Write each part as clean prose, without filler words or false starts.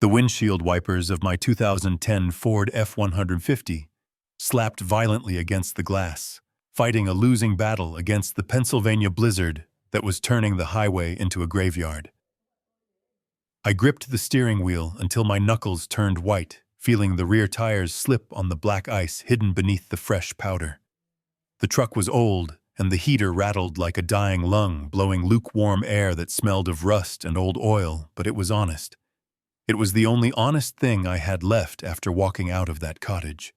The windshield wipers of my 2010 Ford F-150 slapped violently against the glass, fighting a losing battle against the Pennsylvania blizzard that was turning the highway into a graveyard. I gripped the steering wheel until my knuckles turned white, feeling the rear tires slip on the black ice hidden beneath the fresh powder. The truck was old, and the heater rattled like a dying lung, blowing lukewarm air that smelled of rust and old oil, but it was honest. It was the only honest thing I had left after walking out of that cottage.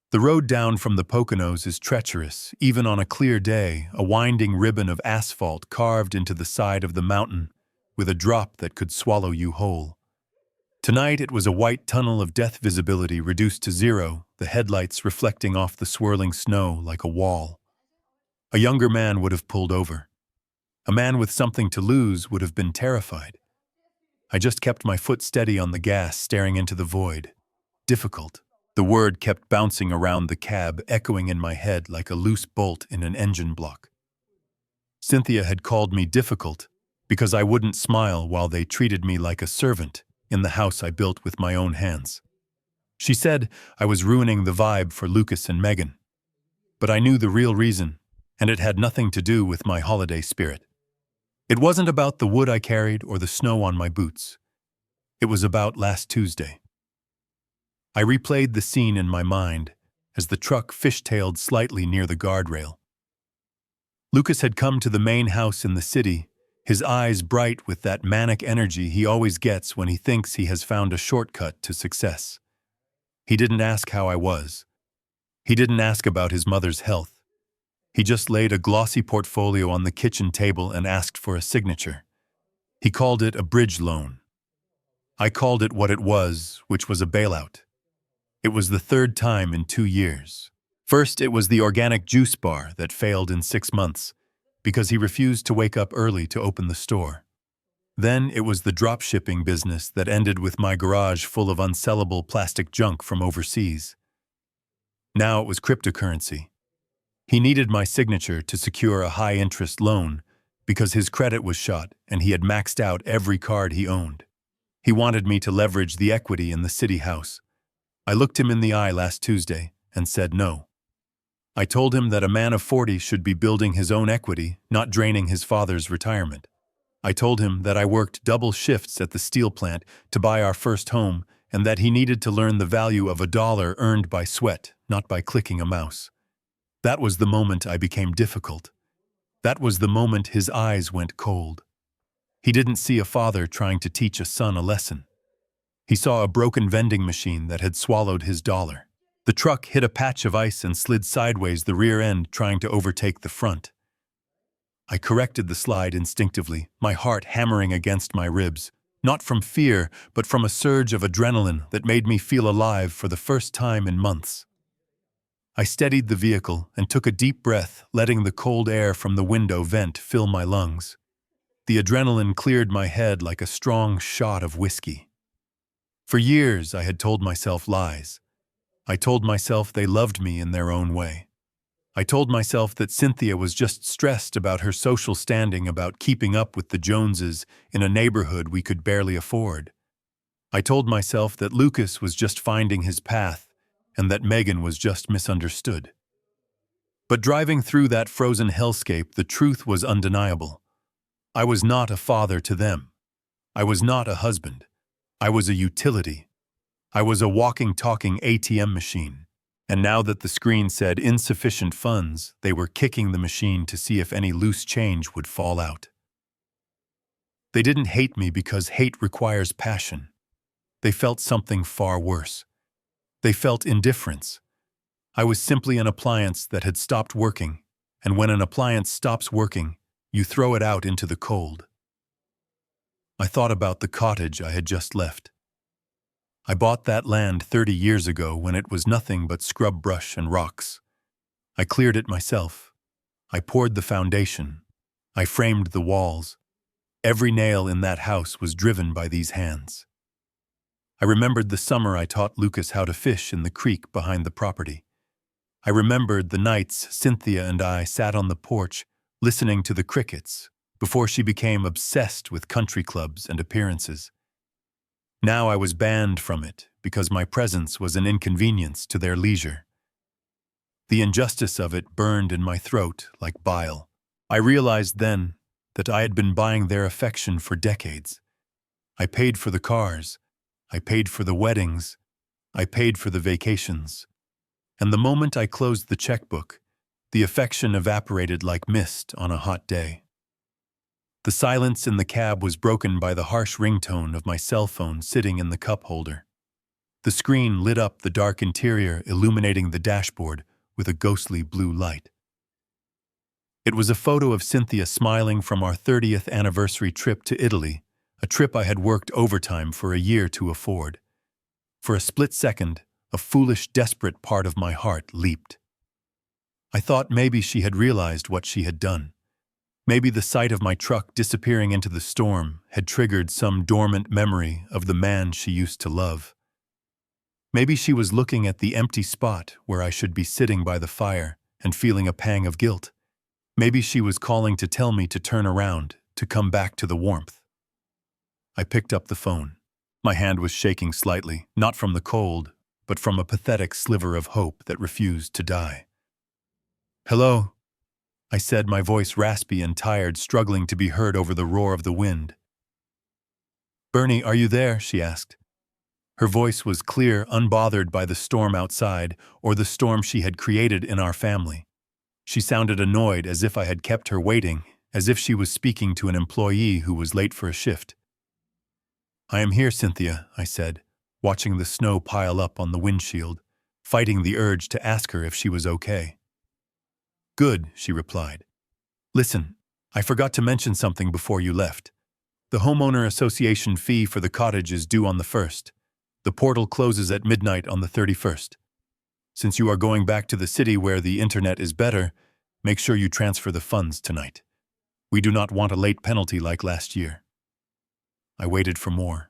The road down from the Poconos is treacherous, even on a clear day, a winding ribbon of asphalt carved into the side of the mountain, with a drop that could swallow you whole. Tonight it was a white tunnel of death, visibility reduced to zero, the headlights reflecting off the swirling snow like a wall. A younger man would have pulled over. A man with something to lose would have been terrified. I just kept my foot steady on the gas, staring into the void. Difficult. The word kept bouncing around the cab, echoing in my head like a loose bolt in an engine block. Cynthia had called me difficult because I wouldn't smile while they treated me like a servant in the house I built with my own hands. She said I was ruining the vibe for Lucas and Megan. But I knew the real reason, and it had nothing to do with my holiday spirit. It wasn't about the wood I carried or the snow on my boots. It was about last Tuesday. I replayed the scene in my mind as the truck fishtailed slightly near the guardrail. Lucas had come to the main house in the city, his eyes bright with that manic energy he always gets when he thinks he has found a shortcut to success. He didn't ask how I was. He didn't ask about his mother's health. He just laid a glossy portfolio on the kitchen table and asked for a signature. He called it a bridge loan. I called it what it was, which was a bailout. It was the third time in 2 years. First, it was the organic juice bar that failed in 6 months because he refused to wake up early to open the store. Then it was the drop shipping business that ended with my garage full of unsellable plastic junk from overseas. Now it was cryptocurrency. He needed my signature to secure a high-interest loan because his credit was shot and he had maxed out every card he owned. He wanted me to leverage the equity in the city house. I looked him in the eye last Tuesday and said no. I told him that a man of 40 should be building his own equity, not draining his father's retirement. I told him that I worked double shifts at the steel plant to buy our first home and that he needed to learn the value of $1 earned by sweat, not by clicking a mouse. That was the moment I became difficult. That was the moment his eyes went cold. He didn't see a father trying to teach a son a lesson. He saw a broken vending machine that had swallowed his dollar. The truck hit a patch of ice and slid sideways, the rear end trying to overtake the front. I corrected the slide instinctively, my heart hammering against my ribs, not from fear, but from a surge of adrenaline that made me feel alive for the first time in months. I steadied the vehicle and took a deep breath, letting the cold air from the window vent fill my lungs. The adrenaline cleared my head like a strong shot of whiskey. For years, I had told myself lies. I told myself they loved me in their own way. I told myself that Cynthia was just stressed about her social standing, about keeping up with the Joneses in a neighborhood we could barely afford. I told myself that Lucas was just finding his path and that Megan was just misunderstood. But driving through that frozen hellscape, the truth was undeniable. I was not a father to them. I was not a husband. I was a utility. I was a walking, talking ATM machine. And now that the screen said insufficient funds, they were kicking the machine to see if any loose change would fall out. They didn't hate me because hate requires passion. They felt something far worse. They felt indifference. I was simply an appliance that had stopped working, and when an appliance stops working, you throw it out into the cold. I thought about the cottage I had just left. I bought that land 30 years ago when it was nothing but scrub brush and rocks. I cleared it myself. I poured the foundation. I framed the walls. Every nail in that house was driven by these hands. I remembered the summer I taught Lucas how to fish in the creek behind the property. I remembered the nights Cynthia and I sat on the porch listening to the crickets before she became obsessed with country clubs and appearances. Now I was banned from it because my presence was an inconvenience to their leisure. The injustice of it burned in my throat like bile. I realized then that I had been buying their affection for decades. I paid for the cars, I paid for the weddings, I paid for the vacations. And the moment I closed the checkbook, the affection evaporated like mist on a hot day. The silence in the cab was broken by the harsh ringtone of my cell phone sitting in the cup holder. The screen lit up the dark interior, illuminating the dashboard with a ghostly blue light. It was a photo of Cynthia smiling from our 30th anniversary trip to Italy, a trip I had worked overtime for a year to afford. For a split second, a foolish, desperate part of my heart leaped. I thought maybe she had realized what she had done. Maybe the sight of my truck disappearing into the storm had triggered some dormant memory of the man she used to love. Maybe she was looking at the empty spot where I should be sitting by the fire and feeling a pang of guilt. Maybe she was calling to tell me to turn around, to come back to the warmth. I picked up the phone. My hand was shaking slightly, not from the cold, but from a pathetic sliver of hope that refused to die. "Hello," I said, my voice raspy and tired, struggling to be heard over the roar of the wind. "Bernie, are you there?" she asked. Her voice was clear, unbothered by the storm outside or the storm she had created in our family. She sounded annoyed, as if I had kept her waiting, as if she was speaking to an employee who was late for a shift. "I am here, Cynthia," I said, watching the snow pile up on the windshield, fighting the urge to ask her if she was okay. "Good," she replied. "Listen, I forgot to mention something before you left. The homeowner association fee for the cottage is due on the 1st. The portal closes at midnight on the 31st. Since you are going back to the city where the internet is better, make sure you transfer the funds tonight. We do not want a late penalty like last year." I waited for more.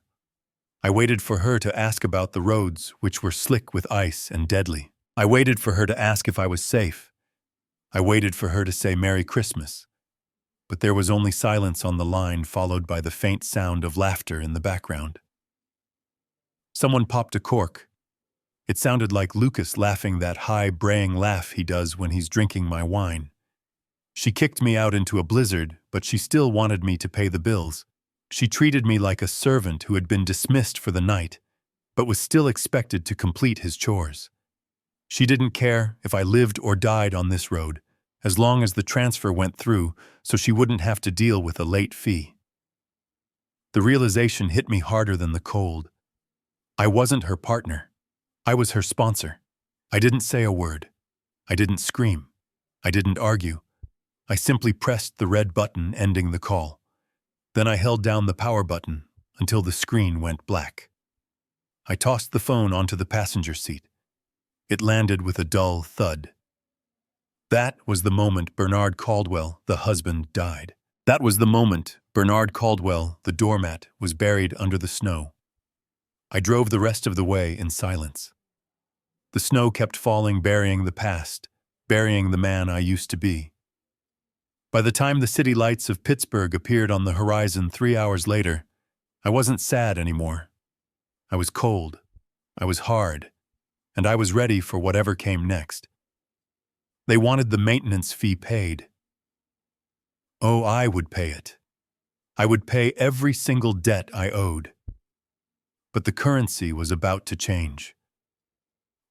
I waited for her to ask about the roads, which were slick with ice and deadly. I waited for her to ask if I was safe. I waited for her to say Merry Christmas. But there was only silence on the line, followed by the faint sound of laughter in the background. Someone popped a cork. It sounded like Lucas laughing, that high, braying laugh he does when he's drinking my wine. She kicked me out into a blizzard, but she still wanted me to pay the bills. She treated me like a servant who had been dismissed for the night, but was still expected to complete his chores. She didn't care if I lived or died on this road, as long as the transfer went through, so she wouldn't have to deal with a late fee. The realization hit me harder than the cold. I wasn't her partner. I was her sponsor. I didn't say a word. I didn't scream. I didn't argue. I simply pressed the red button ending the call. Then I held down the power button until the screen went black. I tossed the phone onto the passenger seat. It landed with a dull thud. That was the moment Bernard Caldwell, the husband, died. That was the moment Bernard Caldwell, the doormat, was buried under the snow. I drove the rest of the way in silence. The snow kept falling, burying the past, burying the man I used to be. By the time the city lights of Pittsburgh appeared on the horizon 3 hours later, I wasn't sad anymore. I was cold. I was hard. And I was ready for whatever came next. They wanted the maintenance fee paid. Oh, I would pay it. I would pay every single debt I owed. But the currency was about to change.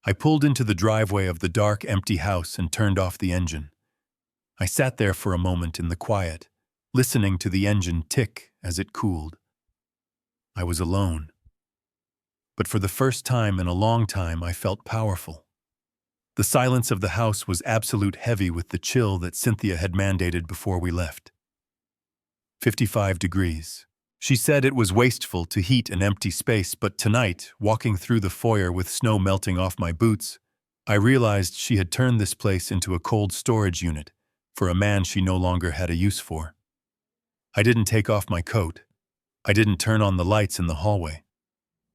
I pulled into the driveway of the dark, empty house and turned off the engine. I sat there for a moment in the quiet, listening to the engine tick as it cooled. I was alone. But for the first time in a long time, I felt powerful. The silence of the house was absolute, heavy with the chill that Cynthia had mandated before we left. 55 degrees. She said it was wasteful to heat an empty space, but tonight, walking through the foyer with snow melting off my boots, I realized she had turned this place into a cold storage unit for a man she no longer had a use for. I didn't take off my coat. I didn't turn on the lights in the hallway.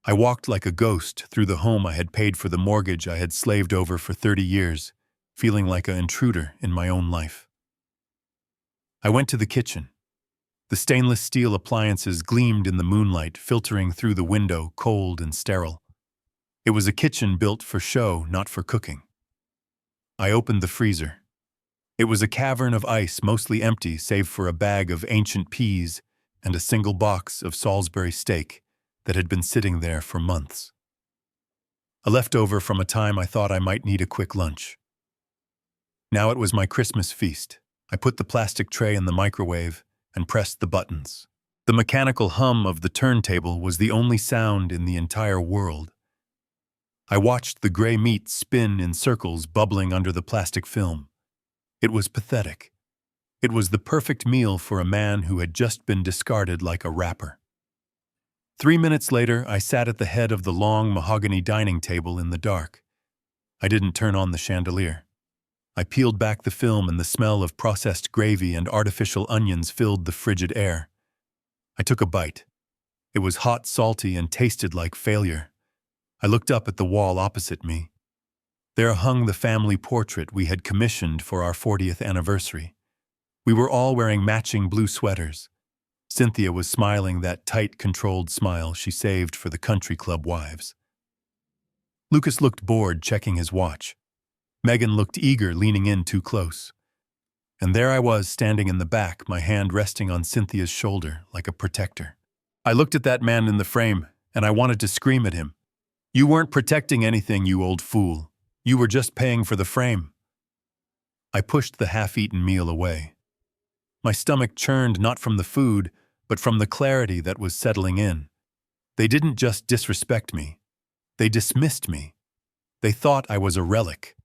I walked like a ghost through the home I had paid for, the mortgage I had slaved over for 30 years, feeling like an intruder in my own life. I went to the kitchen. The stainless steel appliances gleamed in the moonlight, filtering through the window, cold and sterile. It was a kitchen built for show, not for cooking. I opened the freezer. It was a cavern of ice, mostly empty save for a bag of ancient peas and a single box of Salisbury steak that had been sitting there for months. A leftover from a time I thought I might need a quick lunch. Now it was my Christmas feast. I put the plastic tray in the microwave and pressed the buttons. The mechanical hum of the turntable was the only sound in the entire world. I watched the gray meat spin in circles, bubbling under the plastic film. It was pathetic. It was the perfect meal for a man who had just been discarded like a wrapper. 3 minutes later, I sat at the head of the long mahogany dining table in the dark. I didn't turn on the chandelier. I peeled back the film and the smell of processed gravy and artificial onions filled the frigid air. I took a bite. It was hot, salty, and tasted like failure. I looked up at the wall opposite me. There hung the family portrait we had commissioned for our 40th anniversary. We were all wearing matching blue sweaters. Cynthia was smiling that tight, controlled smile she saved for the country club wives. Lucas looked bored, checking his watch. Megan looked eager, leaning in too close. And there I was, standing in the back, my hand resting on Cynthia's shoulder like a protector. I looked at that man in the frame, and I wanted to scream at him. "You weren't protecting anything, you old fool. You were just paying for the frame." I pushed the half-eaten meal away. My stomach churned not from the food, but from the clarity that was settling in. They didn't just disrespect me. They dismissed me. They thought I was a relic.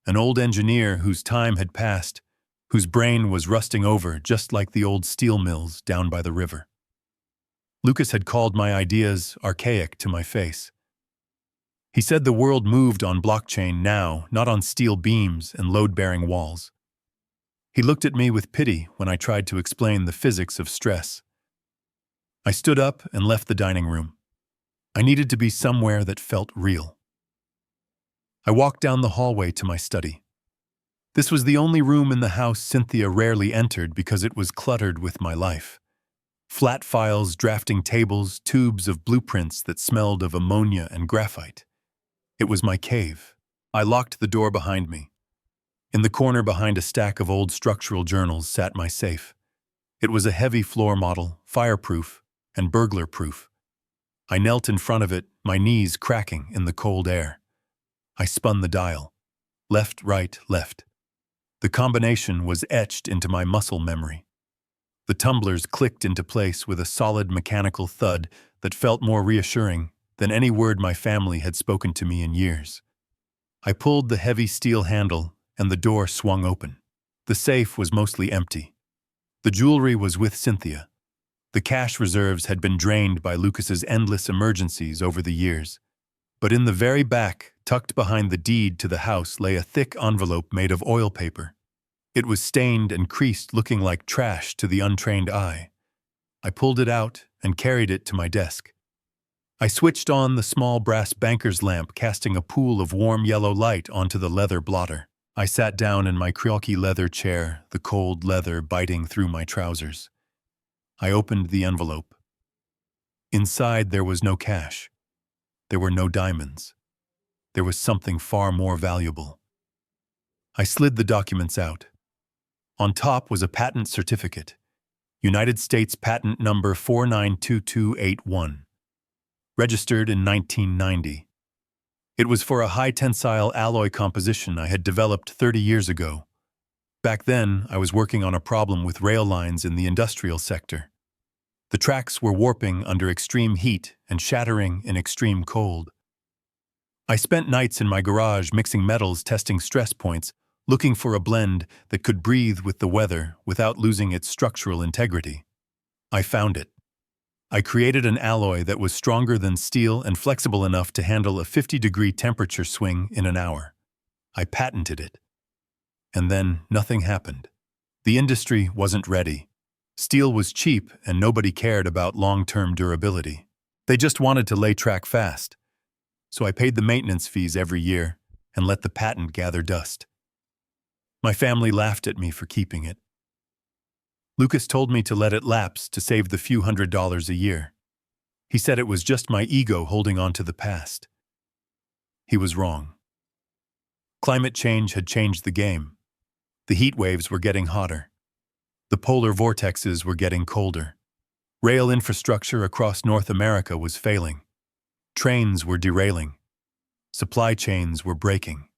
An old engineer whose time had passed, whose brain was rusting over just like the old steel mills down by the river. Lucas had called my ideas archaic to my face. He said the world moved on blockchain now, not on steel beams and load-bearing walls. He looked at me with pity when I tried to explain the physics of stress. I stood up and left the dining room. I needed to be somewhere that felt real. I walked down the hallway to my study. This was the only room in the house Cynthia rarely entered because it was cluttered with my life. Flat files, drafting tables, tubes of blueprints that smelled of ammonia and graphite. It was my cave. I locked the door behind me. In the corner behind a stack of old structural journals sat my safe. It was a heavy floor model, fireproof and burglar-proof. I knelt in front of it, my knees cracking in the cold air. I spun the dial. Left, right, left. The combination was etched into my muscle memory. The tumblers clicked into place with a solid mechanical thud that felt more reassuring than any word my family had spoken to me in years. I pulled the heavy steel handle and the door swung open. The safe was mostly empty. The jewelry was with Cynthia. The cash reserves had been drained by Lucas's endless emergencies over the years. But in the very back, tucked behind the deed to the house, lay a thick envelope made of oil paper. It was stained and creased, looking like trash to the untrained eye. I pulled it out and carried it to my desk. I switched on the small brass banker's lamp, casting a pool of warm yellow light onto the leather blotter. I sat down in my creaky leather chair, the cold leather biting through my trousers. I opened the envelope. Inside there was no cash. There were no diamonds. There was something far more valuable. I slid the documents out. On top was a patent certificate, United States Patent Number 492281, registered in 1990. It was for a high-tensile alloy composition I had developed 30 years ago. Back then, I was working on a problem with rail lines in the industrial sector. The tracks were warping under extreme heat and shattering in extreme cold. I spent nights in my garage mixing metals, testing stress points, looking for a blend that could breathe with the weather without losing its structural integrity. I found it. I created an alloy that was stronger than steel and flexible enough to handle a 50-degree temperature swing in an hour. I patented it. And then nothing happened. The industry wasn't ready. Steel was cheap and nobody cared about long-term durability. They just wanted to lay track fast. So I paid the maintenance fees every year and let the patent gather dust. My family laughed at me for keeping it. Lucas told me to let it lapse to save the few $100s a year. He said it was just my ego holding on to the past. He was wrong. Climate change had changed the game. The heat waves were getting hotter. The polar vortexes were getting colder. Rail infrastructure across North America was failing. Trains were derailing. Supply chains were breaking.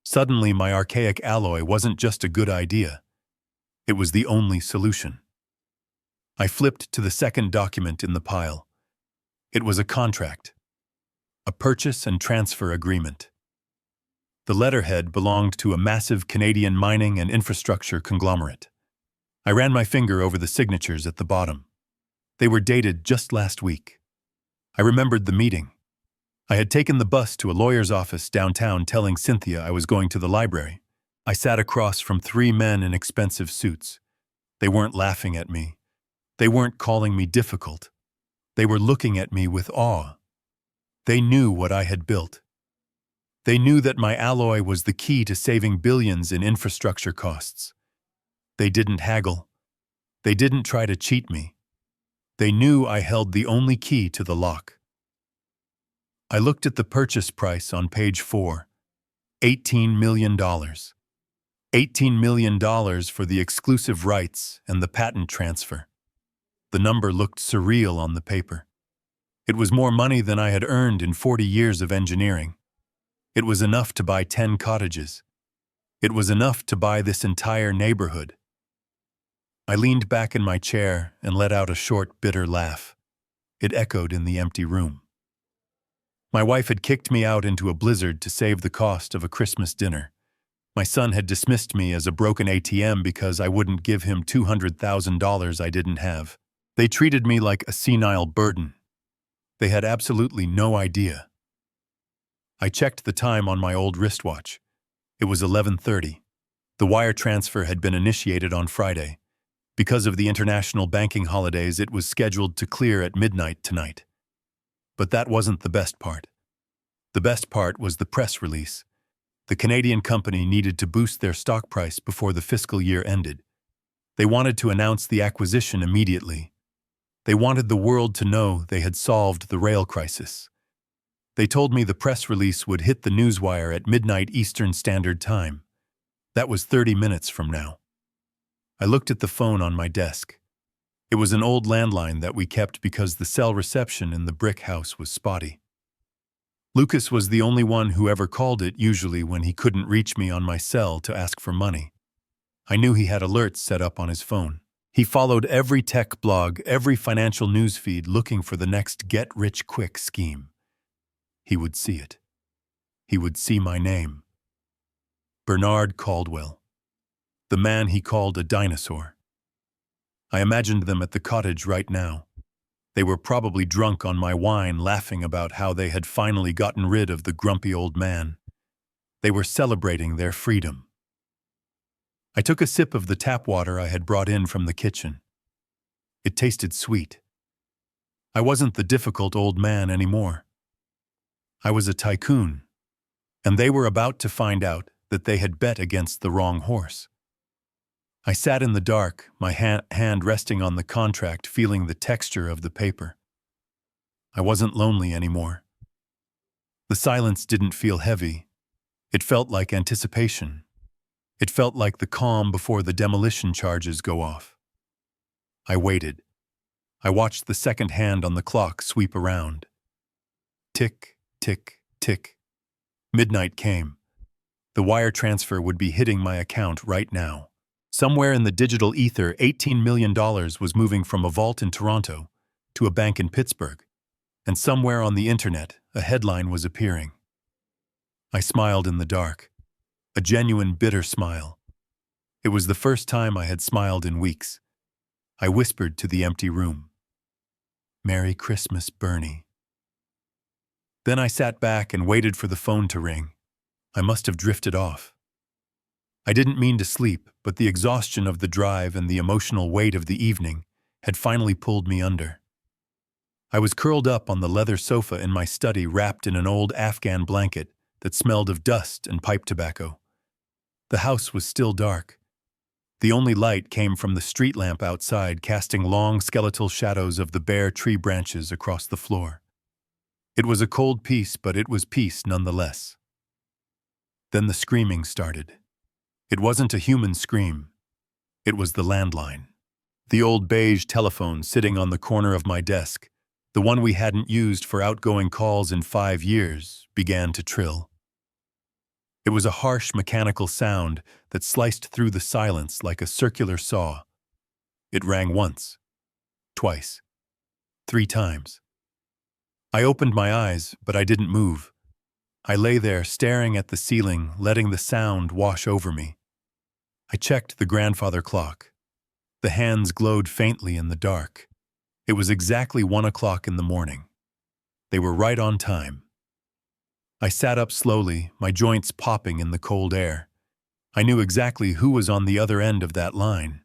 Suddenly, my archaic alloy wasn't just a good idea. It was the only solution. I flipped to the second document in the pile. It was a contract. A purchase and transfer agreement. The letterhead belonged to a massive Canadian mining and infrastructure conglomerate. I ran my finger over the signatures at the bottom. They were dated just last week. I remembered the meeting. I had taken the bus to a lawyer's office downtown telling Cynthia I was going to the library. I sat across from 3 men in expensive suits. They weren't laughing at me. They weren't calling me difficult. They were looking at me with awe. They knew what I had built. They knew that my alloy was the key to saving billions in infrastructure costs. They didn't haggle. They didn't try to cheat me. They knew I held the only key to the lock. I looked at the purchase price on page 4. $18 million. $18 million for the exclusive rights and the patent transfer. The number looked surreal on the paper. It was more money than I had earned in 40 years of engineering. It was enough to buy 10 cottages. It was enough to buy this entire neighborhood. I leaned back in my chair and let out a short, bitter laugh. It echoed in the empty room. My wife had kicked me out into a blizzard to save the cost of a Christmas dinner. My son had dismissed me as a broken ATM because I wouldn't give him $200,000 I didn't have. They treated me like a senile burden. They had absolutely no idea. I checked the time on my old wristwatch. It was 11:30. The wire transfer had been initiated on Friday. Because of the international banking holidays, it was scheduled to clear at midnight tonight. But that wasn't the best part. The best part was the press release. The Canadian company needed to boost their stock price before the fiscal year ended. They wanted to announce the acquisition immediately. They wanted the world to know they had solved the rail crisis. They told me the press release would hit the newswire at midnight Eastern Standard Time. That was 30 minutes from now. I looked at the phone on my desk. It was an old landline that we kept because the cell reception in the brick house was spotty. Lucas was the only one who ever called it, usually when he couldn't reach me on my cell to ask for money. I knew he had alerts set up on his phone. He followed every tech blog, every financial news feed looking for the next get-rich-quick scheme. He would see it. He would see my name. Bernard Caldwell. The man he called a dinosaur. I imagined them at the cottage right now. They were probably drunk on my wine, laughing about how they had finally gotten rid of the grumpy old man. They were celebrating their freedom. I took a sip of the tap water I had brought in from the kitchen. It tasted sweet. I wasn't the difficult old man anymore. I was a tycoon, and they were about to find out that they had bet against the wrong horse. I sat in the dark, my hand resting on the contract, feeling the texture of the paper. I wasn't lonely anymore. The silence didn't feel heavy. It felt like anticipation. It felt like the calm before the demolition charges go off. I waited. I watched the second hand on the clock sweep around. Tick, tick, tick. Midnight came. The wire transfer would be hitting my account right now. Somewhere in the digital ether, $18 million was moving from a vault in Toronto to a bank in Pittsburgh. And somewhere on the internet, a headline was appearing. I smiled in the dark. A genuine bitter smile. It was the first time I had smiled in weeks. I whispered to the empty room. Merry Christmas, Bernie. Then I sat back and waited for the phone to ring. I must have drifted off. I didn't mean to sleep, but the exhaustion of the drive and the emotional weight of the evening had finally pulled me under. I was curled up on the leather sofa in my study, wrapped in an old Afghan blanket that smelled of dust and pipe tobacco. The house was still dark. The only light came from the street lamp outside, casting long skeletal shadows of the bare tree branches across the floor. It was a cold peace, but it was peace nonetheless. Then the screaming started. It wasn't a human scream. It was the landline. The old beige telephone sitting on the corner of my desk, the one we hadn't used for outgoing calls in 5 years, began to trill. It was a harsh mechanical sound that sliced through the silence like a circular saw. It rang once, twice, 3 times. I opened my eyes, but I didn't move. I lay there staring at the ceiling, letting the sound wash over me. I checked the grandfather clock. The hands glowed faintly in the dark. It was exactly 1 o'clock in the morning. They were right on time. I sat up slowly, my joints popping in the cold air. I knew exactly who was on the other end of that line.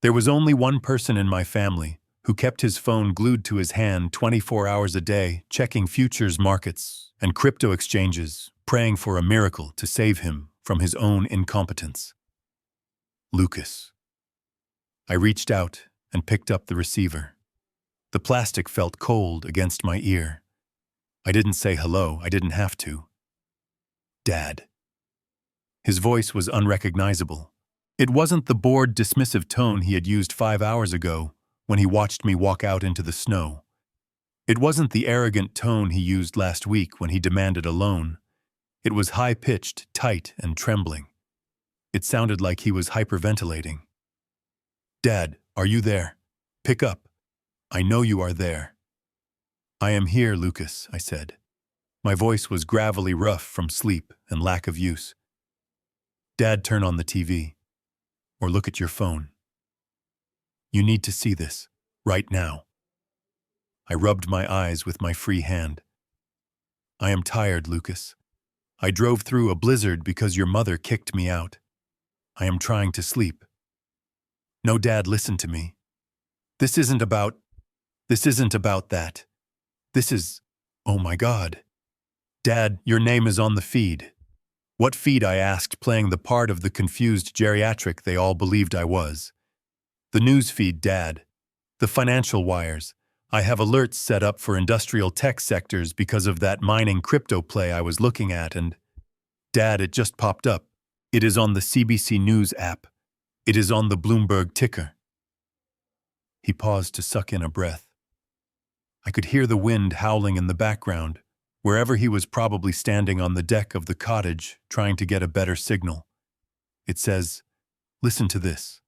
There was only one person in my family who kept his phone glued to his hand 24 hours a day, checking futures markets and crypto exchanges, praying for a miracle to save him from his own incompetence. Lucas. I reached out and picked up the receiver. The plastic felt cold against my ear. I didn't say hello, I didn't have to. Dad. His voice was unrecognizable. It wasn't the bored, dismissive tone he had used 5 hours ago when he watched me walk out into the snow. It wasn't the arrogant tone he used last week when he demanded a loan. It was high-pitched, tight, and trembling. It sounded like he was hyperventilating. Dad, are you there? Pick up. I know you are there. I am here, Lucas, I said. My voice was gravelly rough from sleep and lack of use. Dad, turn on the TV. Or look at your phone. You need to see this, right now. I rubbed my eyes with my free hand. I am tired, Lucas. I drove through a blizzard because your mother kicked me out. I am trying to sleep. No, Dad, listen to me. This isn't about that. This is, oh my God. Dad, your name is on the feed. What feed? I asked, playing the part of the confused geriatric they all believed I was. The news feed, Dad. The financial wires. I have alerts set up for industrial tech sectors because of that mining crypto play I was looking at, and Dad, it just popped up. It is on the CBC News app. It is on the Bloomberg ticker. He paused to suck in a breath. I could hear the wind howling in the background, wherever he was, probably standing on the deck of the cottage trying to get a better signal. It says, listen to this.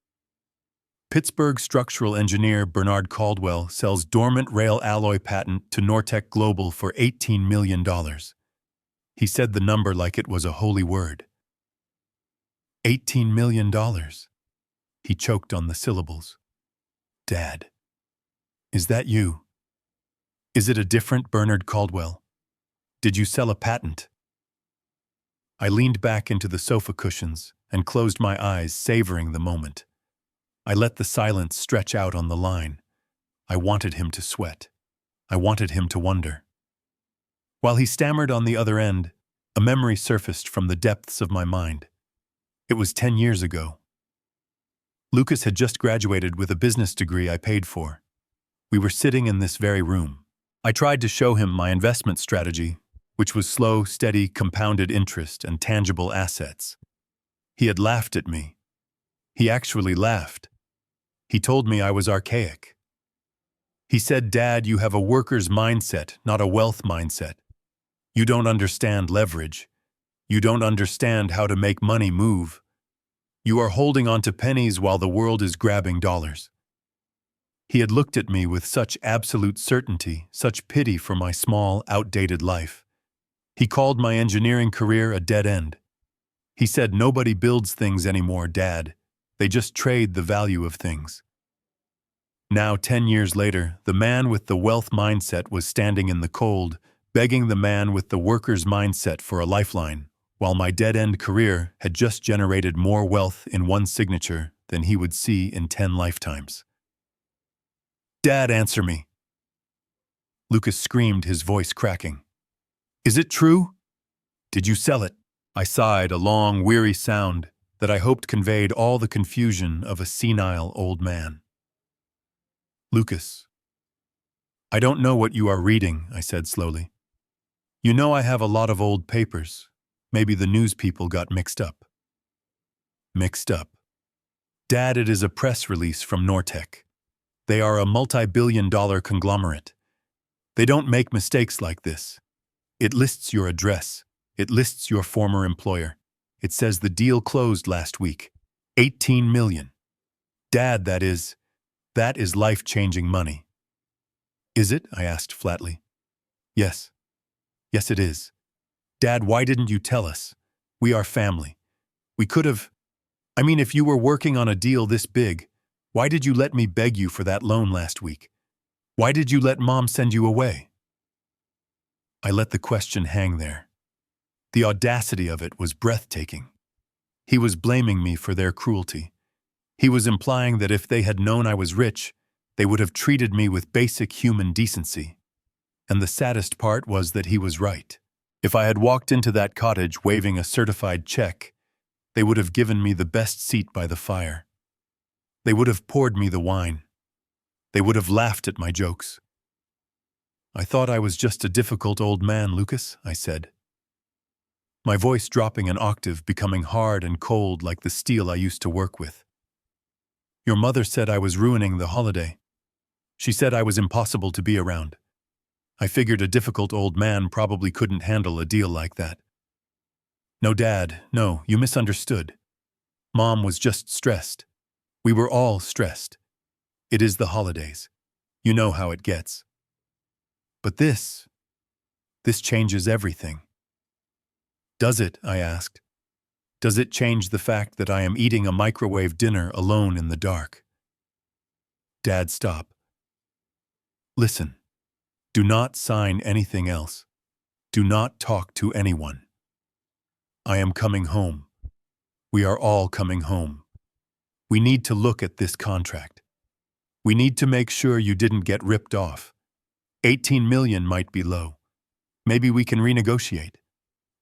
Pittsburgh structural engineer Bernard Caldwell sells dormant rail alloy patent to Nortec Global for $18 million. He said the number like it was a holy word. $18 million. He choked on the syllables. Dad. Is that you? Is it a different Bernard Caldwell? Did you sell a patent? I leaned back into the sofa cushions and closed my eyes, savoring the moment. I let the silence stretch out on the line. I wanted him to sweat. I wanted him to wonder. While he stammered on the other end, a memory surfaced from the depths of my mind. It was 10 years ago. Lucas had just graduated with a business degree I paid for. We were sitting in this very room. I tried to show him my investment strategy, which was slow, steady, compounded interest and tangible assets. He had laughed at me. He actually laughed. He told me I was archaic. He said, Dad, you have a worker's mindset, not a wealth mindset. You don't understand leverage. You don't understand how to make money move. You are holding on to pennies while the world is grabbing dollars. He had looked at me with such absolute certainty, such pity for my small, outdated life. He called my engineering career a dead end. He said, nobody builds things anymore, Dad. They just trade the value of things. Now, 10 years later, the man with the wealth mindset was standing in the cold, begging the man with the worker's mindset for a lifeline, while my dead-end career had just generated more wealth in one signature than he would see in 10 lifetimes. Dad, answer me. Lucas screamed, his voice cracking. Is it true? Did you sell it? I sighed, a long, weary sound that I hoped conveyed all the confusion of a senile old man. "Lucas, I don't know what you are reading," I said slowly. "You know I have a lot of old papers. Maybe the news people got mixed up." "Mixed up?" "Dad, it is a press release from Nortec. They are a multi-billion-dollar conglomerate. They don't make mistakes like this. It lists your address. It lists your former employer. It says the deal closed last week. 18 million. Dad, that is life-changing money." "Is it?" I asked flatly. "Yes. Yes, it is. Dad, why didn't you tell us? We are family. We could have... if you were working on a deal this big, why did you let me beg you for that loan last week? Why did you let Mom send you away?" I let the question hang there. The audacity of it was breathtaking. He was blaming me for their cruelty. He was implying that if they had known I was rich, they would have treated me with basic human decency. And the saddest part was that he was right. If I had walked into that cottage waving a certified check, they would have given me the best seat by the fire. They would have poured me the wine. They would have laughed at my jokes. "I thought I was just a difficult old man, Lucas," I said. My voice dropping an octave, becoming hard and cold like the steel I used to work with. "Your mother said I was ruining the holiday. She said I was impossible to be around. I figured a difficult old man probably couldn't handle a deal like that." "No, Dad, no, you misunderstood. Mom was just stressed. We were all stressed. It is the holidays. You know how it gets. But this changes everything." "Does it?" I asked. "Does it change the fact that I am eating a microwave dinner alone in the dark?" "Dad, stop. Listen. Do not sign anything else. Do not talk to anyone. I am coming home. We are all coming home. We need to look at this contract. We need to make sure you didn't get ripped off. 18 million might be low. Maybe we can renegotiate.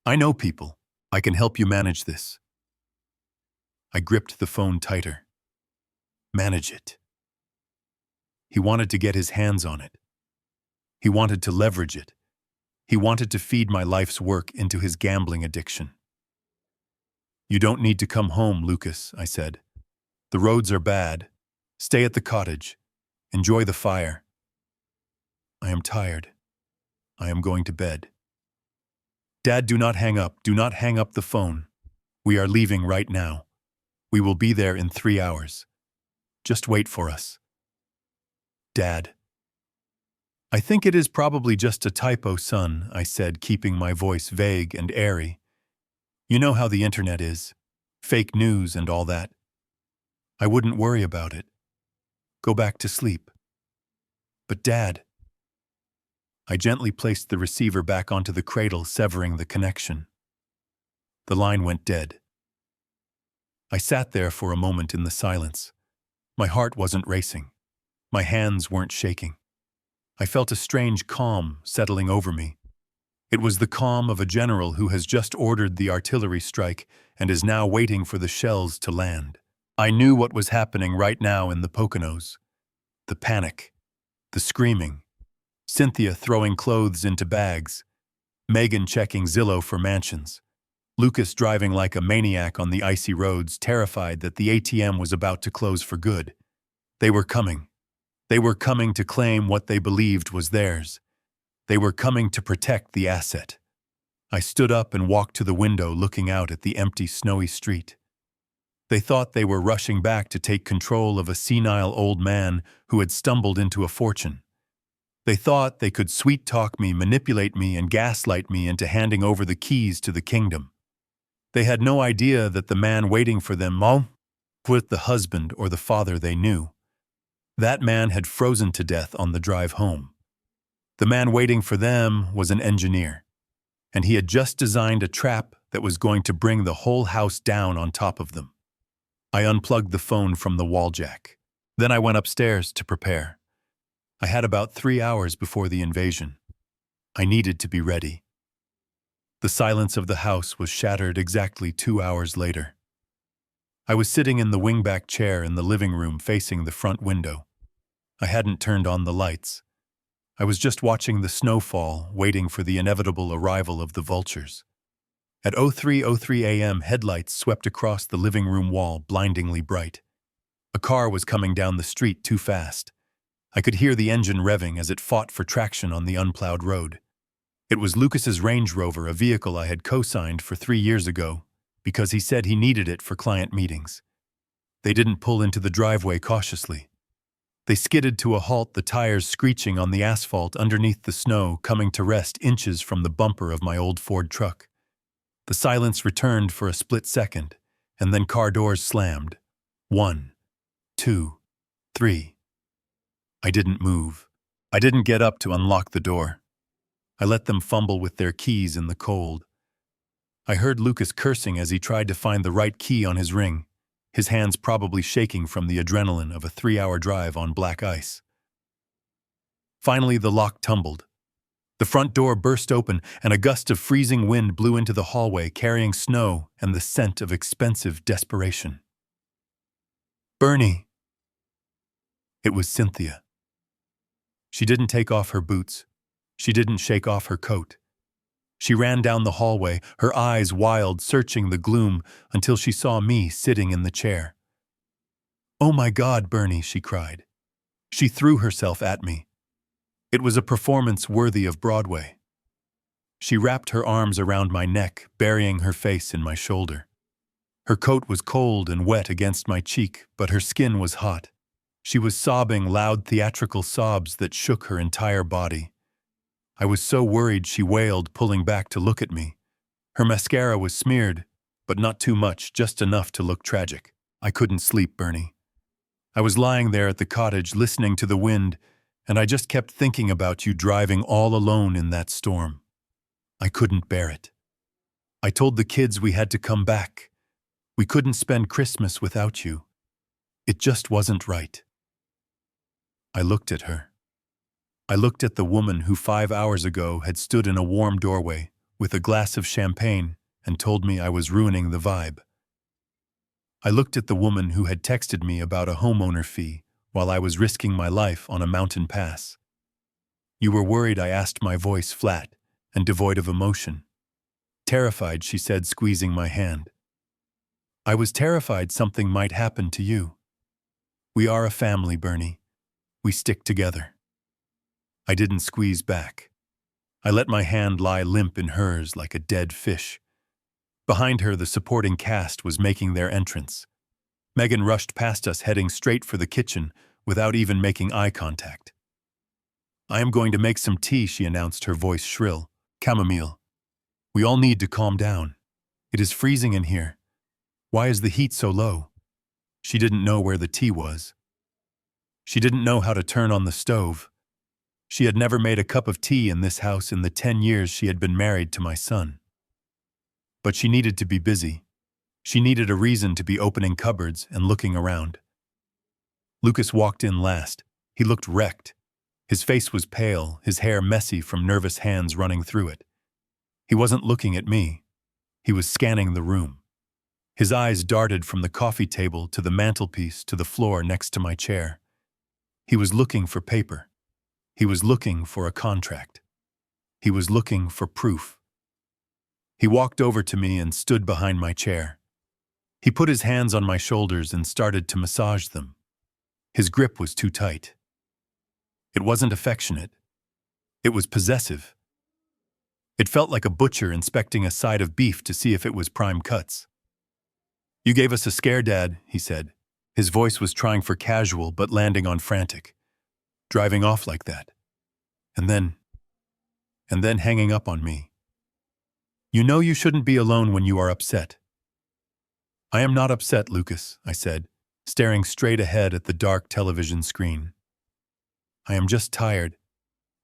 I know people. I can help you manage this." I gripped the phone tighter. Manage it. He wanted to get his hands on it. He wanted to leverage it. He wanted to feed my life's work into his gambling addiction. "You don't need to come home, Lucas," I said. "The roads are bad. Stay at the cottage. Enjoy the fire." "I am tired. I am going to bed." "Dad, do not hang up. Do not hang up the phone. We are leaving right now. We will be there in 3 hours. Just wait for us." "Dad." "I think it is probably just a typo, son," I said, keeping my voice vague and airy. "You know how the internet is. Fake news and all that. I wouldn't worry about it. Go back to sleep." "But Dad..." I gently placed the receiver back onto the cradle, severing the connection. The line went dead. I sat there for a moment in the silence. My heart wasn't racing. My hands weren't shaking. I felt a strange calm settling over me. It was the calm of a general who has just ordered the artillery strike and is now waiting for the shells to land. I knew what was happening right now in the Poconos. The panic, the screaming, Cynthia throwing clothes into bags, Megan checking Zillow for mansions, Lucas driving like a maniac on the icy roads, terrified that the ATM was about to close for good. They were coming. They were coming to claim what they believed was theirs. They were coming to protect the asset. I stood up and walked to the window, looking out at the empty, snowy street. They thought they were rushing back to take control of a senile old man who had stumbled into a fortune. They thought they could sweet-talk me, manipulate me, and gaslight me into handing over the keys to the kingdom. They had no idea that the man waiting for them was the husband or the father they knew. That man had frozen to death on the drive home. The man waiting for them was an engineer, and he had just designed a trap that was going to bring the whole house down on top of them. I unplugged the phone from the wall jack. Then I went upstairs to prepare. I had about 3 hours before the invasion. I needed to be ready. The silence of the house was shattered exactly 2 hours later. I was sitting in the wingback chair in the living room facing the front window. I hadn't turned on the lights. I was just watching the snow fall, waiting for the inevitable arrival of the vultures. At 03:03 a.m., headlights swept across the living room wall, blindingly bright. A car was coming down the street too fast. I could hear the engine revving as it fought for traction on the unplowed road. It was Lucas's Range Rover, a vehicle I had co-signed for 3 years ago, because he said he needed it for client meetings. They didn't pull into the driveway cautiously. They skidded to a halt, the tires screeching on the asphalt underneath the snow, coming to rest inches from the bumper of my old Ford truck. The silence returned for a split second, and then car doors slammed. 1, 2, 3. I didn't move. I didn't get up to unlock the door. I let them fumble with their keys in the cold. I heard Lucas cursing as he tried to find the right key on his ring, his hands probably shaking from the adrenaline of a 3-hour drive on black ice. Finally, the lock tumbled. The front door burst open, and a gust of freezing wind blew into the hallway, carrying snow and the scent of expensive desperation. "Bernie!" It was Cynthia. She didn't take off her boots. She didn't shake off her coat. She ran down the hallway, her eyes wild, searching the gloom until she saw me sitting in the chair. "Oh my God, Bernie," she cried. She threw herself at me. It was a performance worthy of Broadway. She wrapped her arms around my neck, burying her face in my shoulder. Her coat was cold and wet against my cheek, but her skin was hot. She was sobbing loud theatrical sobs that shook her entire body. I was so worried she wailed, pulling back to look at me. Her mascara was smeared, but not too much, just enough to look tragic. I couldn't sleep, Bernie. I was lying there at the cottage, listening to the wind, and I just kept thinking about you driving all alone in that storm. I couldn't bear it. I told the kids we had to come back. We couldn't spend Christmas without you. It just wasn't right. I looked at her. I looked at the woman who 5 hours ago had stood in a warm doorway with a glass of champagne and told me I was ruining the vibe. I looked at the woman who had texted me about a homeowner fee while I was risking my life on a mountain pass. "You were worried," I asked, my voice flat and devoid of emotion. "Terrified," she said, squeezing my hand. "I was terrified something might happen to you. We are a family, Bernie. We stick together." I didn't squeeze back. I let my hand lie limp in hers like a dead fish. Behind her, the supporting cast was making their entrance. Megan rushed past us, heading straight for the kitchen without even making eye contact. "I am going to make some tea," she announced, her voice shrill. "Chamomile. We all need to calm down. It is freezing in here. Why is the heat so low?" She didn't know where the tea was. She didn't know how to turn on the stove. She had never made a cup of tea in this house in the 10 years she had been married to my son. But she needed to be busy. She needed a reason to be opening cupboards and looking around. Lucas walked in last. He looked wrecked. His face was pale, his hair messy from nervous hands running through it. He wasn't looking at me. He was scanning the room. His eyes darted from the coffee table to the mantelpiece to the floor next to my chair. He was looking for paper. He was looking for a contract. He was looking for proof. He walked over to me and stood behind my chair. He put his hands on my shoulders and started to massage them. His grip was too tight. It wasn't affectionate. It was possessive. It felt like a butcher inspecting a side of beef to see if it was prime cuts. "You gave us a scare, Dad," he said. His voice was trying for casual but landing on frantic. "Driving off like that. And then hanging up on me. You know you shouldn't be alone when you are upset." "I am not upset, Lucas," I said, staring straight ahead at the dark television screen. "I am just tired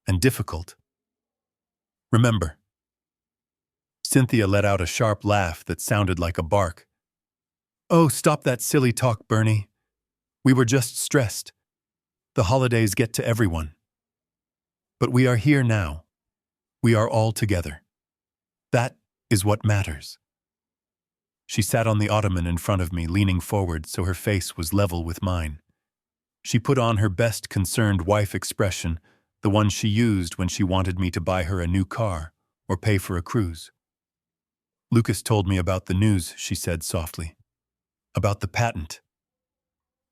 and difficult. Remember." Cynthia let out a sharp laugh that sounded like a bark. "Oh, stop that silly talk, Bernie. We were just stressed. The holidays get to everyone. But we are here now. We are all together. That is what matters." She sat on the ottoman in front of me, leaning forward so her face was level with mine. She put on her best concerned wife expression, the one she used when she wanted me to buy her a new car or pay for a cruise. "Lucas told me about the news," she said softly. "About the patent."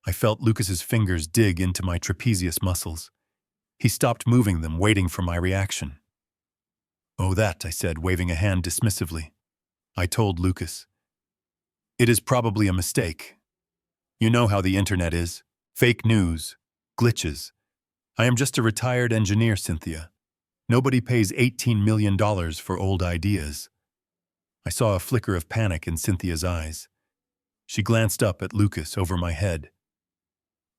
I felt Lucas's fingers dig into my trapezius muscles. He stopped moving them, waiting for my reaction. "Oh, that," I said, waving a hand dismissively. I told Lucas. "It is probably a mistake. You know how the internet is. Fake news. Glitches. I am just a retired engineer, Cynthia. Nobody pays $18 million for old ideas." I saw a flicker of panic in Cynthia's eyes. She glanced up at Lucas over my head.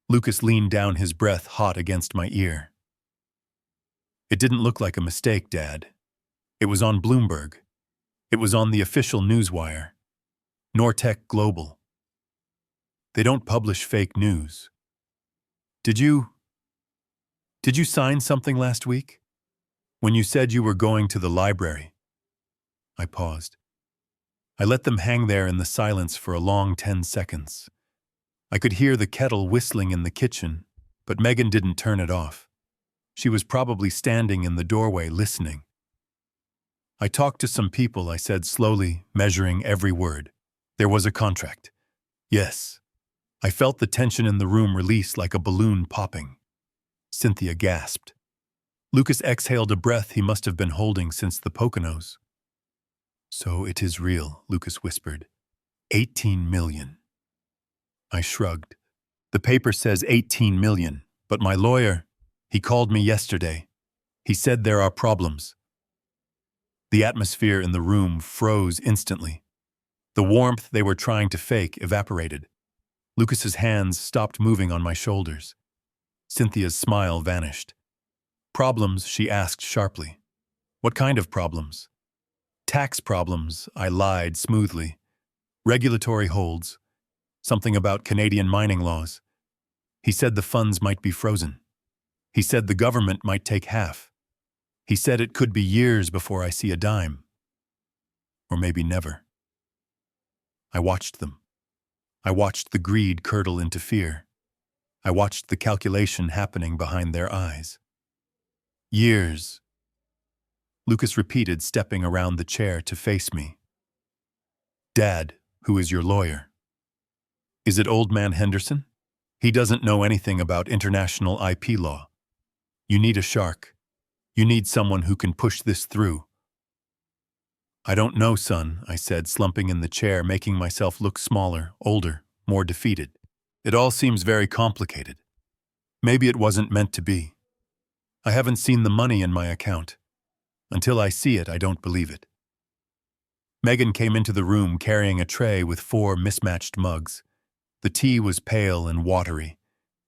Lucas leaned down, his breath hot against my ear. "It didn't look like a mistake, Dad. It was on Bloomberg. It was on the official newswire. Nortec Global. They don't publish fake news. Did you sign something last week? When you said you were going to the library?" I paused. I let them hang there in the silence for a long 10 seconds. I could hear the kettle whistling in the kitchen, but Megan didn't turn it off. She was probably standing in the doorway listening. "I talked to some people," I said slowly, measuring every word. "There was a contract. Yes." I felt the tension in the room release like a balloon popping. Cynthia gasped. Lucas exhaled a breath he must have been holding since the Poconos. "So it is real," Lucas whispered. 18 million. I shrugged. "The paper says 18 million, but my lawyer, he called me yesterday. He said there are problems." The atmosphere in the room froze instantly. The warmth they were trying to fake evaporated. Lucas's hands stopped moving on my shoulders. Cynthia's smile vanished. "Problems?" she asked sharply. "What kind of problems?" "Tax problems," I lied smoothly. "Regulatory holds. Something about Canadian mining laws. He said the funds might be frozen. He said the government might take half. He said it could be years before I see a dime. Or maybe never." I watched them. I watched the greed curdle into fear. I watched the calculation happening behind their eyes. "Years," Lucas repeated, stepping around the chair to face me. "Dad, who is your lawyer? Is it Old Man Henderson? He doesn't know anything about international IP law. You need a shark. You need someone who can push this through." "I don't know, son," I said, slumping in the chair, making myself look smaller, older, more defeated. "It all seems very complicated. Maybe it wasn't meant to be. I haven't seen the money in my account. Until I see it, I don't believe it." Megan came into the room carrying a tray with 4 mismatched mugs. The tea was pale and watery.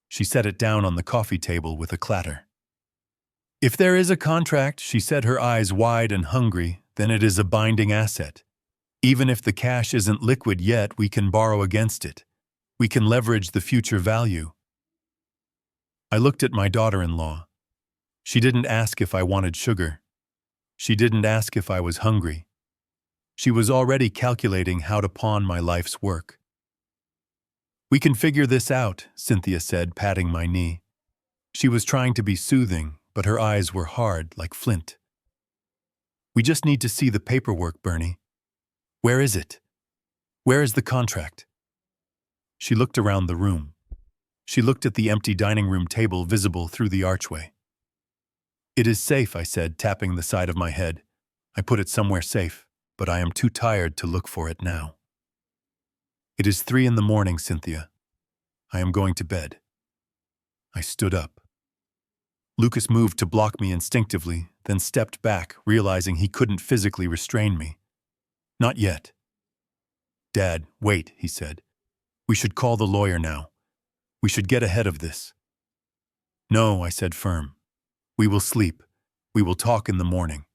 She set it down on the coffee table with a clatter. "If there is a contract," she said, her eyes wide and hungry, "then it is a binding asset. Even if the cash isn't liquid yet, we can borrow against it. We can leverage the future value." I looked at my daughter-in-law. She didn't ask if I wanted sugar. She didn't ask if I was hungry. She was already calculating how to pawn my life's work. "We can figure this out," Cynthia said, patting my knee. She was trying to be soothing, but her eyes were hard like flint. "We just need to see the paperwork, Bernie. Where is it? Where is the contract?" She looked around the room. She looked at the empty dining room table visible through the archway. "It is safe," I said, tapping the side of my head. "I put it somewhere safe, but I am too tired to look for it now." "It is 3 a.m, Cynthia. I am going to bed." I stood up. Lucas moved to block me instinctively, then stepped back, realizing he couldn't physically restrain me. "Not yet." "Dad, wait," he said. "We should call the lawyer now. We should get ahead of this." "No," I said firm. "We will sleep. We will talk in the morning.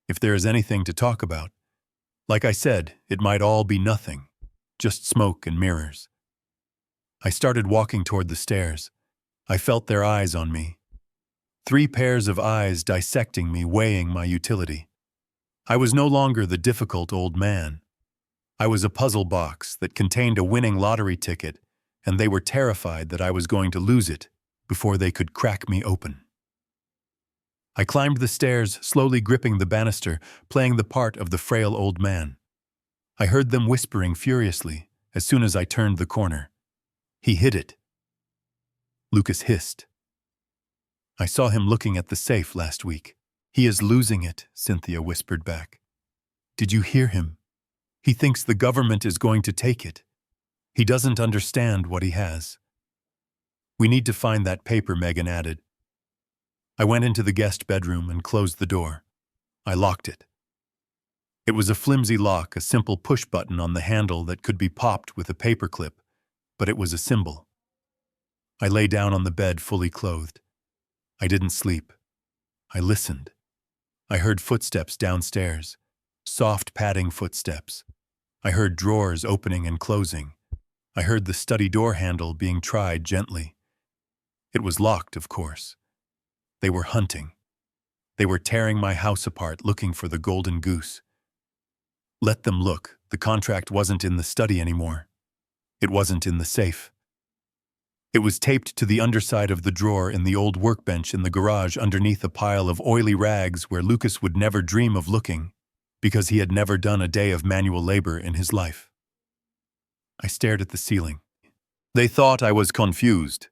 If there is anything to talk about. Like I said, it might all be nothing. Just smoke and mirrors." I started walking toward the stairs. I felt their eyes on me. 3 pairs of eyes dissecting me, weighing my utility. I was no longer the difficult old man. I was a puzzle box that contained a winning lottery ticket, and they were terrified that I was going to lose it before they could crack me open. I climbed the stairs, slowly gripping the banister, playing the part of the frail old man. I heard them whispering furiously as soon as I turned the corner. "He hid it," Lucas hissed. "I saw him looking at the safe last week." "He is losing it," Cynthia whispered back. "Did you hear him? He thinks the government is going to take it. He doesn't understand what he has." "We need to find that paper," Megan added. I went into the guest bedroom and closed the door. I locked it. It was a flimsy lock, a simple push button on the handle that could be popped with a paperclip, but it was a symbol. I lay down on the bed fully clothed. I didn't sleep. I listened. I heard footsteps downstairs, soft padding footsteps. I heard drawers opening and closing. I heard the study door handle being tried gently. It was locked, of course. They were hunting. They were tearing my house apart, looking for the golden goose. Let them look. The contract wasn't in the study anymore. It wasn't in the safe. It was taped to the underside of the drawer in the old workbench in the garage underneath a pile of oily rags where Lucas would never dream of looking, because he had never done a day of manual labor in his life. I stared at the ceiling. They thought I was confused.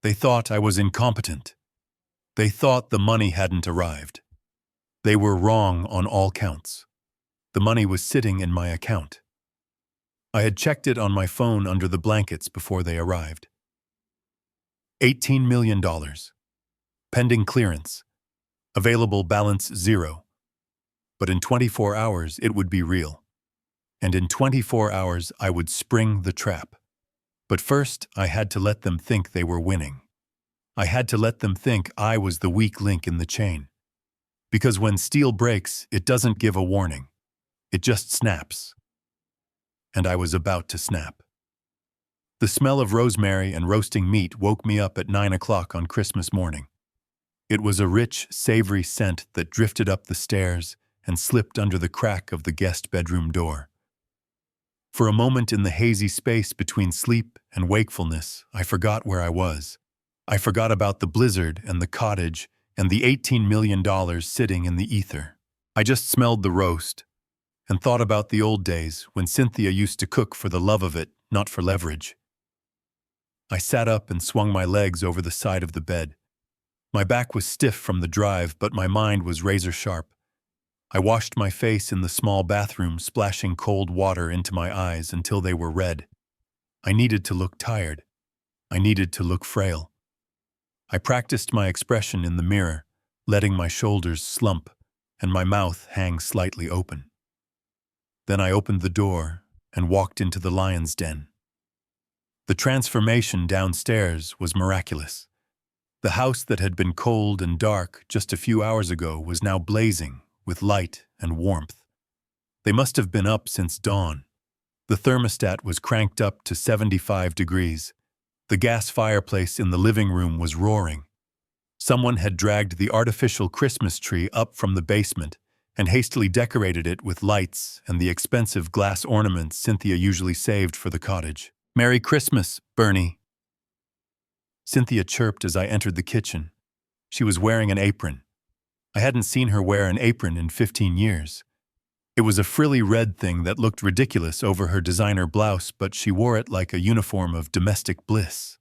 They thought I was incompetent. They thought the money hadn't arrived. They were wrong on all counts. The money was sitting in my account. I had checked it on my phone under the blankets before they arrived. $18 million. Pending clearance. Available balance 0. But in 24 hours it would be real. And in 24 hours I would spring the trap. But first I had to let them think they were winning. I had to let them think I was the weak link in the chain. Because when steel breaks, it doesn't give a warning. It just snaps. And I was about to snap. The smell of rosemary and roasting meat woke me up at 9 o'clock on Christmas morning. It was a rich, savory scent that drifted up the stairs and slipped under the crack of the guest bedroom door. For a moment in the hazy space between sleep and wakefulness, I forgot where I was. I forgot about the blizzard and the cottage and the $18 million sitting in the ether. I just smelled the roast and thought about the old days when Cynthia used to cook for the love of it, not for leverage. I sat up and swung my legs over the side of the bed. My back was stiff from the drive, but my mind was razor sharp. I washed my face in the small bathroom, splashing cold water into my eyes until they were red. I needed to look tired. I needed to look frail. I practiced my expression in the mirror, letting my shoulders slump and my mouth hang slightly open. Then I opened the door and walked into the lion's den. The transformation downstairs was miraculous. The house that had been cold and dark just a few hours ago was now blazing with light and warmth. They must have been up since dawn. The thermostat was cranked up to 75 degrees. The gas fireplace in the living room was roaring. Someone had dragged the artificial Christmas tree up from the basement and hastily decorated it with lights and the expensive glass ornaments Cynthia usually saved for the cottage. "Merry Christmas, Bernie," Cynthia chirped as I entered the kitchen. She was wearing an apron. I hadn't seen her wear an apron in 15 years. It was a frilly red thing that looked ridiculous over her designer blouse, but she wore it like a uniform of domestic bliss.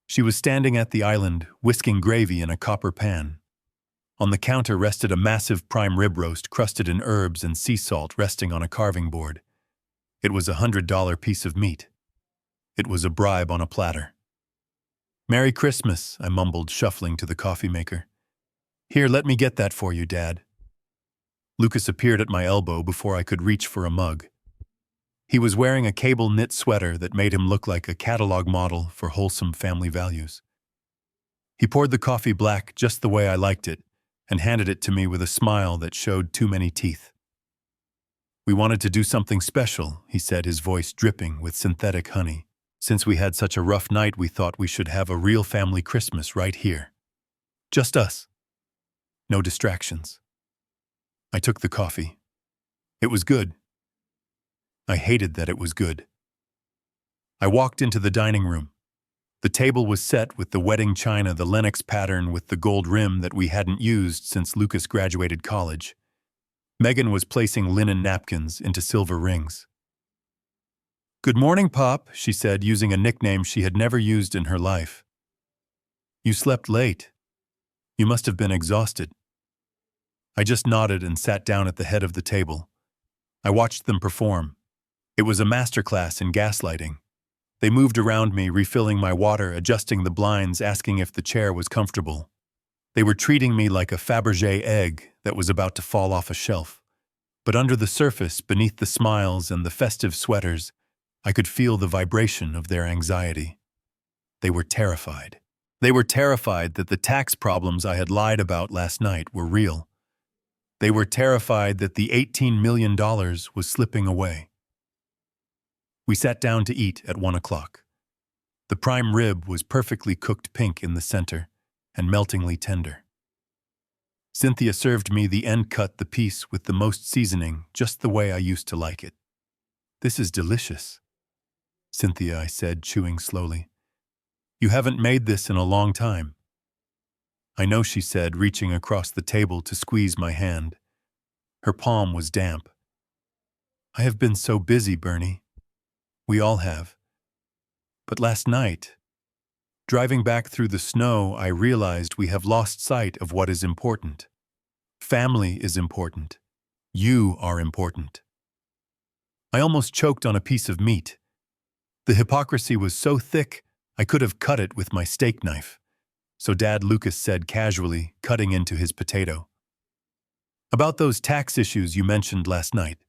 She was standing at the island, whisking gravy in a copper pan. On the counter rested a massive prime rib roast crusted in herbs and sea salt resting on a carving board. It was a $100 piece of meat. It was a bribe on a platter. "Merry Christmas," I mumbled, shuffling to the coffee maker. "Here, let me get that for you, Dad." Lucas appeared at my elbow before I could reach for a mug. He was wearing a cable knit sweater that made him look like a catalog model for wholesome family values. He poured the coffee black just the way I liked it and handed it to me with a smile that showed too many teeth. "We wanted to do something special," he said, his voice dripping with synthetic honey. "Since we had such a rough night, we thought we should have a real family Christmas right here. Just us. No distractions." I took the coffee. It was good. I hated that it was good. I walked into the dining room. The table was set with the wedding china, the Lenox pattern with the gold rim that we hadn't used since Lucas graduated college. Megan was placing linen napkins into silver rings. "Good morning, Pop," she said, using a nickname she had never used in her life. "You slept late. You must have been exhausted." I just nodded and sat down at the head of the table. I watched them perform. It was a masterclass in gaslighting. They moved around me, refilling my water, adjusting the blinds, asking if the chair was comfortable. They were treating me like a Fabergé egg that was about to fall off a shelf. But under the surface, beneath the smiles and the festive sweaters, I could feel the vibration of their anxiety. They were terrified. They were terrified that the tax problems I had lied about last night were real. They were terrified that the $18 million was slipping away. We sat down to eat at 1 o'clock. The prime rib was perfectly cooked pink in the center and meltingly tender. Cynthia served me the end-cut, the piece with the most seasoning, just the way I used to like it. "This is delicious." "Cynthia," I said, chewing slowly. "You haven't made this in a long time." "I know," she said, reaching across the table to squeeze my hand. Her palm was damp. "I have been so busy, Bernie. We all have. But last night, driving back through the snow, I realized we have lost sight of what is important. Family is important. You are important." I almost choked on a piece of meat. The hypocrisy was so thick, I could have cut it with my steak knife. So Dad Lucas said casually, cutting into his potato. "About those tax issues you mentioned last night.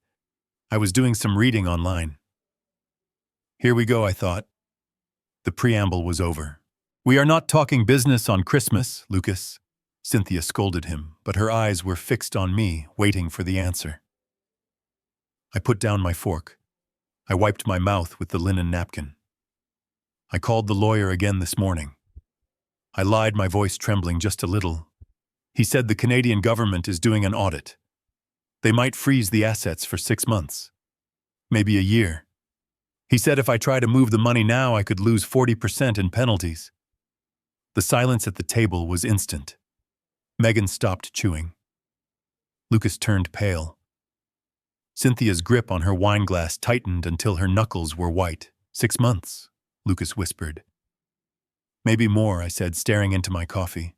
I was doing some reading online." Here we go, I thought. The preamble was over. "We are not talking business on Christmas, Lucas," Cynthia scolded him, but her eyes were fixed on me, waiting for the answer. I put down my fork. I wiped my mouth with the linen napkin. "I called the lawyer again this morning." I lied, my voice trembling just a little. "He said the Canadian government is doing an audit. They might freeze the assets for 6 months. Maybe a year. He said if I try to move the money now, I could lose 40% in penalties." The silence at the table was instant. Megan stopped chewing. Lucas turned pale. Cynthia's grip on her wineglass tightened until her knuckles were white. 6 months, Lucas whispered. "Maybe more," I said, staring into my coffee.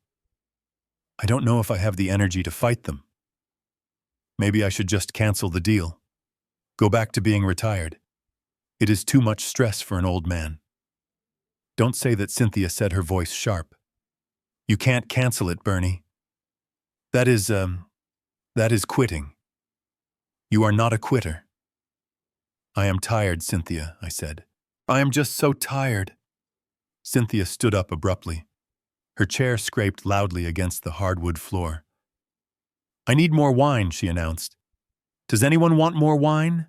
"I don't know if I have the energy to fight them. Maybe I should just cancel the deal. Go back to being retired. It is too much stress for an old man." "Don't say that," Cynthia said, her voice sharp. "You can't cancel it, Bernie. That is quitting. You are not a quitter." "I am tired, Cynthia," I said. "I am just so tired." Cynthia stood up abruptly. Her chair scraped loudly against the hardwood floor. "I need more wine," she announced. "Does anyone want more wine?"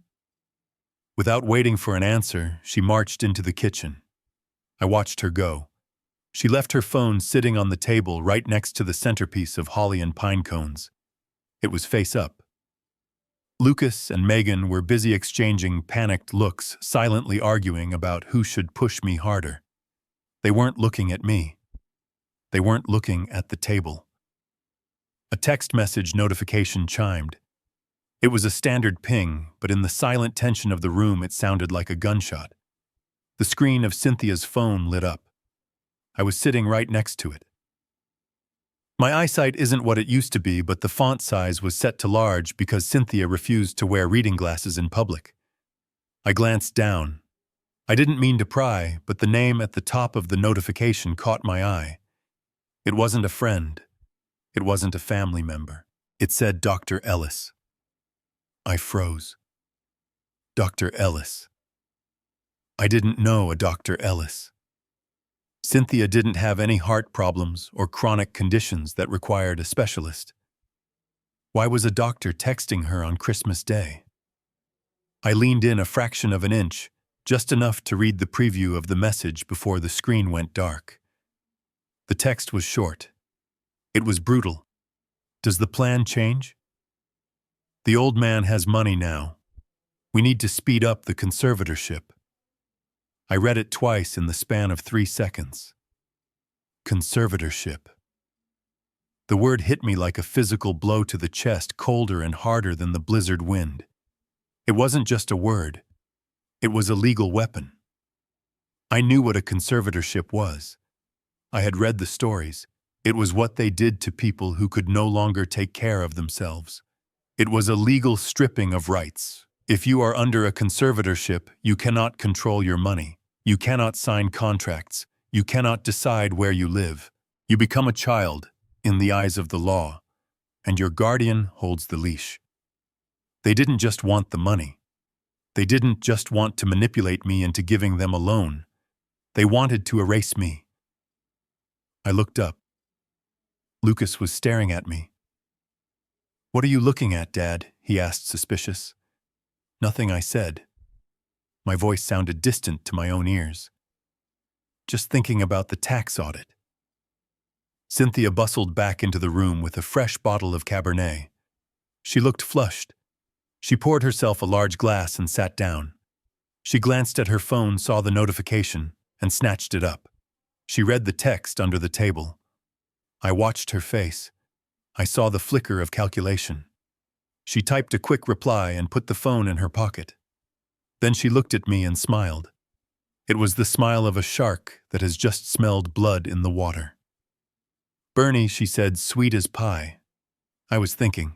Without waiting for an answer, she marched into the kitchen. I watched her go. She left her phone sitting on the table right next to the centerpiece of holly and pine cones. It was face up. Lucas and Megan were busy exchanging panicked looks, silently arguing about who should push me harder. They weren't looking at me. They weren't looking at the table. A text message notification chimed. It was a standard ping, but in the silent tension of the room it sounded like a gunshot. The screen of Cynthia's phone lit up. I was sitting right next to it. My eyesight isn't what it used to be, but the font size was set to large because Cynthia refused to wear reading glasses in public. I glanced down. I didn't mean to pry, but the name at the top of the notification caught my eye. It wasn't a friend. It wasn't a family member. It said Dr. Ellis. I froze. Dr. Ellis. I didn't know a Dr. Ellis. Cynthia didn't have any heart problems or chronic conditions that required a specialist. Why was a doctor texting her on Christmas Day? I leaned in a fraction of an inch, just enough to read the preview of the message before the screen went dark. The text was short. It was brutal. "Does the plan change? The old man has money now. We need to speed up the conservatorship. I read it twice in the span of 3 seconds. Conservatorship. The word hit me like a physical blow to the chest, colder and harder than the blizzard wind. It wasn't just a word. It was a legal weapon. I knew what a conservatorship was. I had read the stories. It was what they did to people who could no longer take care of themselves. It was a legal stripping of rights. If you are under a conservatorship, you cannot control your money. You cannot sign contracts. You cannot decide where you live. You become a child in the eyes of the law, and your guardian holds the leash. They didn't just want the money. They didn't just want to manipulate me into giving them a loan. They wanted to erase me. I looked up. Lucas was staring at me. "What are you looking at, Dad?" he asked, suspicious. Nothing, I said. My voice sounded distant to my own ears. "Just thinking about the tax audit." Cynthia bustled back into the room with a fresh bottle of Cabernet. She looked flushed. She poured herself a large glass and sat down. She glanced at her phone, saw the notification, and snatched it up. She read the text under the table. I watched her face. I saw the flicker of calculation. She typed a quick reply and put the phone in her pocket. Then she looked at me and smiled. It was the smile of a shark that has just smelled blood in the water. "Bernie," she said, sweet as pie. I was thinking,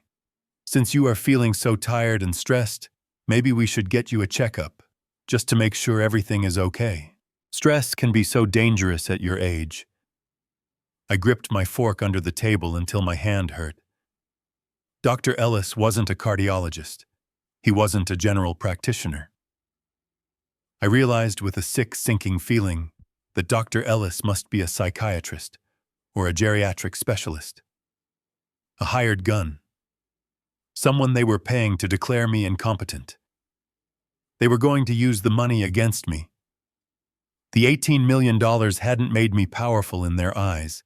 since you are feeling so tired and stressed, maybe we should get you a checkup, just to make sure everything is okay. Stress can be so dangerous at your age. I gripped my fork under the table until my hand hurt. Dr. Ellis wasn't a cardiologist. He wasn't a general practitioner. I realized with a sick, sinking feeling that Dr. Ellis must be a psychiatrist or a geriatric specialist. A hired gun. Someone they were paying to declare me incompetent. They were going to use the money against me. The $18 million hadn't made me powerful in their eyes.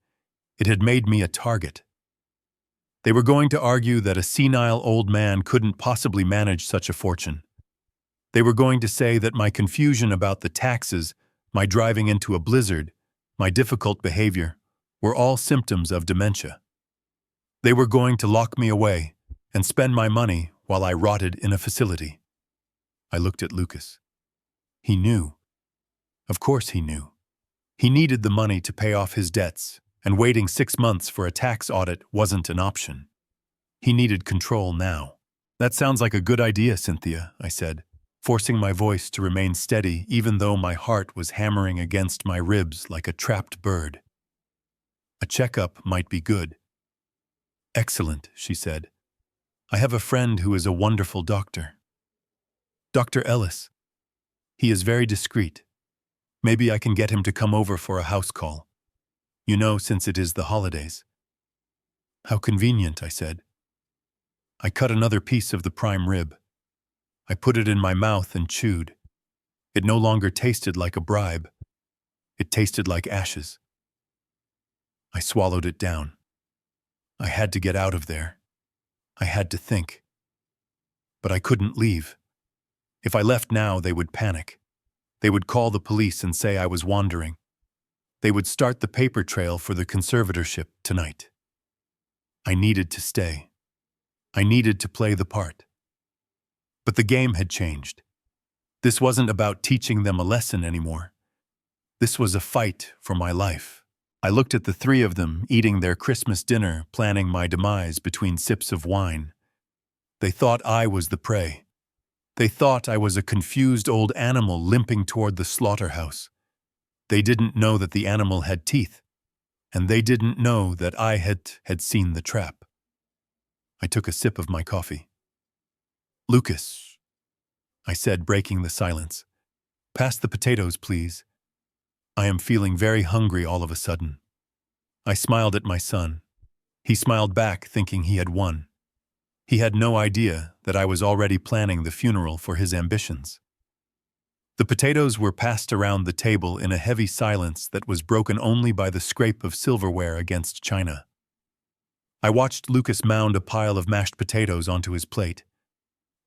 It had made me a target. They were going to argue that a senile old man couldn't possibly manage such a fortune. They were going to say that my confusion about the taxes, my driving into a blizzard, my difficult behavior, were all symptoms of dementia. They were going to lock me away and spend my money while I rotted in a facility. I looked at Lucas. He knew. Of course he knew. He needed the money to pay off his debts, and waiting 6 months for a tax audit wasn't an option. He needed control now. "That sounds like a good idea, Cynthia," I said, forcing my voice to remain steady even though my heart was hammering against my ribs like a trapped bird. "A checkup might be good." "Excellent," she said. "I have a friend who is a wonderful doctor. Dr. Ellis. He is very discreet. Maybe I can get him to come over for a house call. You know, since it is the holidays." "How convenient," I said. I cut another piece of the prime rib. I put it in my mouth and chewed. It no longer tasted like a bribe. It tasted like ashes. I swallowed it down. I had to get out of there. I had to think. But I couldn't leave. If I left now, they would panic. They would call the police and say I was wandering. They would start the paper trail for the conservatorship tonight. I needed to stay. I needed to play the part. But the game had changed. This wasn't about teaching them a lesson anymore. This was a fight for my life. I looked at the three of them eating their Christmas dinner, planning my demise between sips of wine. They thought I was the prey. They thought I was a confused old animal limping toward the slaughterhouse. They didn't know that the animal had teeth, and they didn't know that I had seen the trap. I took a sip of my coffee. "Lucas," I said, breaking the silence, "pass the potatoes, please. I am feeling very hungry all of a sudden." I smiled at my son. He smiled back, thinking he had won. He had no idea that I was already planning the funeral for his ambitions. The potatoes were passed around the table in a heavy silence that was broken only by the scrape of silverware against china. I watched Lucas mound a pile of mashed potatoes onto his plate.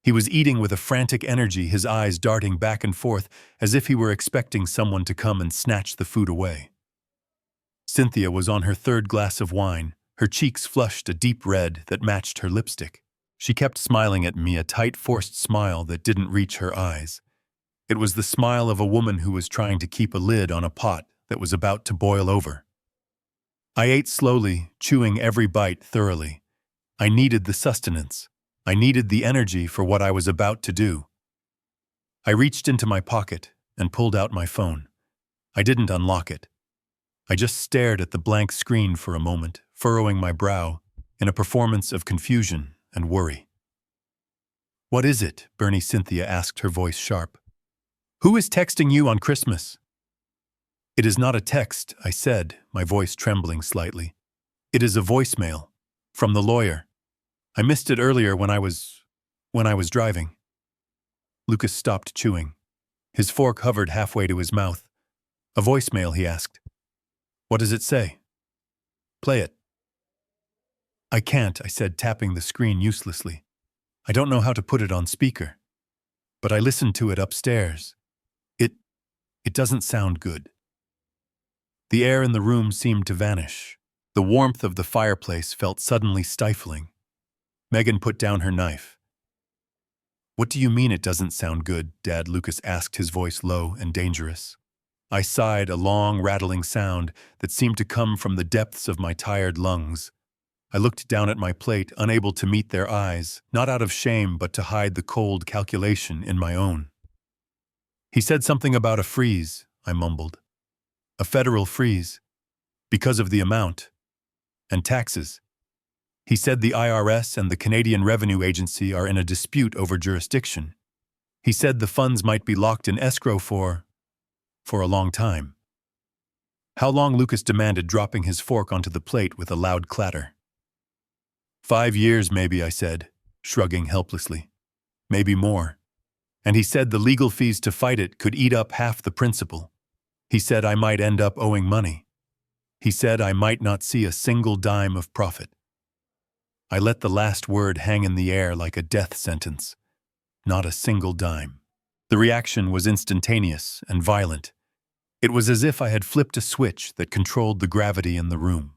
He was eating with a frantic energy, his eyes darting back and forth as if he were expecting someone to come and snatch the food away. Cynthia was on her third glass of wine, her cheeks flushed a deep red that matched her lipstick. She kept smiling at me, a tight, forced smile that didn't reach her eyes. It was the smile of a woman who was trying to keep a lid on a pot that was about to boil over. I ate slowly, chewing every bite thoroughly. I needed the sustenance. I needed the energy for what I was about to do. I reached into my pocket and pulled out my phone. I didn't unlock it. I just stared at the blank screen for a moment, furrowing my brow in a performance of confusion and worry. "What is it?" Bernie Cynthia asked, her voice sharp. "Who is texting you on Christmas?" "It is not a text," I said, my voice trembling slightly. "It is a voicemail. From the lawyer. I missed it earlier when I was driving." Lucas stopped chewing. His fork hovered halfway to his mouth. "A voicemail?" he asked. "What does it say?" "Play it." "I can't," I said, tapping the screen uselessly. "I don't know how to put it on speaker. But I listened to it upstairs. It doesn't sound good." The air in the room seemed to vanish. The warmth of the fireplace felt suddenly stifling. Megan put down her knife. "What do you mean it doesn't sound good, Dad?" Lucas asked, his voice low and dangerous. I sighed, a long, rattling sound that seemed to come from the depths of my tired lungs. I looked down at my plate, unable to meet their eyes, not out of shame but to hide the cold calculation in my own. "He said something about a freeze," I mumbled. "A federal freeze. Because of the amount. And taxes. He said the IRS and the Canadian Revenue Agency are in a dispute over jurisdiction. He said the funds might be locked in escrow for a long time." "How long?" Lucas demanded, dropping his fork onto the plate with a loud clatter. 5 years, maybe," I said, shrugging helplessly. "Maybe more. And he said the legal fees to fight it could eat up half the principal. He said I might end up owing money. He said I might not see a single dime of profit." I let the last word hang in the air like a death sentence. Not a single dime. The reaction was instantaneous and violent. It was as if I had flipped a switch that controlled the gravity in the room.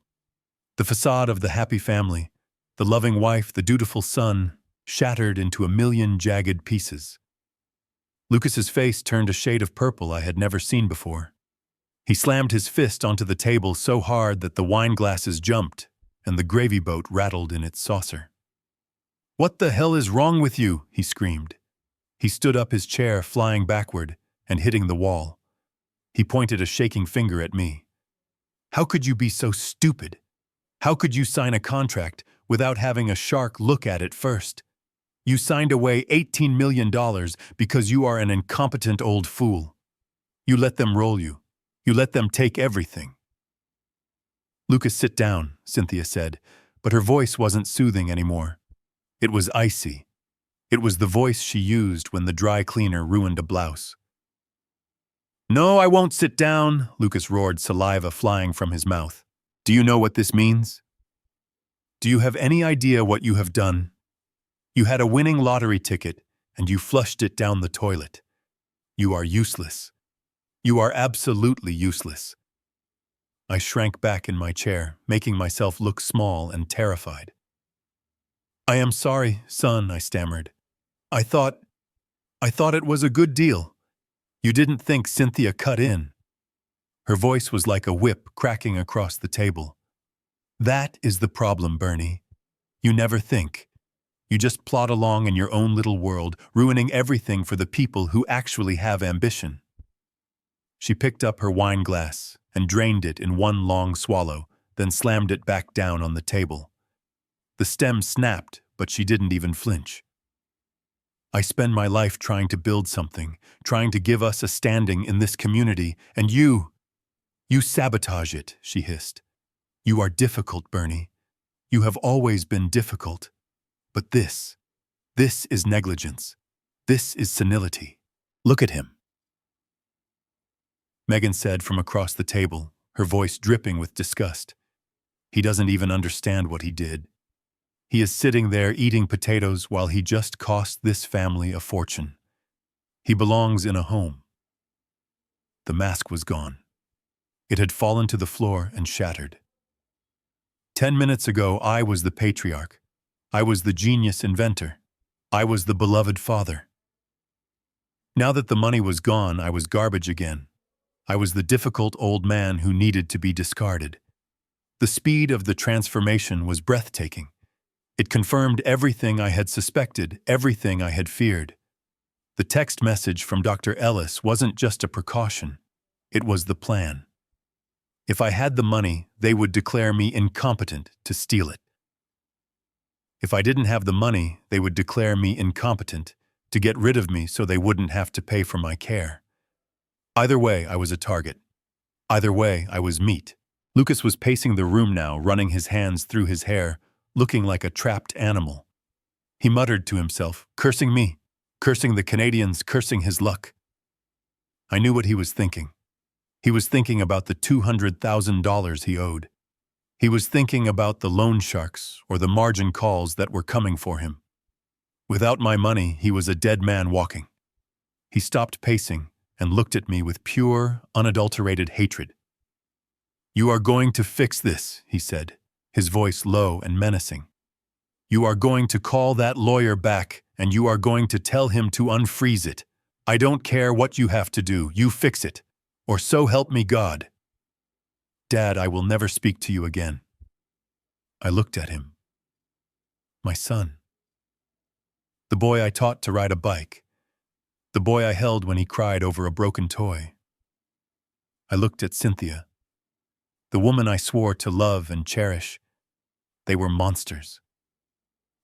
The facade of the happy family, the loving wife, the dutiful son, shattered into a million jagged pieces. Lucas's face turned a shade of purple I had never seen before. He slammed his fist onto the table so hard that the wine glasses jumped and the gravy boat rattled in its saucer. "What the hell is wrong with you?" he screamed. He stood up, his chair flying backward and hitting the wall. He pointed a shaking finger at me. "How could you be so stupid? How could you sign a contract without having a shark look at it first? You signed away $18 million because you are an incompetent old fool. You let them roll you. You let them take everything." "Lucas, sit down," Cynthia said, but her voice wasn't soothing anymore. It was icy. It was the voice she used when the dry cleaner ruined a blouse. "No, I won't sit down," Lucas roared, saliva flying from his mouth. "Do you know what this means? Do you have any idea what you have done? You had a winning lottery ticket, and you flushed it down the toilet. You are useless. You are absolutely useless." I shrank back in my chair, making myself look small and terrified. "I am sorry, son," I stammered. I thought it was a good deal. You didn't think." Cynthia cut in. Her voice was like a whip cracking across the table. "That is the problem, Bernie. You never think. You just plod along in your own little world, ruining everything for the people who actually have ambition." She picked up her wine glass and drained it in one long swallow, then slammed it back down on the table. The stem snapped, but she didn't even flinch. "I spend my life trying to build something, trying to give us a standing in this community, and you sabotage it," she hissed. "You are difficult, Bernie. You have always been difficult. But this is negligence. This is senility. Look at him." Megan said from across the table, her voice dripping with disgust. "He doesn't even understand what he did. He is sitting there eating potatoes while he just cost this family a fortune. He belongs in a home. The mask was gone. It had fallen to the floor and shattered. 10 minutes ago, I was the patriarch. I was the genius inventor. I was the beloved father. Now that the money was gone, I was garbage again. I was the difficult old man who needed to be discarded. The speed of the transformation was breathtaking. It confirmed everything I had suspected, everything I had feared. The text message from Dr. Ellis wasn't just a precaution. It was the plan. If I had the money, they would declare me incompetent to steal it. If I didn't have the money, they would declare me incompetent to get rid of me so they wouldn't have to pay for my care. Either way, I was a target. Either way, I was meat. Lucas was pacing the room now, running his hands through his hair, looking like a trapped animal. He muttered to himself, cursing me, cursing the Canadians, cursing his luck. I knew what he was thinking. He was thinking about the $200,000 he owed. He was thinking about the loan sharks or the margin calls that were coming for him. Without my money, he was a dead man walking. He stopped pacing and looked at me with pure, unadulterated hatred. "You are going to fix this," he said, his voice low and menacing. "You are going to call that lawyer back and you are going to tell him to unfreeze it. I don't care what you have to do, you fix it. Or so help me God." "Dad, I will never speak to you again." I looked at him. My son. The boy I taught to ride a bike. The boy I held when he cried over a broken toy. I looked at Cynthia. The woman I swore to love and cherish. They were monsters.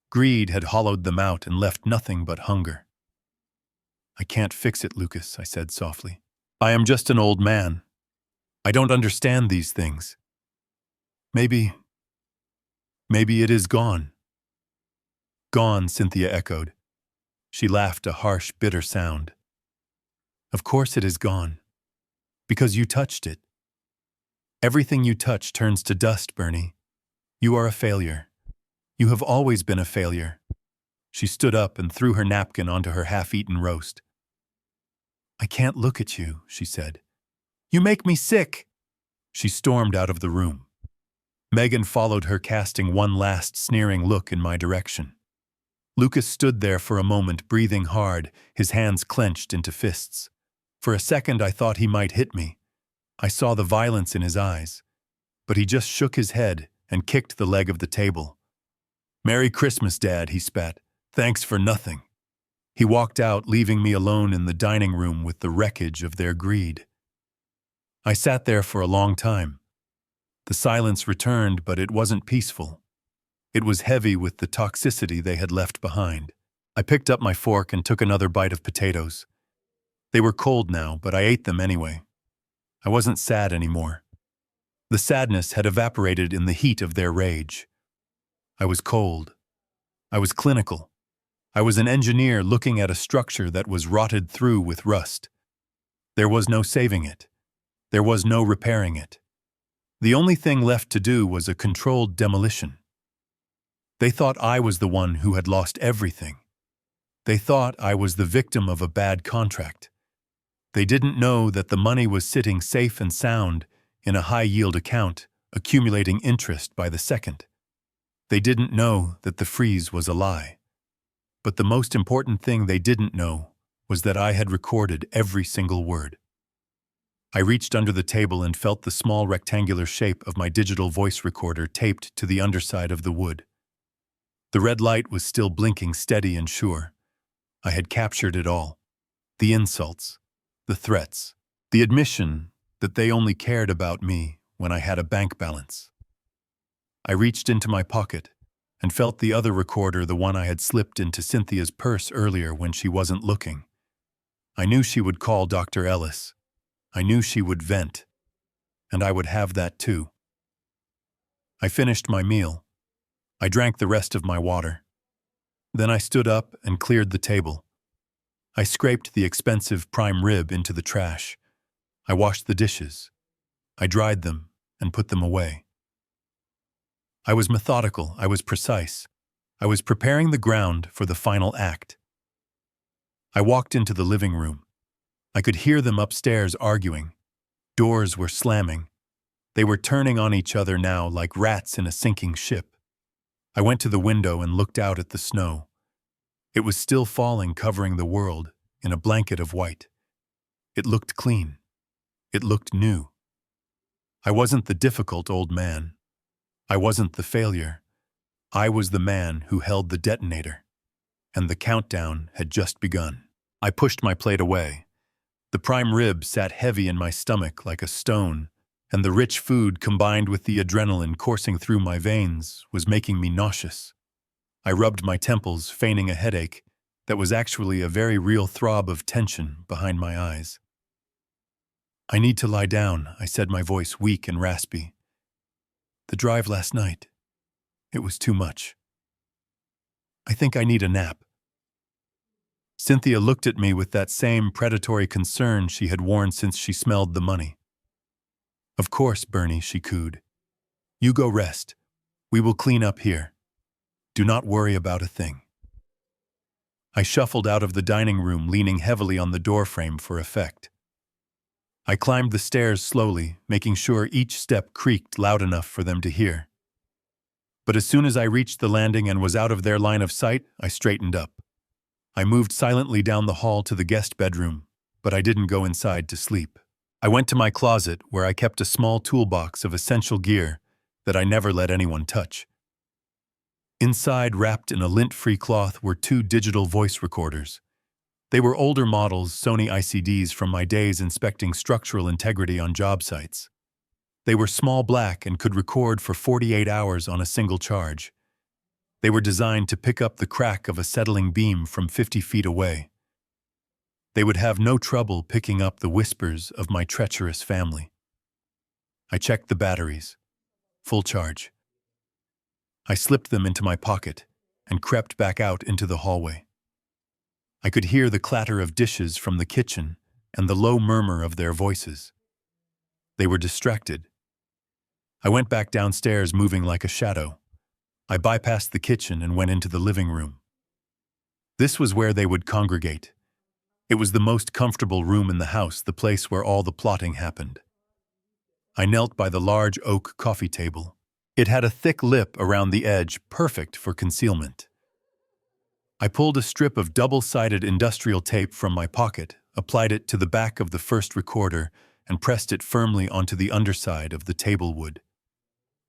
Greed had hollowed them out and left nothing but hunger. "I can't fix it, Lucas," I said softly. "I am just an old man. I don't understand these things. Maybe it is gone." "Gone," Cynthia echoed. She laughed a harsh, bitter sound. "Of course it is gone. Because you touched it. Everything you touch turns to dust, Bernie. You are a failure. You have always been a failure." She stood up and threw her napkin onto her half-eaten roast. "I can't look at you," she said. "You make me sick." She stormed out of the room. Megan followed her, casting one last sneering look in my direction. Lucas stood there for a moment, breathing hard, his hands clenched into fists. For a second I thought he might hit me. I saw the violence in his eyes. But he just shook his head and kicked the leg of the table. "Merry Christmas, Dad," he spat. "Thanks for nothing." He walked out, leaving me alone in the dining room with the wreckage of their greed. I sat there for a long time. The silence returned, but it wasn't peaceful. It was heavy with the toxicity they had left behind. I picked up my fork and took another bite of potatoes. They were cold now, but I ate them anyway. I wasn't sad anymore. The sadness had evaporated in the heat of their rage. I was cold. I was clinical. I was an engineer looking at a structure that was rotted through with rust. There was no saving it. There was no repairing it. The only thing left to do was a controlled demolition. They thought I was the one who had lost everything. They thought I was the victim of a bad contract. They didn't know that the money was sitting safe and sound in a high-yield account, accumulating interest by the second. They didn't know that the freeze was a lie. But the most important thing they didn't know was that I had recorded every single word. I reached under the table and felt the small rectangular shape of my digital voice recorder taped to the underside of the wood. The red light was still blinking steady and sure. I had captured it all. The insults, the threats, the admission that they only cared about me when I had a bank balance. I reached into my pocket and felt the other recorder, the one I had slipped into Cynthia's purse earlier when she wasn't looking. I knew she would call Dr. Ellis. I knew she would vent, and I would have that too. I finished my meal. I drank the rest of my water. Then I stood up and cleared the table. I scraped the expensive prime rib into the trash. I washed the dishes. I dried them and put them away. I was methodical, I was precise. I was preparing the ground for the final act. I walked into the living room. I could hear them upstairs arguing. Doors were slamming. They were turning on each other now like rats in a sinking ship. I went to the window and looked out at the snow. It was still falling, covering the world in a blanket of white. It looked clean. It looked new. I wasn't the difficult old man. I wasn't the failure. I was the man who held the detonator. And the countdown had just begun. I pushed my plate away. The prime rib sat heavy in my stomach like a stone, and the rich food combined with the adrenaline coursing through my veins was making me nauseous. I rubbed my temples, feigning a headache that was actually a very real throb of tension behind my eyes. "I need to lie down," I said, my voice weak and raspy. "The drive last night, it was too much. I think I need a nap." Cynthia looked at me with that same predatory concern she had worn since she smelled the money. "Of course, Bernie," she cooed. "You go rest. We will clean up here. Do not worry about a thing." I shuffled out of the dining room, leaning heavily on the doorframe for effect. I climbed the stairs slowly, making sure each step creaked loud enough for them to hear. But as soon as I reached the landing and was out of their line of sight, I straightened up. I moved silently down the hall to the guest bedroom, but I didn't go inside to sleep. I went to my closet, where I kept a small toolbox of essential gear that I never let anyone touch. Inside, wrapped in a lint-free cloth, were 2 digital voice recorders. They were older models, Sony ICDs from my days inspecting structural integrity on job sites. They were small black and could record for 48 hours on a single charge. They were designed to pick up the crack of a settling beam from 50 feet away. They would have no trouble picking up the whispers of my treacherous family. I checked the batteries. Full charge. I slipped them into my pocket and crept back out into the hallway. I could hear the clatter of dishes from the kitchen and the low murmur of their voices. They were distracted. I went back downstairs, moving like a shadow. I bypassed the kitchen and went into the living room. This was where they would congregate. It was the most comfortable room in the house, the place where all the plotting happened. I knelt by the large oak coffee table. It had a thick lip around the edge, perfect for concealment. I pulled a strip of double-sided industrial tape from my pocket, applied it to the back of the first recorder, and pressed it firmly onto the underside of the table wood.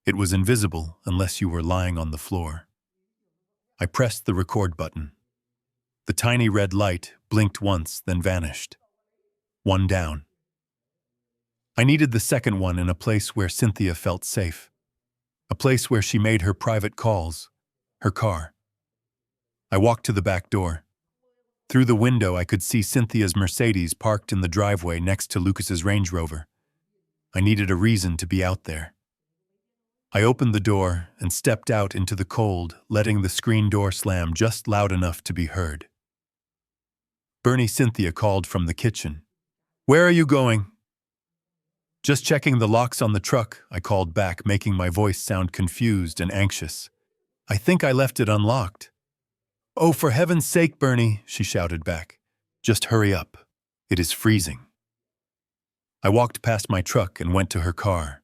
It was invisible unless you were lying on the floor. I pressed the record button. The tiny red light blinked once, then vanished. 1 down. I needed the second one in a place where Cynthia felt safe. A place where she made her private calls, her car. I walked to the back door. Through the window, I could see Cynthia's Mercedes parked in the driveway next to Lucas's Range Rover. I needed a reason to be out there. I opened the door and stepped out into the cold, letting the screen door slam just loud enough to be heard. Bernie, Cynthia called from the kitchen. "Where are you going?" "Just checking the locks on the truck," I called back, making my voice sound confused and anxious. "I think I left it unlocked." "Oh, for heaven's sake, Bernie," she shouted back. "Just hurry up. It is freezing." I walked past my truck and went to her car.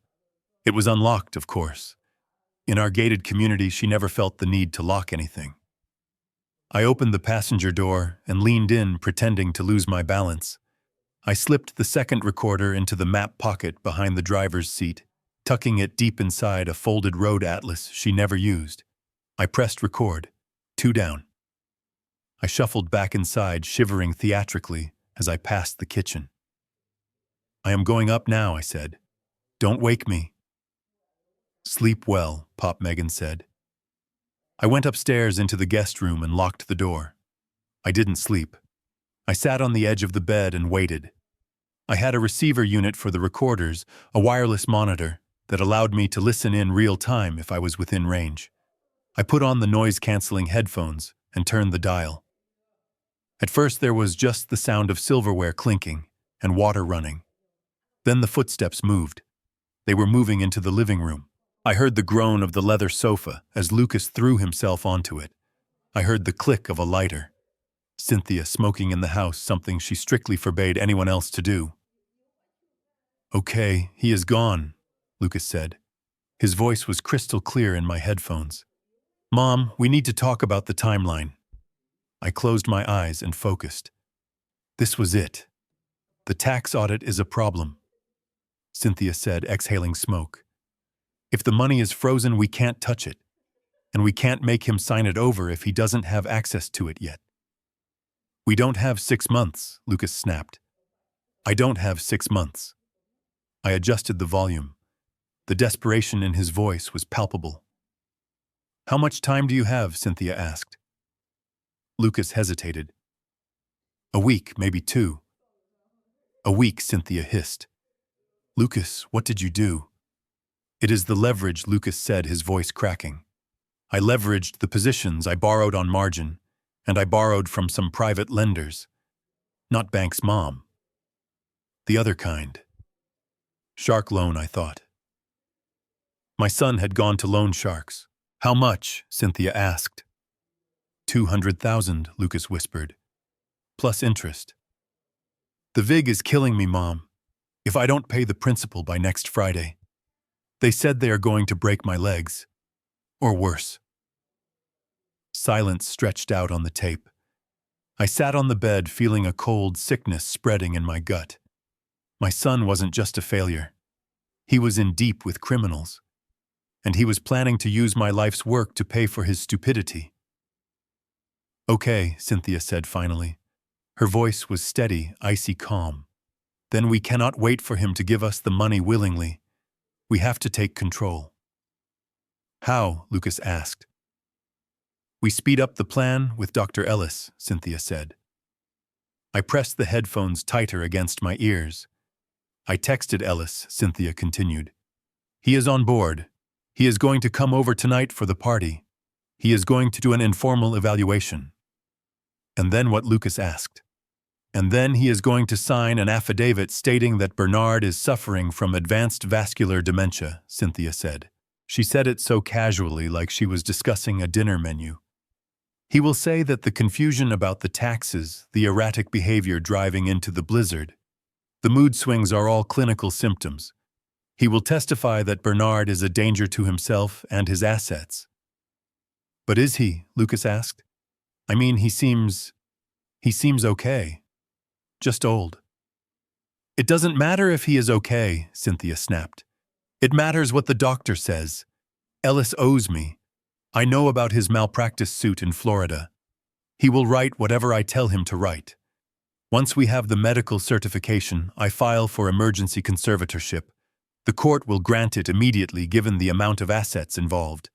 It was unlocked, of course. In our gated community, she never felt the need to lock anything. I opened the passenger door and leaned in, pretending to lose my balance. I slipped the second recorder into the map pocket behind the driver's seat, tucking it deep inside a folded road atlas she never used. I pressed record. 2 down. I shuffled back inside, shivering theatrically as I passed the kitchen. "I am going up now," I said. "Don't wake me." "Sleep well," Pop Megan said. I went upstairs into the guest room and locked the door. I didn't sleep. I sat on the edge of the bed and waited. I had a receiver unit for the recorders, a wireless monitor that allowed me to listen in real time if I was within range. I put on the noise-canceling headphones and turned the dial. At first there was just the sound of silverware clinking and water running. Then the footsteps moved. They were moving into the living room. I heard the groan of the leather sofa as Lucas threw himself onto it. I heard the click of a lighter. Cynthia smoking in the house, something she strictly forbade anyone else to do. "Okay, he is gone," Lucas said. His voice was crystal clear in my headphones. "Mom, we need to talk about the timeline." I closed my eyes and focused. This was it. "The tax audit is a problem," Cynthia said, exhaling smoke. "If the money is frozen, we can't touch it. And we can't make him sign it over if he doesn't have access to it yet." "We don't have 6 months," Lucas snapped. "I don't have 6 months." I adjusted the volume. The desperation in his voice was palpable. "How much time do you have?" Cynthia asked. Lucas hesitated. "A week, maybe 2. "A week," Cynthia hissed. "Lucas, what did you do?" "It is the leverage," Lucas said, his voice cracking. "I leveraged the positions I borrowed on margin, and I borrowed from some private lenders. Not banks, Mom. The other kind. Shark loan, I thought." My son had gone to loan sharks. "How much?" Cynthia asked. 200,000, Lucas whispered. "Plus interest." "The VIG is killing me, Mom. If I don't pay the principal by next Friday. They said they are going to break my legs. Or worse." Silence stretched out on the tape. I sat on the bed feeling a cold sickness spreading in my gut. My son wasn't just a failure. He was in deep with criminals. And he was planning to use my life's work to pay for his stupidity. "Okay," Cynthia said finally. Her voice was steady, icy calm. "Then we cannot wait for him to give us the money willingly. We have to take control." "How?" Lucas asked. "We speed up the plan with Dr. Ellis," Cynthia said. I pressed the headphones tighter against my ears. "I texted Ellis," Cynthia continued. "He is on board. He is going to come over tonight for the party. He is going to do an informal evaluation." And then what Lucas asked. "And then he is going to sign an affidavit stating that Bernard is suffering from advanced vascular dementia," Cynthia said. She said it so casually, like she was discussing a dinner menu. "He will say that the confusion about the taxes, the erratic behavior driving into the blizzard, the mood swings are all clinical symptoms. He will testify that Bernard is a danger to himself and his assets." "But is he?" Lucas asked. "I mean, he seems okay. Just old." "It doesn't matter if he is okay," Cynthia snapped. "It matters what the doctor says. Ellis owes me. I know about his malpractice suit in Florida. He will write whatever I tell him to write. Once we have the medical certification, I file for emergency conservatorship. The court will grant it immediately given the amount of assets involved.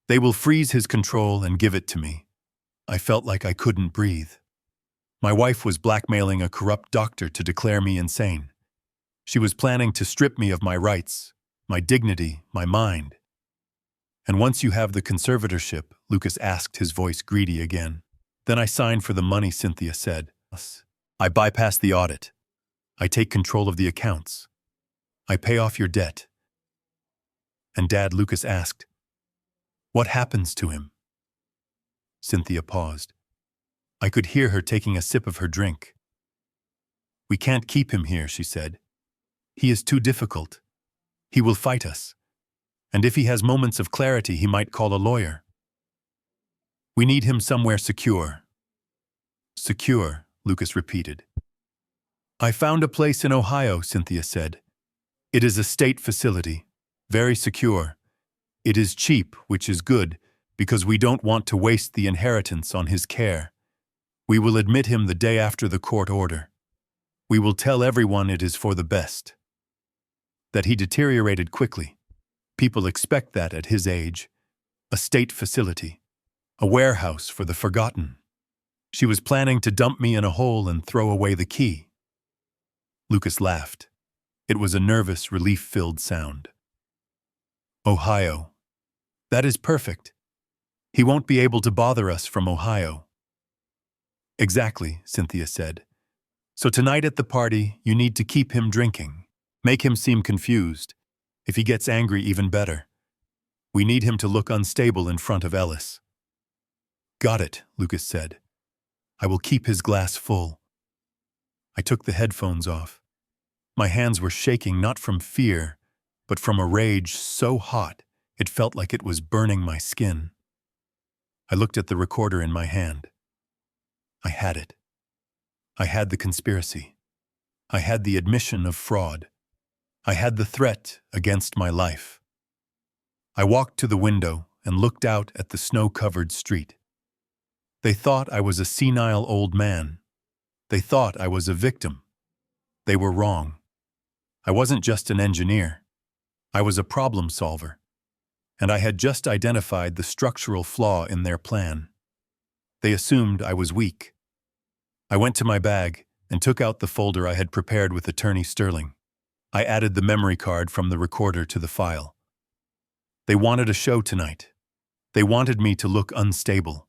They will freeze his control and give it to me." I felt like I couldn't breathe. My wife was blackmailing a corrupt doctor to declare me insane. She was planning to strip me of my rights, my dignity, my mind. "And once you have the conservatorship," Lucas asked, his voice greedy again. "Then I sign for the money," Cynthia said. "I bypass the audit. I take control of the accounts. I pay off your debt." "And Dad," Lucas asked, "what happens to him?" Cynthia paused. I could hear her taking a sip of her drink. "We can't keep him here," she said. "He is too difficult. He will fight us. And if he has moments of clarity, he might call a lawyer. We need him somewhere secure." "Secure," Lucas repeated. "I found a place in Ohio," Cynthia said. "It is a state facility, very secure. It is cheap, which is good, because we don't want to waste the inheritance on his care. We will admit him the day after the court order. We will tell everyone it is for the best. That he deteriorated quickly. People expect that at his age. A state facility. A warehouse for the forgotten. She was planning to dump me in a hole and throw away the key." Lucas laughed. It was a nervous, relief-filled sound. "Ohio. That is perfect. He won't be able to bother us from Ohio." "Exactly," Cynthia said. "So tonight at the party, you need to keep him drinking. Make him seem confused. If he gets angry, even better. We need him to look unstable in front of Ellis." Got it, Lucas said. I will keep his glass full. I took the headphones off. My hands were shaking not from fear, but from a rage so hot it felt like it was burning my skin. I looked at the recorder in my hand. I had it. I had the conspiracy. I had the admission of fraud. I had the threat against my life. I walked to the window and looked out at the snow-covered street. They thought I was a senile old man. They thought I was a victim. They were wrong. I wasn't just an engineer. I was a problem solver. And I had just identified the structural flaw in their plan. They assumed I was weak. I went to my bag and took out the folder I had prepared with Attorney Sterling. I added the memory card from the recorder to the file. They wanted a show tonight. They wanted me to look unstable.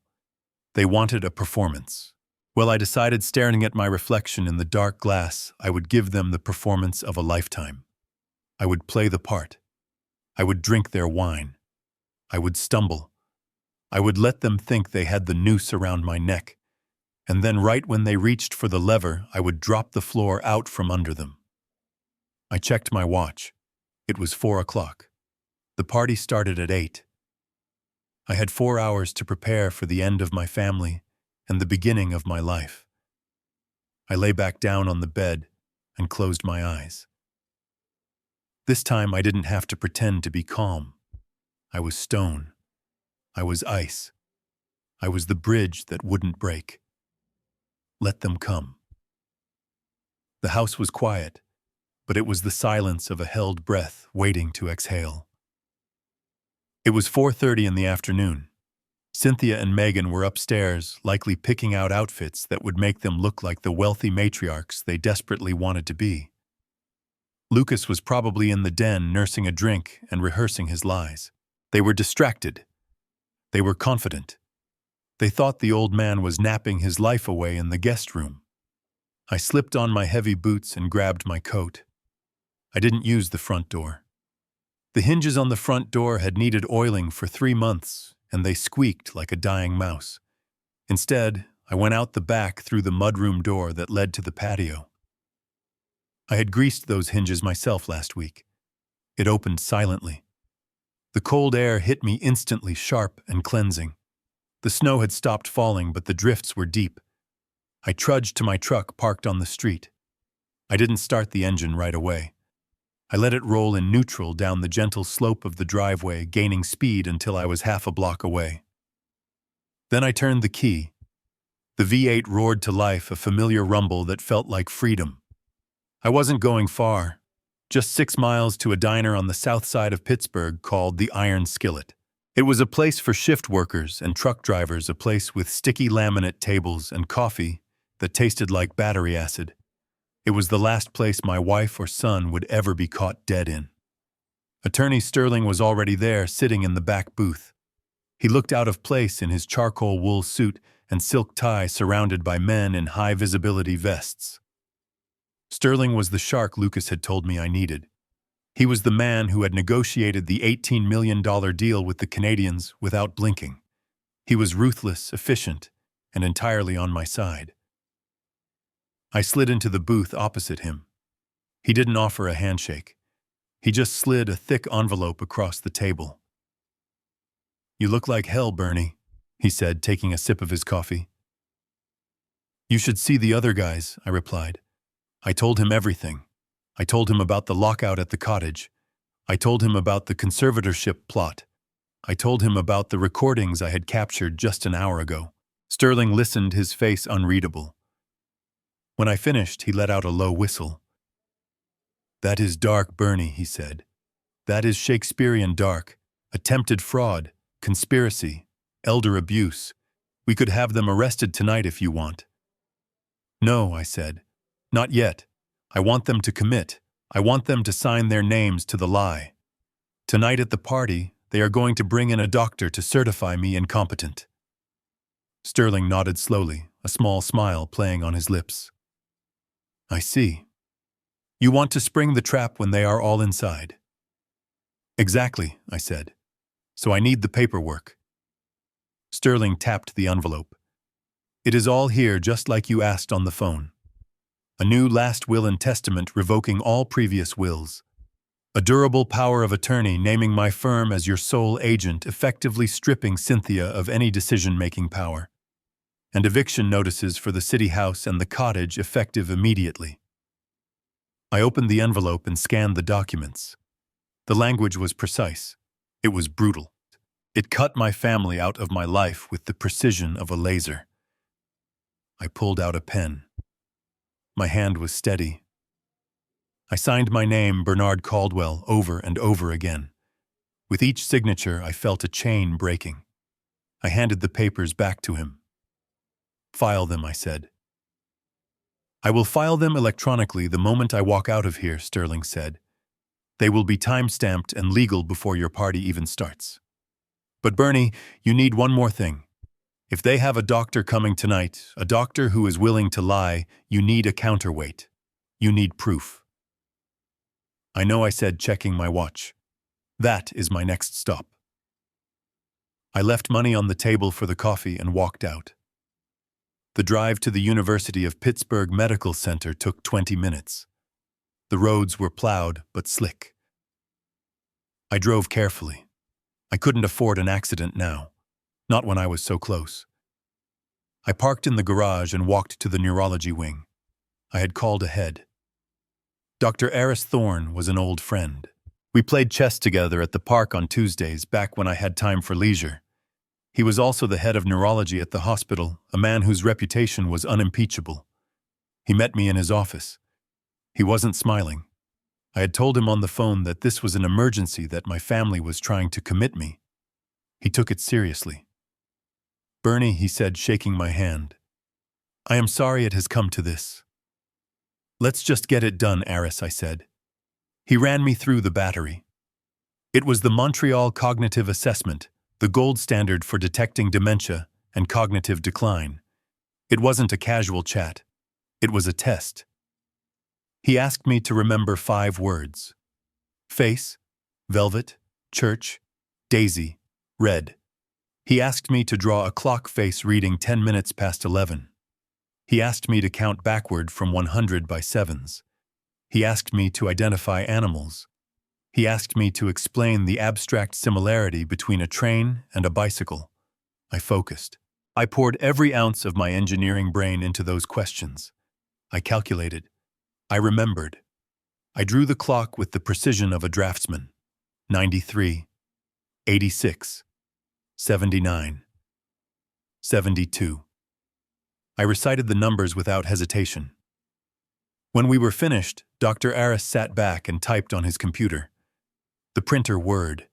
They wanted a performance. Well, I decided staring at my reflection in the dark glass, I would give them the performance of a lifetime. I would play the part. I would drink their wine. I would stumble. I would let them think they had the noose around my neck, and then right when they reached for the lever, I would drop the floor out from under them. I checked my watch. It was 4 o'clock. The party started at 8. I had 4 hours to prepare for the end of my family and the beginning of my life. I lay back down on the bed and closed my eyes. This time I didn't have to pretend to be calm. I was stone. I was ice. I was the bridge that wouldn't break. Let them come. The house was quiet, but it was the silence of a held breath waiting to exhale. It was 4:30 in the afternoon. Cynthia and Megan were upstairs, likely picking out outfits that would make them look like the wealthy matriarchs they desperately wanted to be. Lucas was probably in the den nursing a drink and rehearsing his lies. They were distracted. They were confident. They thought the old man was napping his life away in the guest room. I slipped on my heavy boots and grabbed my coat. I didn't use the front door. The hinges on the front door had needed oiling for 3 months, and they squeaked like a dying mouse. Instead, I went out the back through the mudroom door that led to the patio. I had greased those hinges myself last week. It opened silently. The cold air hit me instantly, sharp and cleansing. The snow had stopped falling, but the drifts were deep. I trudged to my truck parked on the street. I didn't start the engine right away. I let it roll in neutral down the gentle slope of the driveway, gaining speed until I was half a block away. Then I turned the key. The V8 roared to life, a familiar rumble that felt like freedom. I wasn't going far, just 6 miles to a diner on the south side of Pittsburgh called the Iron Skillet. It was a place for shift workers and truck drivers, a place with sticky laminate tables and coffee that tasted like battery acid. It was the last place my wife or son would ever be caught dead in. Attorney Sterling was already there, sitting in the back booth. He looked out of place in his charcoal wool suit and silk tie, surrounded by men in high-visibility vests. Sterling was the shark Lucas had told me I needed. He was the man who had negotiated the $18 million deal with the Canadians without blinking. He was ruthless, efficient, and entirely on my side. I slid into the booth opposite him. He didn't offer a handshake. He just slid a thick envelope across the table. "You look like hell, Bernie," he said, taking a sip of his coffee. "You should see the other guys," I replied. I told him everything. I told him about the lockout at the cottage. I told him about the conservatorship plot. I told him about the recordings I had captured just an hour ago. Sterling listened, his face unreadable. When I finished, he let out a low whistle. "That is dark, Bernie," he said. "That is Shakespearean dark. Attempted fraud, conspiracy, elder abuse. We could have them arrested tonight if you want." "No," I said. "Not yet. I want them to commit. I want them to sign their names to the lie. Tonight at the party, they are going to bring in a doctor to certify me incompetent." Sterling nodded slowly, a small smile playing on his lips. "I see. You want to spring the trap when they are all inside." "Exactly," I said. "So I need the paperwork." Sterling tapped the envelope. It is all here just like you asked on the phone. A new last will and testament revoking all previous wills. A durable power of attorney naming my firm as your sole agent, effectively stripping Cynthia of any decision-making power. And eviction notices for the city house and the cottage effective immediately. I opened the envelope and scanned the documents. The language was precise. It was brutal. It cut my family out of my life with the precision of a laser. I pulled out a pen. My hand was steady. I signed my name, Bernard Caldwell, over and over again. With each signature, I felt a chain breaking. I handed the papers back to him. File them, I said. I will file them electronically the moment I walk out of here, Sterling said. They will be time-stamped and legal before your party even starts. But Bernie, you need one more thing. If they have a doctor coming tonight, a doctor who is willing to lie, you need a counterweight. You need proof. I know, I said, checking my watch. That is my next stop. I left money on the table for the coffee and walked out. The drive to the University of Pittsburgh Medical Center took 20 minutes. The roads were plowed but slick. I drove carefully. I couldn't afford an accident now. Not when I was so close. I parked in the garage and walked to the neurology wing. I had called ahead. Dr. Aris Thorne was an old friend. We played chess together at the park on Tuesdays, back when I had time for leisure. He was also the head of neurology at the hospital, a man whose reputation was unimpeachable. He met me in his office. He wasn't smiling. I had told him on the phone that this was an emergency, that my family was trying to commit me. He took it seriously. Bernie, he said, shaking my hand. I am sorry it has come to this. Let's just get it done, Aris, I said. He ran me through the battery. It was the Montreal Cognitive Assessment, the gold standard for detecting dementia and cognitive decline. It wasn't a casual chat. It was a test. He asked me to remember 5 words. Face, velvet, church, daisy, red. He asked me to draw a clock face reading 10 minutes past 11. He asked me to count backward from 100 by sevens. He asked me to identify animals. He asked me to explain the abstract similarity between a train and a bicycle. I focused. I poured every ounce of my engineering brain into those questions. I calculated. I remembered. I drew the clock with the precision of a draftsman. 93, 86, 79, 72. I recited the numbers without hesitation. When we were finished, Dr. Aris sat back and typed on his computer. The printer whirred.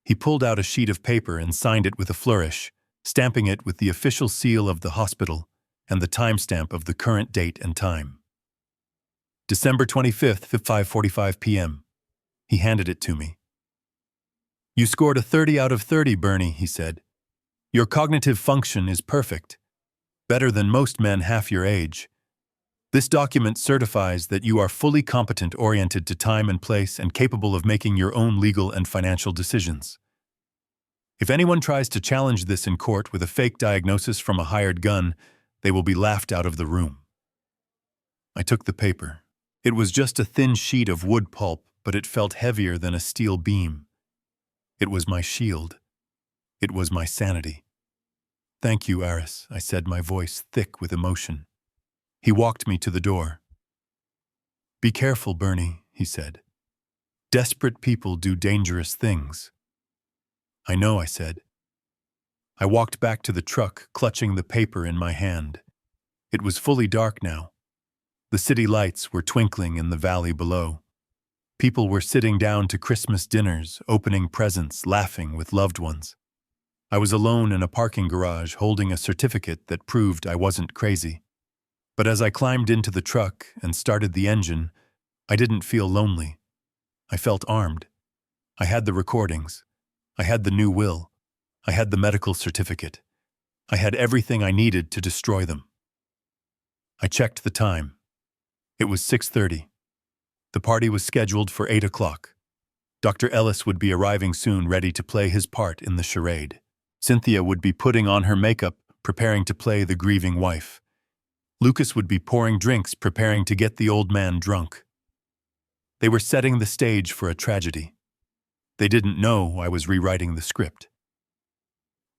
He pulled out a sheet of paper and signed it with a flourish, stamping it with the official seal of the hospital and the timestamp of the current date and time. December 25th, 5:45 p.m. He handed it to me. You scored a 30 out of 30, Bernie, he said. Your cognitive function is perfect, better than most men half your age. This document certifies that you are fully competent, oriented to time and place, and capable of making your own legal and financial decisions. If anyone tries to challenge this in court with a fake diagnosis from a hired gun, they will be laughed out of the room. I took the paper. It was just a thin sheet of wood pulp, but it felt heavier than a steel beam. It was my shield. It was my sanity. Thank you, Aris, I said, my voice thick with emotion. He walked me to the door. Be careful, Bernie, he said. Desperate people do dangerous things. I know, I said. I walked back to the truck, clutching the paper in my hand. It was fully dark now. The city lights were twinkling in the valley below. People were sitting down to Christmas dinners, opening presents, laughing with loved ones. I was alone in a parking garage, holding a certificate that proved I wasn't crazy. But as I climbed into the truck and started the engine, I didn't feel lonely. I felt armed. I had the recordings. I had the new will. I had the medical certificate. I had everything I needed to destroy them. I checked the time. It was 6:30. The party was scheduled for 8 o'clock. Dr. Ellis would be arriving soon, ready to play his part in the charade. Cynthia would be putting on her makeup, preparing to play the grieving wife. Lucas would be pouring drinks, preparing to get the old man drunk. They were setting the stage for a tragedy. They didn't know I was rewriting the script.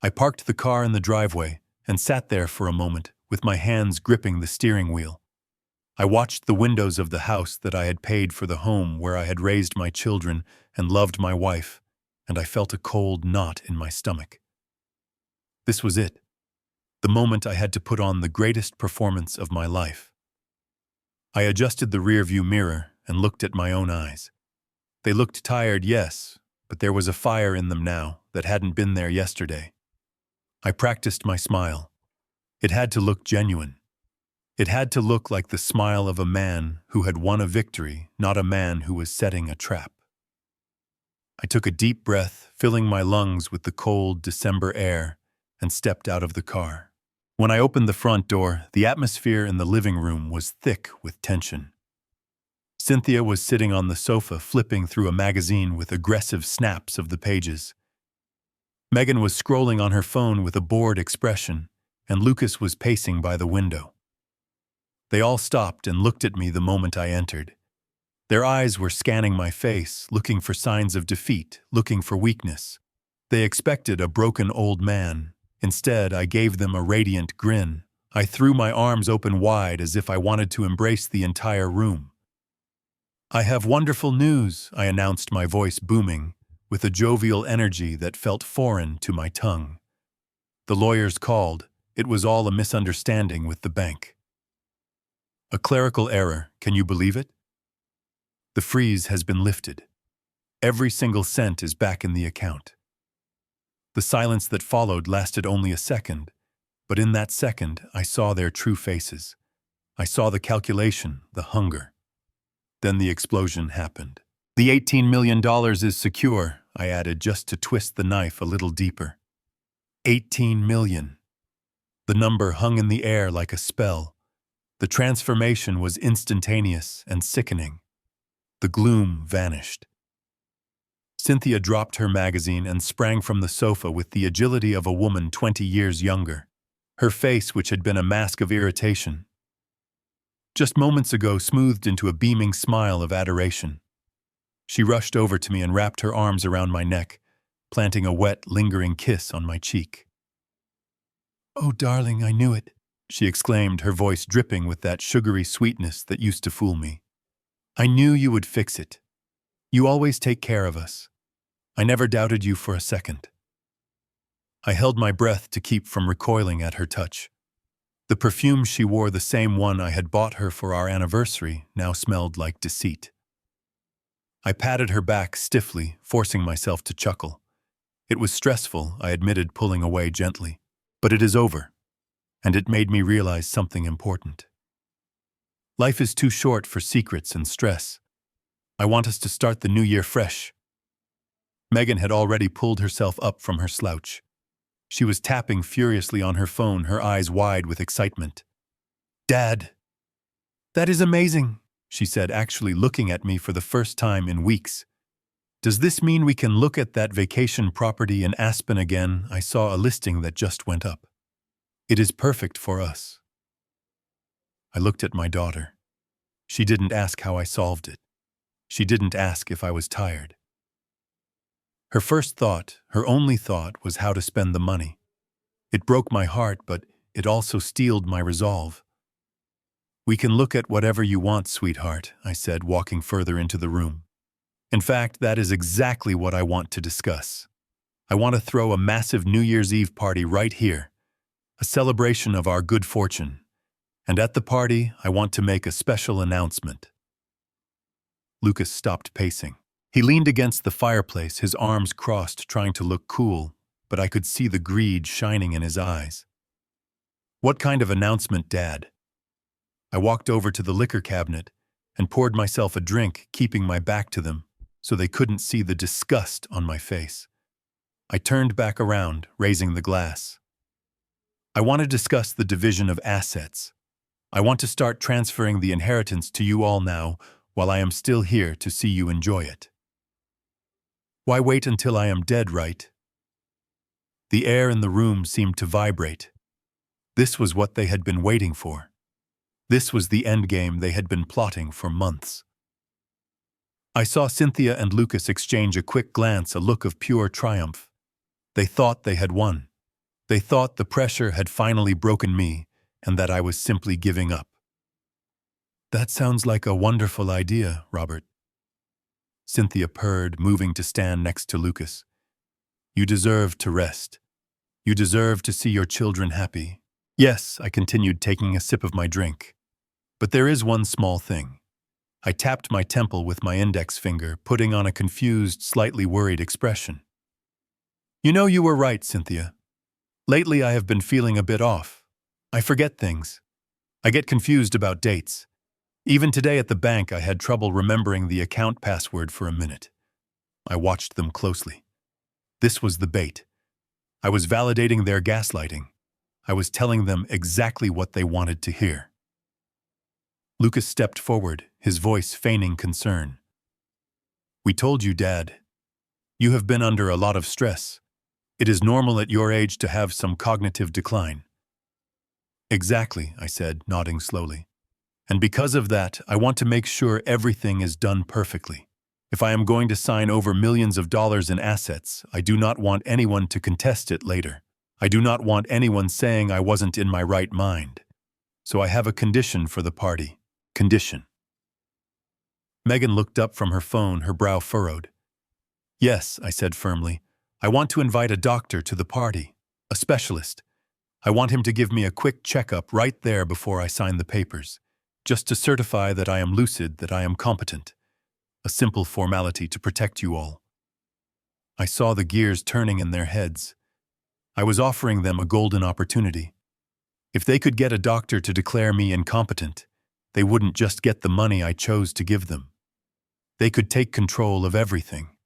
I parked the car in the driveway and sat there for a moment, with my hands gripping the steering wheel. I watched the windows of the house that I had paid for, the home where I had raised my children and loved my wife, and I felt a cold knot in my stomach. This was it, the moment I had to put on the greatest performance of my life. I adjusted the rearview mirror and looked at my own eyes. They looked tired, yes, but there was a fire in them now that hadn't been there yesterday. I practiced my smile. It had to look genuine. It had to look like the smile of a man who had won a victory, not a man who was setting a trap. I took a deep breath, filling my lungs with the cold December air, and stepped out of the car. When I opened the front door, the atmosphere in the living room was thick with tension. Cynthia was sitting on the sofa, flipping through a magazine with aggressive snaps of the pages. Megan was scrolling on her phone with a bored expression, and Lucas was pacing by the window. They all stopped and looked at me the moment I entered. Their eyes were scanning my face, looking for signs of defeat, looking for weakness. They expected a broken old man. Instead, I gave them a radiant grin. I threw my arms open wide as if I wanted to embrace the entire room. "I have wonderful news," I announced, my voice booming, with a jovial energy that felt foreign to my tongue. The lawyers called. It was all a misunderstanding with the bank. A clerical error, can you believe it? The freeze has been lifted. Every single cent is back in the account. The silence that followed lasted only a second, but in that second I saw their true faces. I saw the calculation, the hunger. Then the explosion happened. "The $18 million is secure," I added, just to twist the knife a little deeper. 18 million. The number hung in the air like a spell. The transformation was instantaneous and sickening. The gloom vanished. Cynthia dropped her magazine and sprang from the sofa with the agility of a woman 20 years younger. Her face, which had been a mask of irritation, just moments ago smoothed into a beaming smile of adoration. She rushed over to me and wrapped her arms around my neck, planting a wet, lingering kiss on my cheek. "Oh, darling, I knew it," she exclaimed, her voice dripping with that sugary sweetness that used to fool me. "I knew you would fix it. You always take care of us. I never doubted you for a second." I held my breath to keep from recoiling at her touch. The perfume she wore, the same one I had bought her for our anniversary, now smelled like deceit. I patted her back stiffly, forcing myself to chuckle. It was stressful, I admitted, pulling away gently. But it is over, and it made me realize something important. Life is too short for secrets and stress. I want us to start the new year fresh. Megan had already pulled herself up from her slouch. She was tapping furiously on her phone, her eyes wide with excitement. "Dad, that is amazing," she said, actually looking at me for the first time in weeks. "Does this mean we can look at that vacation property in Aspen again? I saw a listing that just went up. It is perfect for us." I looked at my daughter. She didn't ask how I solved it. She didn't ask if I was tired. Her first thought, her only thought, was how to spend the money. It broke my heart, but it also steeled my resolve. "We can look at whatever you want, sweetheart," I said, walking further into the room. "In fact, that is exactly what I want to discuss. I want to throw a massive New Year's Eve party right here, a celebration of our good fortune. And at the party, I want to make a special announcement." Lucas stopped pacing. He leaned against the fireplace, his arms crossed, trying to look cool, but I could see the greed shining in his eyes. "What kind of announcement, Dad?" I walked over to the liquor cabinet and poured myself a drink, keeping my back to them so they couldn't see the disgust on my face. I turned back around, raising the glass. "I want to discuss the division of assets. I want to start transferring the inheritance to you all now, while I am still here to see you enjoy it." "Why wait until I am dead, right?" The air in the room seemed to vibrate. This was what they had been waiting for. This was the endgame they had been plotting for months. I saw Cynthia and Lucas exchange a quick glance, a look of pure triumph. They thought they had won. They thought the pressure had finally broken me and that I was simply giving up. "That sounds like a wonderful idea, Robert," Cynthia purred, moving to stand next to Lucas. "You deserve to rest. You deserve to see your children happy." "Yes," I continued, taking a sip of my drink. "But there is one small thing." I tapped my temple with my index finger, putting on a confused, slightly worried expression. "You know, you were right, Cynthia. Lately I have been feeling a bit off. I forget things. I get confused about dates. Even today at the bank I had trouble remembering the account password for a minute." I watched them closely. This was the bait. I was validating their gaslighting. I was telling them exactly what they wanted to hear. Lucas stepped forward, his voice feigning concern. "We told you, Dad. You have been under a lot of stress. It is normal at your age to have some cognitive decline." "Exactly," I said, nodding slowly. "And because of that, I want to make sure everything is done perfectly. If I am going to sign over millions of dollars in assets, I do not want anyone to contest it later. I do not want anyone saying I wasn't in my right mind. So I have a condition for the party. Condition." Megan looked up from her phone, her brow furrowed. "Yes," I said firmly. "I want to invite a doctor to the party, a specialist. I want him to give me a quick checkup right there before I sign the papers, just to certify that I am lucid, that I am competent. A simple formality to protect you all." I saw the gears turning in their heads. I was offering them a golden opportunity. If they could get a doctor to declare me incompetent, they wouldn't just get the money I chose to give them. They could take control of everything.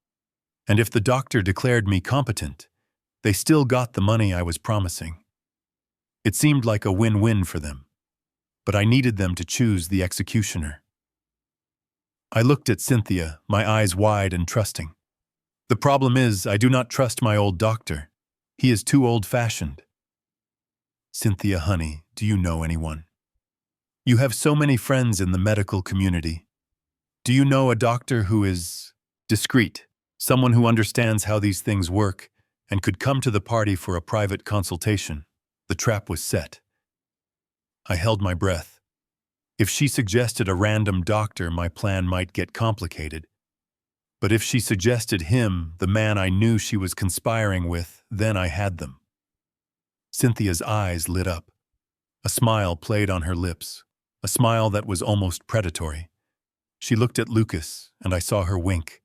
And if the doctor declared me competent, they still got the money I was promising. It seemed like a win-win for them. But I needed them to choose the executioner. I looked at Cynthia, my eyes wide and trusting. "The problem is, I do not trust my old doctor. He is too old-fashioned." "Cynthia, honey, do you know anyone? You have so many friends in the medical community. Do you know a doctor who is discreet, someone who understands how these things work and could come to the party for a private consultation?" The trap was set. I held my breath. If she suggested a random doctor, my plan might get complicated. But if she suggested him, the man I knew she was conspiring with, then I had them. Cynthia's eyes lit up. A smile played on her lips, a smile that was almost predatory. She looked at Lucas, and I saw her wink.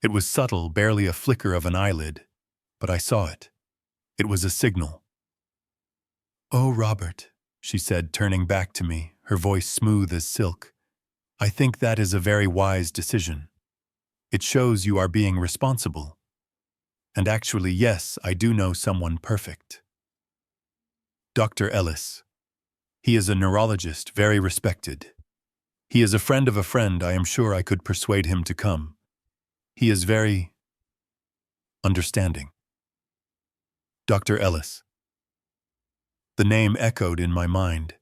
It was subtle, barely a flicker of an eyelid, but I saw it. It was a signal. "Oh, Robert," she said, turning back to me, her voice smooth as silk. "I think that is a very wise decision. It shows you are being responsible. And actually, yes, I do know someone perfect. Dr. Ellis. He is a neurologist, very respected. He is a friend of a friend. I am sure I could persuade him to come. He is very understanding." Dr. Ellis. The name echoed in my mind.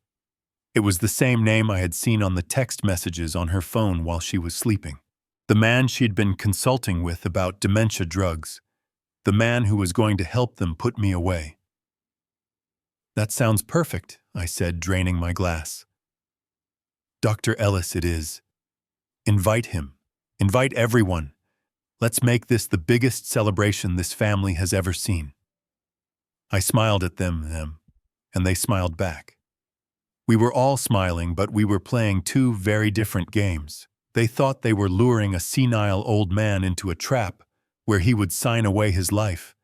It was the same name I had seen on the text messages on her phone while she was sleeping. The man she'd been consulting with about dementia drugs. The man who was going to help them put me away. "That sounds perfect," I said, draining my glass. "Dr. Ellis it is. Invite him. Invite everyone. Let's make this the biggest celebration this family has ever seen." I smiled at them, and they smiled back. We were all smiling, but we were playing two very different games. They thought they were luring a senile old man into a trap where he would sign away his life.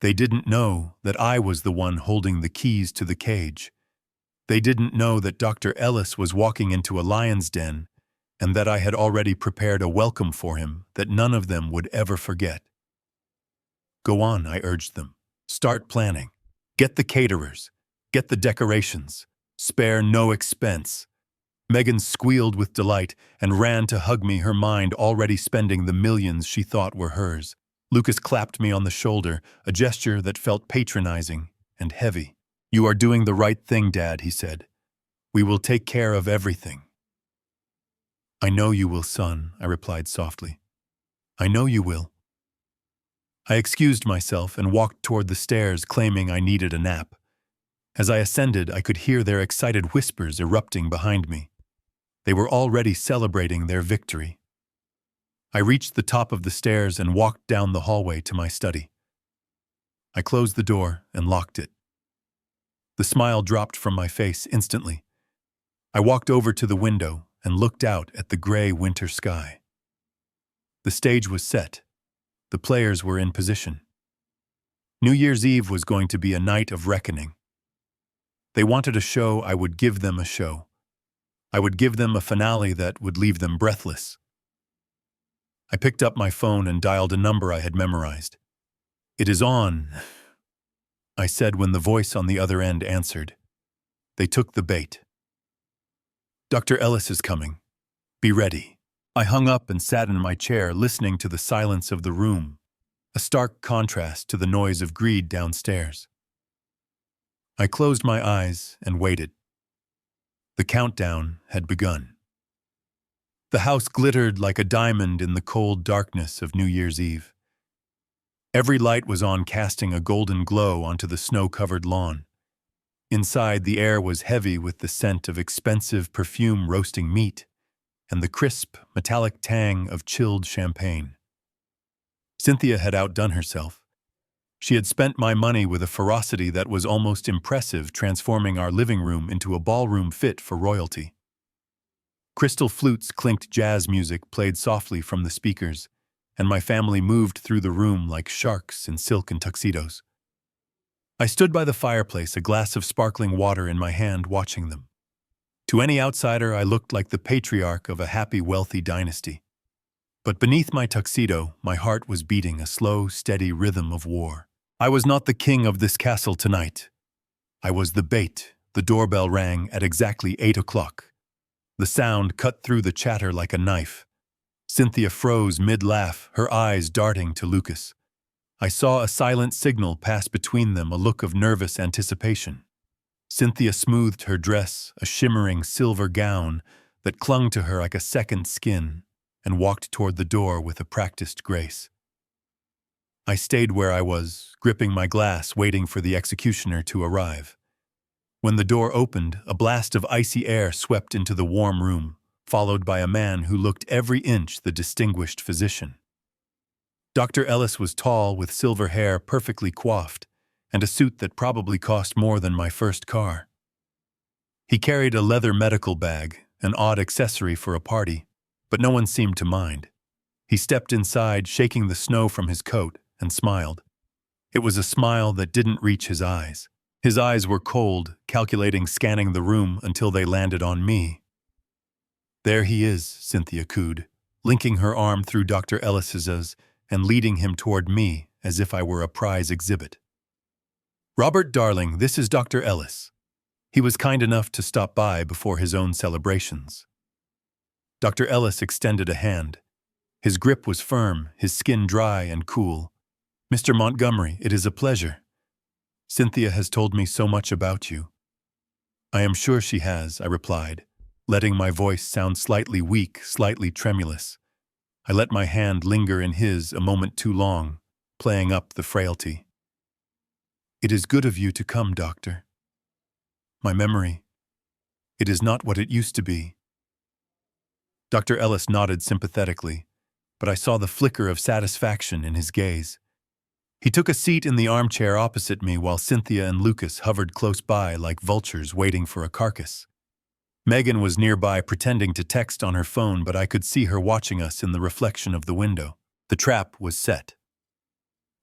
They didn't know that I was the one holding the keys to the cage. They didn't know that Dr. Ellis was walking into a lion's den and that I had already prepared a welcome for him that none of them would ever forget. "Go on," I urged them. "Start planning. Get the caterers. Get the decorations. Spare no expense." Megan squealed with delight and ran to hug me, her mind already spending the millions she thought were hers. Lucas clapped me on the shoulder, a gesture that felt patronizing and heavy. "You are doing the right thing, Dad," he said. "We will take care of everything." "I know you will, son," I replied softly. "I know you will." I excused myself and walked toward the stairs, claiming I needed a nap. As I ascended, I could hear their excited whispers erupting behind me. They were already celebrating their victory. I reached the top of the stairs and walked down the hallway to my study. I closed the door and locked it. The smile dropped from my face instantly. I walked over to the window and looked out at the gray winter sky. The stage was set. The players were in position. New Year's Eve was going to be a night of reckoning. They wanted a show, I would give them a show. I would give them a finale that would leave them breathless. I picked up my phone and dialed a number I had memorized. "It is on," I said when the voice on the other end answered. They took the bait. "Dr. Ellis is coming. Be ready." I hung up and sat in my chair, listening to the silence of the room, a stark contrast to the noise of greed downstairs. I closed my eyes and waited. The countdown had begun. The house glittered like a diamond in the cold darkness of New Year's Eve. Every light was on, casting a golden glow onto the snow-covered lawn. Inside, the air was heavy with the scent of expensive perfume roasting meat and the crisp, metallic tang of chilled champagne. Cynthia had outdone herself. She had spent my money with a ferocity that was almost impressive, transforming our living room into a ballroom fit for royalty. Crystal flutes clinked, jazz music played softly from the speakers, and my family moved through the room like sharks in silken tuxedos. I stood by the fireplace, a glass of sparkling water in my hand, watching them. To any outsider, I looked like the patriarch of a happy, wealthy dynasty. But beneath my tuxedo, my heart was beating a slow, steady rhythm of war. I was not the king of this castle tonight. I was the bait. The doorbell rang at exactly 8 o'clock. The sound cut through the chatter like a knife. Cynthia froze mid-laugh, her eyes darting to Lucas. I saw a silent signal pass between them, a look of nervous anticipation. Cynthia smoothed her dress, a shimmering silver gown that clung to her like a second skin, and walked toward the door with a practiced grace. I stayed where I was, gripping my glass, waiting for the executioner to arrive. When the door opened, a blast of icy air swept into the warm room, followed by a man who looked every inch the distinguished physician. Dr. Ellis was tall, with silver hair perfectly coiffed, and a suit that probably cost more than my first car. He carried a leather medical bag, an odd accessory for a party, but no one seemed to mind. He stepped inside, shaking the snow from his coat, and smiled. It was a smile that didn't reach his eyes. His eyes were cold, calculating, scanning the room until they landed on me. "There he is," Cynthia cooed, linking her arm through Dr. Ellis's and leading him toward me as if I were a prize exhibit. "Robert, darling, this is Dr. Ellis. He was kind enough to stop by before his own celebrations." Dr. Ellis extended a hand. His grip was firm, his skin dry and cool. "Mr. Montgomery, it is a pleasure. Cynthia has told me so much about you." "I am sure she has," I replied, letting my voice sound slightly weak, slightly tremulous. I let my hand linger in his a moment too long, playing up the frailty. "It is good of you to come, Doctor. My memory, it is not what it used to be." Dr. Ellis nodded sympathetically, but I saw the flicker of satisfaction in his gaze. He took a seat in the armchair opposite me while Cynthia and Lucas hovered close by like vultures waiting for a carcass. Megan was nearby pretending to text on her phone, but I could see her watching us in the reflection of the window. The trap was set.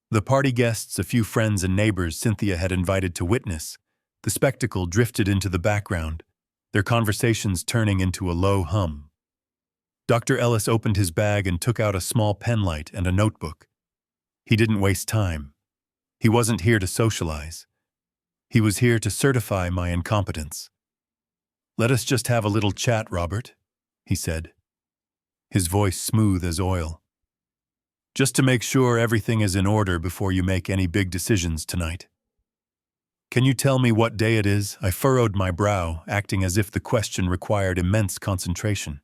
The party guests, a few friends and neighbors Cynthia had invited to witness, the spectacle drifted into the background, their conversations turning into a low hum. Dr. Ellis opened his bag and took out a small penlight and a notebook. He didn't waste time. He wasn't here to socialize. He was here to certify my incompetence. "Let us just have a little chat, Robert," he said, his voice smooth as oil. Just to make sure everything is in order before you make any big decisions tonight. Can you tell me what day it is? I furrowed my brow, acting as if the question required immense concentration.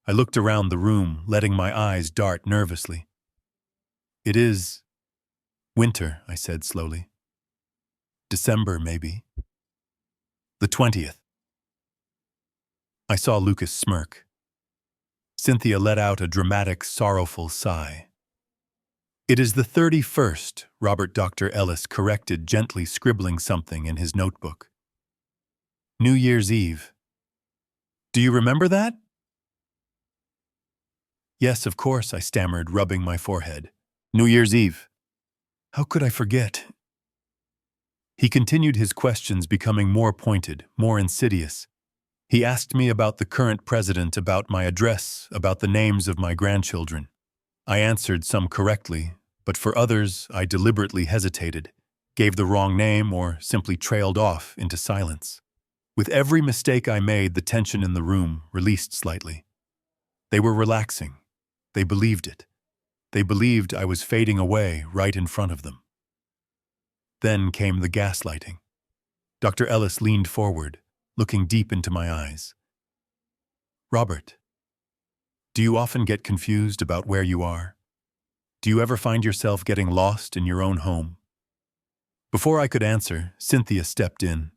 I looked around the room, letting my eyes dart nervously. It is winter, I said slowly. December, maybe. The 20th. I saw Lucas smirk. Cynthia let out a dramatic, sorrowful sigh. It is the 31st, Dr. Ellis corrected, gently scribbling something in his notebook. New Year's Eve. Do you remember that? Yes, of course, I stammered, rubbing my forehead. New Year's Eve. How could I forget? He continued his questions, becoming more pointed, more insidious. He asked me about the current president, about my address, about the names of my grandchildren. I answered some correctly, but for others I deliberately hesitated, gave the wrong name, or simply trailed off into silence. With every mistake I made, the tension in the room released slightly. They were relaxing. They believed it. They believed I was fading away right in front of them. Then came the gaslighting. Dr. Ellis leaned forward, looking deep into my eyes. Robert, do you often get confused about where you are? Do you ever find yourself getting lost in your own home? Before I could answer, Cynthia stepped in.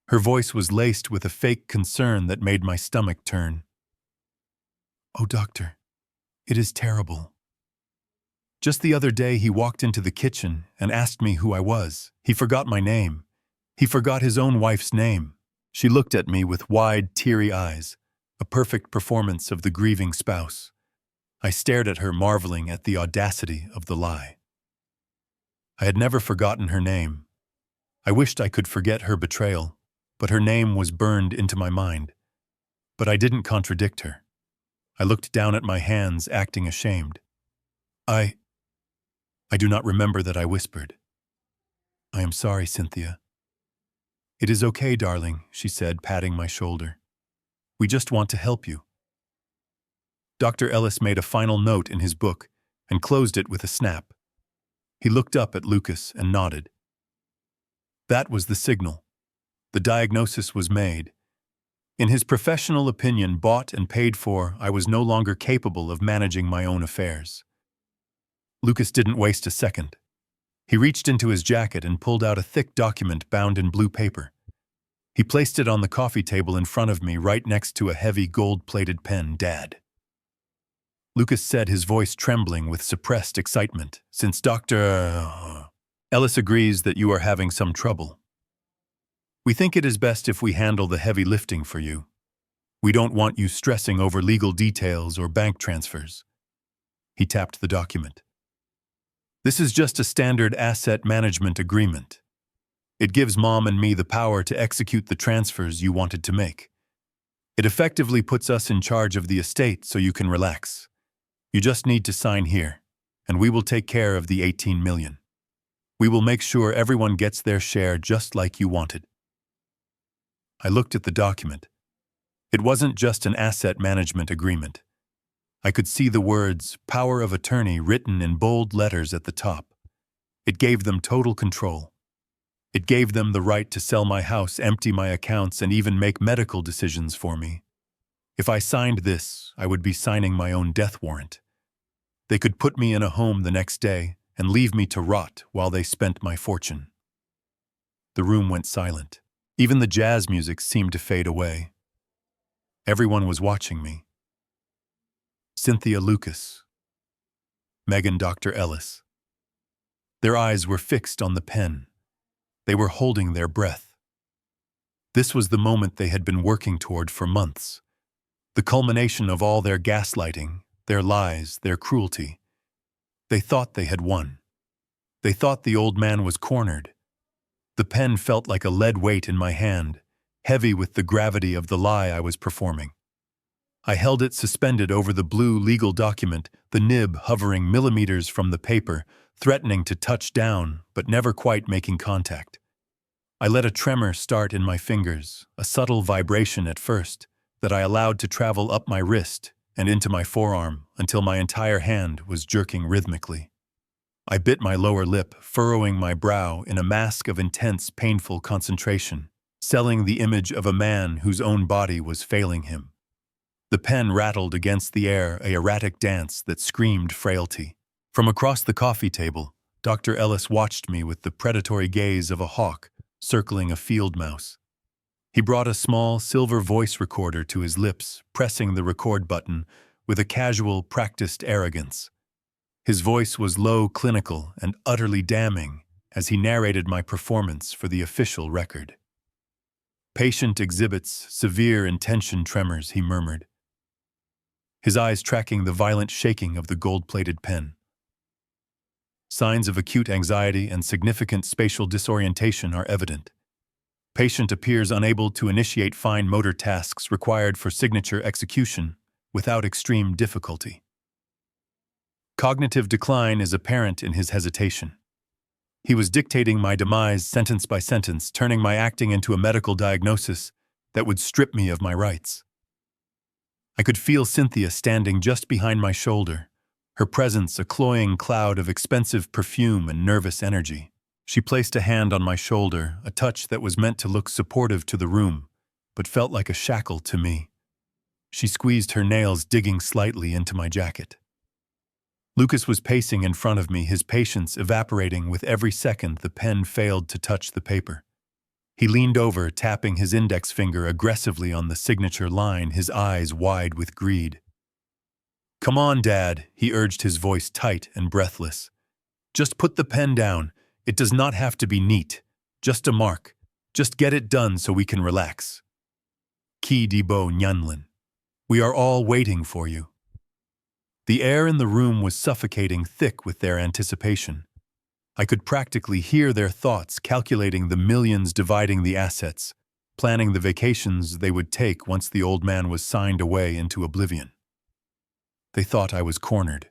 Her voice was laced with a fake concern that made my stomach turn. Oh, doctor, it is terrible. Just the other day he walked into the kitchen and asked me who I was. He forgot my name. He forgot his own wife's name. She looked at me with wide, teary eyes, a perfect performance of the grieving spouse. I stared at her, marveling at the audacity of the lie. I had never forgotten her name. I wished I could forget her betrayal, but her name was burned into my mind. But I didn't contradict her. I looked down at my hands, acting ashamed. I do not remember that I whispered. I am sorry, Cynthia. It is okay, darling, she said, patting my shoulder. We just want to help you. Dr. Ellis made a final note in his book and closed it with a snap. He looked up at Lucas and nodded. That was the signal. The diagnosis was made. In his professional opinion, bought and paid for, I was no longer capable of managing my own affairs. Lucas didn't waste a second. He reached into his jacket and pulled out a thick document bound in blue paper. He placed it on the coffee table in front of me, right next to a heavy gold-plated pen. Dad. Lucas said, his voice trembling with suppressed excitement, since Dr. Ellis agrees that you are having some trouble. We think it is best if we handle the heavy lifting for you. We don't want you stressing over legal details or bank transfers. He tapped the document. This is just a standard asset management agreement. It gives Mom and me the power to execute the transfers you wanted to make. It effectively puts us in charge of the estate so you can relax. You just need to sign here, and we will take care of the 18 million. We will make sure everyone gets their share just like you wanted. I looked at the document. It wasn't just an asset management agreement. I could see the words "Power of Attorney" written in bold letters at the top. It gave them total control. It gave them the right to sell my house, empty my accounts, and even make medical decisions for me. If I signed this, I would be signing my own death warrant. They could put me in a home the next day and leave me to rot while they spent my fortune. The room went silent. Even the jazz music seemed to fade away. Everyone was watching me. Cynthia, Lucas, Megan, Dr. Ellis. Their eyes were fixed on the pen. They were holding their breath. This was the moment they had been working toward for months. The culmination of all their gaslighting, their lies, their cruelty. They thought they had won. They thought the old man was cornered. The pen felt like a lead weight in my hand, heavy with the gravity of the lie I was performing. I held it suspended over the blue legal document, the nib hovering millimeters from the paper, threatening to touch down, but never quite making contact. I let a tremor start in my fingers, a subtle vibration at first, that I allowed to travel up my wrist and into my forearm until my entire hand was jerking rhythmically. I bit my lower lip, furrowing my brow in a mask of intense, painful concentration, selling the image of a man whose own body was failing him. The pen rattled against the air, a erratic dance that screamed frailty. From across the coffee table, Dr. Ellis watched me with the predatory gaze of a hawk circling a field mouse. He brought a small silver voice recorder to his lips, pressing the record button with a casual, practiced arrogance. His voice was low, clinical, and utterly damning as he narrated my performance for the official record. "Patient exhibits severe intention tremors," he murmured, his eyes tracking the violent shaking of the gold-plated pen. "Signs of acute anxiety and significant spatial disorientation are evident. Patient appears unable to initiate fine motor tasks required for signature execution without extreme difficulty. Cognitive decline is apparent in his hesitation." He was dictating my demise sentence by sentence, turning my acting into a medical diagnosis that would strip me of my rights. I could feel Cynthia standing just behind my shoulder, her presence a cloying cloud of expensive perfume and nervous energy. She placed a hand on my shoulder, a touch that was meant to look supportive to the room, but felt like a shackle to me. She squeezed her nails, digging slightly into my jacket. Lucas was pacing in front of me, his patience evaporating with every second the pen failed to touch the paper. He leaned over, tapping his index finger aggressively on the signature line, his eyes wide with greed. "Come on, Dad," he urged, his voice tight and breathless. "Just put the pen down. It does not have to be neat. Just a mark. Just get it done so we can relax. Ki di bo nyanlin. We are all waiting for you." The air in the room was suffocating, thick with their anticipation. I could practically hear their thoughts, calculating the millions dividing the assets, planning the vacations they would take once the old man was signed away into oblivion. They thought I was cornered.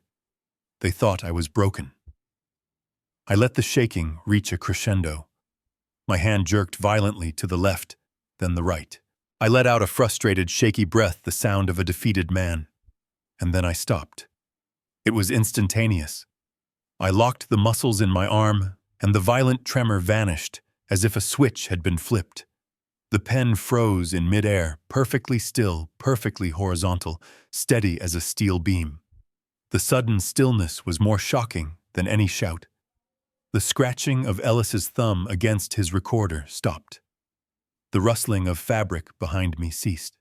They thought I was broken. I let the shaking reach a crescendo. My hand jerked violently to the left, then the right. I let out a frustrated, shaky breath, the sound of a defeated man. And then I stopped. It was instantaneous. I locked the muscles in my arm, and the violent tremor vanished, as if a switch had been flipped. The pen froze in midair, perfectly still, perfectly horizontal, steady as a steel beam. The sudden stillness was more shocking than any shout. The scratching of Ellis's thumb against his recorder stopped. The rustling of fabric behind me ceased.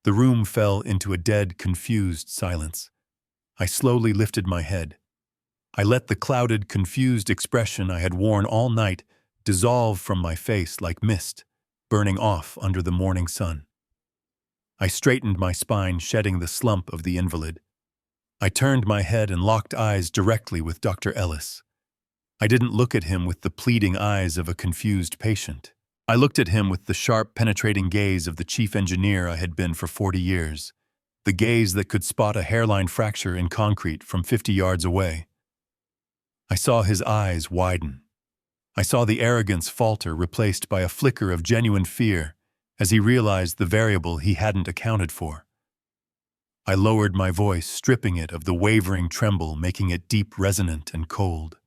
The room fell into a dead, confused silence. I slowly lifted my head. I let the clouded, confused expression I had worn all night dissolve from my face like mist, burning off under the morning sun. I straightened my spine, shedding the slump of the invalid. I turned my head and locked eyes directly with Dr. Ellis. I didn't look at him with the pleading eyes of a confused patient. I looked at him with the sharp, penetrating gaze of the chief engineer I had been for 40 years, the gaze that could spot a hairline fracture in concrete from 50 yards away. I saw his eyes widen. I saw the arrogance falter, replaced by a flicker of genuine fear as he realized the variable he hadn't accounted for. I lowered my voice, stripping it of the wavering tremble, making it deep, resonant, and cold.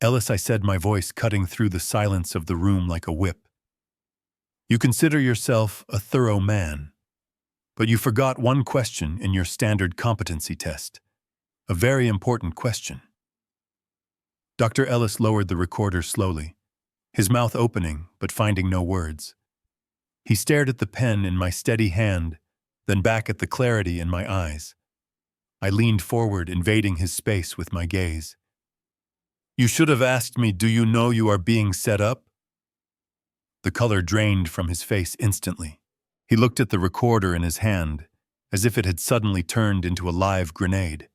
"Ellis," I said, my voice cutting through the silence of the room like a whip. "You consider yourself a thorough man, but you forgot one question in your standard competency test. A very important question." Dr. Ellis lowered the recorder slowly, his mouth opening but finding no words. He stared at the pen in my steady hand, then back at the clarity in my eyes. I leaned forward, invading his space with my gaze. "You should have asked me, do you know you are being set up?" The color drained from his face instantly. He looked at the recorder in his hand, as if it had suddenly turned into a live grenade.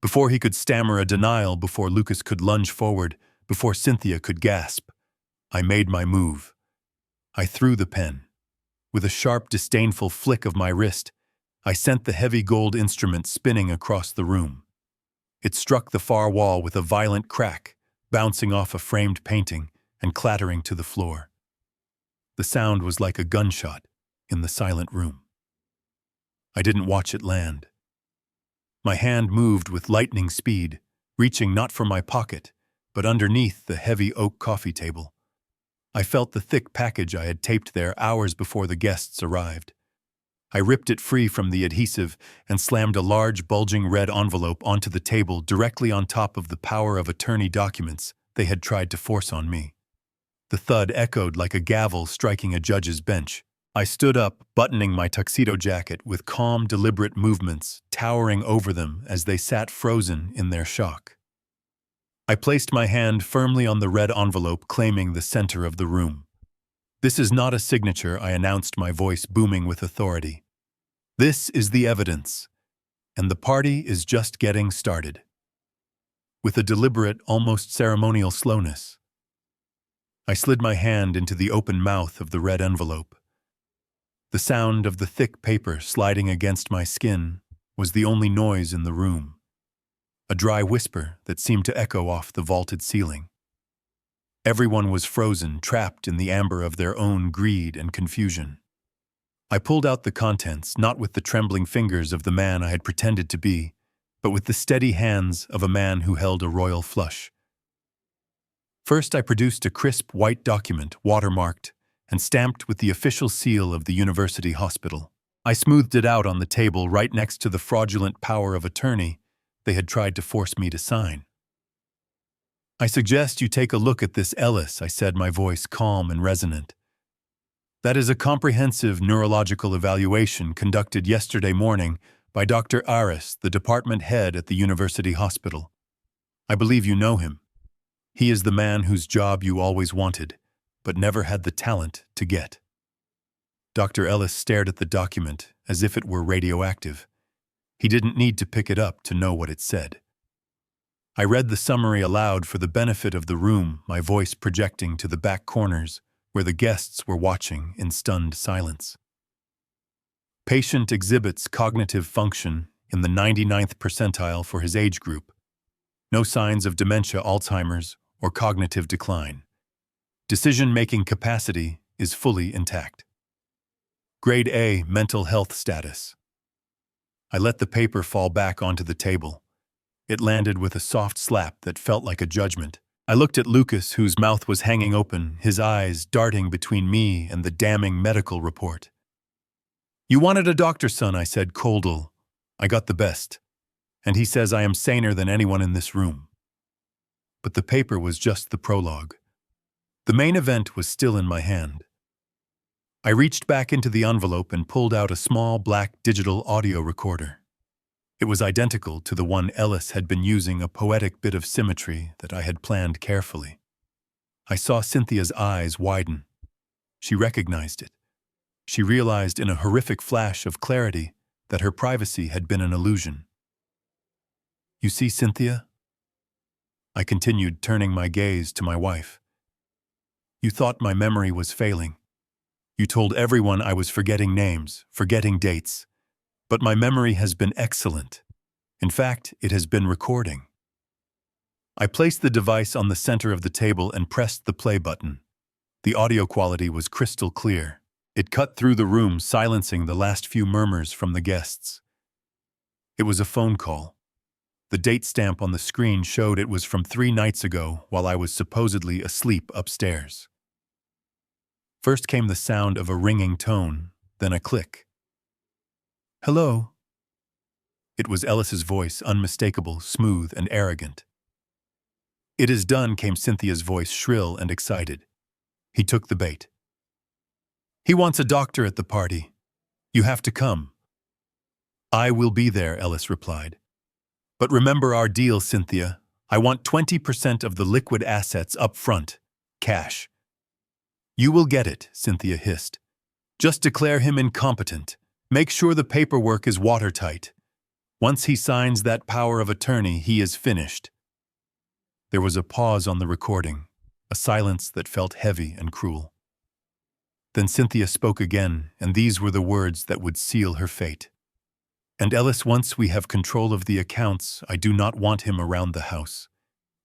Before he could stammer a denial, before Lucas could lunge forward, before Cynthia could gasp, I made my move. I threw the pen. With a sharp, disdainful flick of my wrist, I sent the heavy gold instrument spinning across the room. It struck the far wall with a violent crack, bouncing off a framed painting and clattering to the floor. The sound was like a gunshot in the silent room. I didn't watch it land. My hand moved with lightning speed, reaching not for my pocket, but underneath the heavy oak coffee table. I felt the thick package I had taped there hours before the guests arrived. I ripped it free from the adhesive and slammed a large, bulging red envelope onto the table directly on top of the power of attorney documents they had tried to force on me. The thud echoed like a gavel striking a judge's bench. I stood up, buttoning my tuxedo jacket with calm, deliberate movements, towering over them as they sat frozen in their shock. I placed my hand firmly on the red envelope, claiming the center of the room. "This is not a signature," I announced, my voice booming with authority. "This is the evidence, and the party is just getting started." With a deliberate, almost ceremonial slowness, I slid my hand into the open mouth of the red envelope. The sound of the thick paper sliding against my skin was the only noise in the room, a dry whisper that seemed to echo off the vaulted ceiling. Everyone was frozen, trapped in the amber of their own greed and confusion. I pulled out the contents, not with the trembling fingers of the man I had pretended to be, but with the steady hands of a man who held a royal flush. First, I produced a crisp white document, watermarked and stamped with the official seal of the university hospital. I smoothed it out on the table right next to the fraudulent power of attorney they had tried to force me to sign. "I suggest you take a look at this, Ellis," I said, my voice calm and resonant. "That is a comprehensive neurological evaluation conducted yesterday morning by Dr. Aris, the department head at the university hospital. I believe you know him. He is the man whose job you always wanted, but never had the talent to get." Dr. Ellis stared at the document as if it were radioactive. He didn't need to pick it up to know what it said. I read the summary aloud for the benefit of the room, my voice projecting to the back corners where the guests were watching in stunned silence. "Patient exhibits cognitive function in the 99th percentile for his age group. No signs of dementia, Alzheimer's, or cognitive decline. Decision-making capacity is fully intact. Grade A mental health status." I let the paper fall back onto the table. It landed with a soft slap that felt like a judgment. I looked at Lucas, whose mouth was hanging open, his eyes darting between me and the damning medical report. "You wanted a doctor, son," I said, coldly. "I got the best. And he says I am saner than anyone in this room." But the paper was just the prologue. The main event was still in my hand. I reached back into the envelope and pulled out a small black digital audio recorder. It was identical to the one Ellis had been using, a poetic bit of symmetry that I had planned carefully. I saw Cynthia's eyes widen. She recognized it. She realized in a horrific flash of clarity that her privacy had been an illusion. "You see, Cynthia?" I continued, turning my gaze to my wife. "You thought my memory was failing. You told everyone I was forgetting names, forgetting dates. But my memory has been excellent. In fact, it has been recording." I placed the device on the center of the table and pressed the play button. The audio quality was crystal clear. It cut through the room, silencing the last few murmurs from the guests. It was a phone call. The date stamp on the screen showed it was from 3 nights ago, while I was supposedly asleep upstairs. First came the sound of a ringing tone, then a click. "Hello?" It was Ellis's voice, unmistakable, smooth, and arrogant. "It is done," came Cynthia's voice, shrill and excited. He took the bait. "He wants a doctor at the party. You have to come." "I will be there," Ellis replied. "But remember our deal, Cynthia. I want 20% of the liquid assets up front. Cash." "You will get it," Cynthia hissed. "Just declare him incompetent. Make sure the paperwork is watertight. Once he signs that power of attorney, he is finished." There was a pause on the recording, a silence that felt heavy and cruel. Then Cynthia spoke again, and these were the words that would seal her fate. "And Ellis, once we have control of the accounts, I do not want him around the house.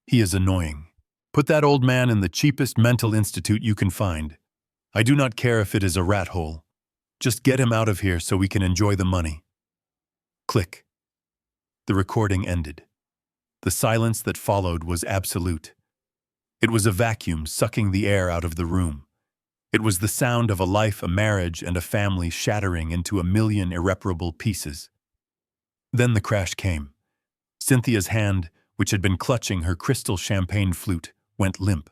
He is annoying. Put that old man in the cheapest mental institute you can find. I do not care if it is a rat hole. Just get him out of here so we can enjoy the money." Click. The recording ended. The silence that followed was absolute. It was a vacuum sucking the air out of the room. It was the sound of a life, a marriage, and a family shattering into a million irreparable pieces. Then the crash came. Cynthia's hand, which had been clutching her crystal champagne flute, went limp.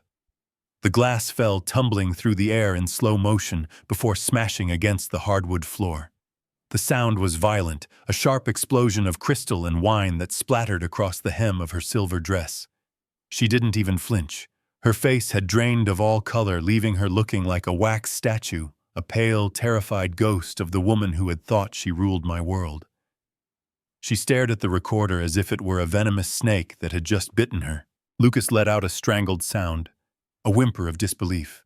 The glass fell tumbling through the air in slow motion before smashing against the hardwood floor. The sound was violent, a sharp explosion of crystal and wine that splattered across the hem of her silver dress. She didn't even flinch. Her face had drained of all color, leaving her looking like a wax statue, a pale, terrified ghost of the woman who had thought she ruled my world. She stared at the recorder as if it were a venomous snake that had just bitten her. Lucas let out a strangled sound, a whimper of disbelief.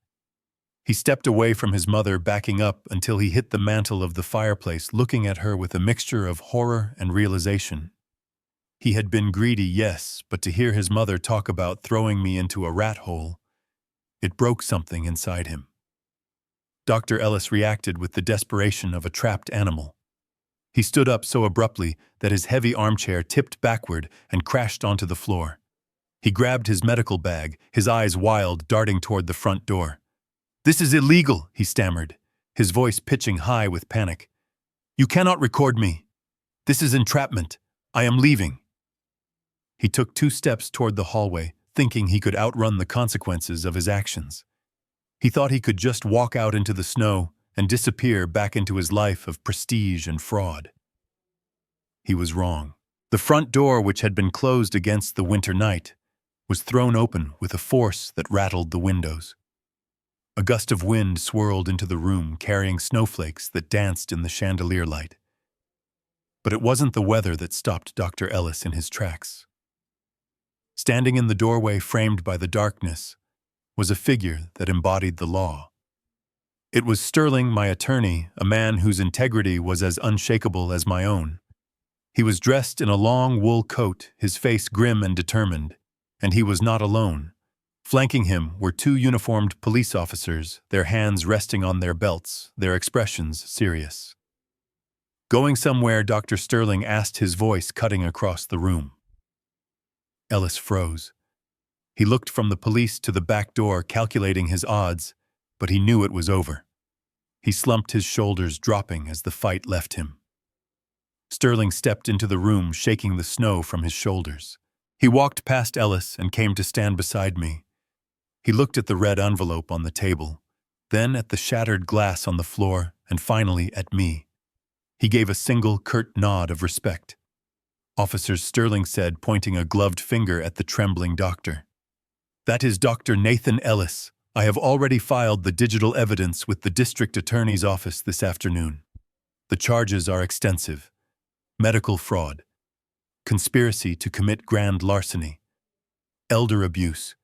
He stepped away from his mother, backing up until he hit the mantel of the fireplace, looking at her with a mixture of horror and realization. He had been greedy, yes, but to hear his mother talk about throwing me into a rat hole, it broke something inside him. Dr. Ellis reacted with the desperation of a trapped animal. He stood up so abruptly that his heavy armchair tipped backward and crashed onto the floor. He grabbed his medical bag, his eyes wild, darting toward the front door. "This is illegal," he stammered, his voice pitching high with panic. "You cannot record me. This is entrapment. I am leaving." He took 2 steps toward the hallway, thinking he could outrun the consequences of his actions. He thought he could just walk out into the snow and disappear back into his life of prestige and fraud. He was wrong. The front door, which had been closed against the winter night, was thrown open with a force that rattled the windows. A gust of wind swirled into the room, carrying snowflakes that danced in the chandelier light. But it wasn't the weather that stopped Dr. Ellis in his tracks. Standing in the doorway framed by the darkness was a figure that embodied the law. It was Sterling, my attorney, a man whose integrity was as unshakable as my own. He was dressed in a long wool coat, his face grim and determined, and he was not alone. Flanking him were 2 uniformed police officers, their hands resting on their belts, their expressions serious. "Going somewhere?" Dr. Sterling asked, his voice cutting across the room. Ellis froze. He looked from the police to the back door, calculating his odds, but he knew it was over. He slumped, his shoulders dropping as the fight left him. Sterling stepped into the room, shaking the snow from his shoulders. He walked past Ellis and came to stand beside me. He looked at the red envelope on the table, then at the shattered glass on the floor, and finally at me. He gave a single, curt nod of respect. "Officers," Sterling said, pointing a gloved finger at the trembling doctor. "That is Dr. Nathan Ellis. I have already filed the digital evidence with the district attorney's office this afternoon. The charges are extensive: medical fraud, conspiracy to commit grand larceny, elder abuse,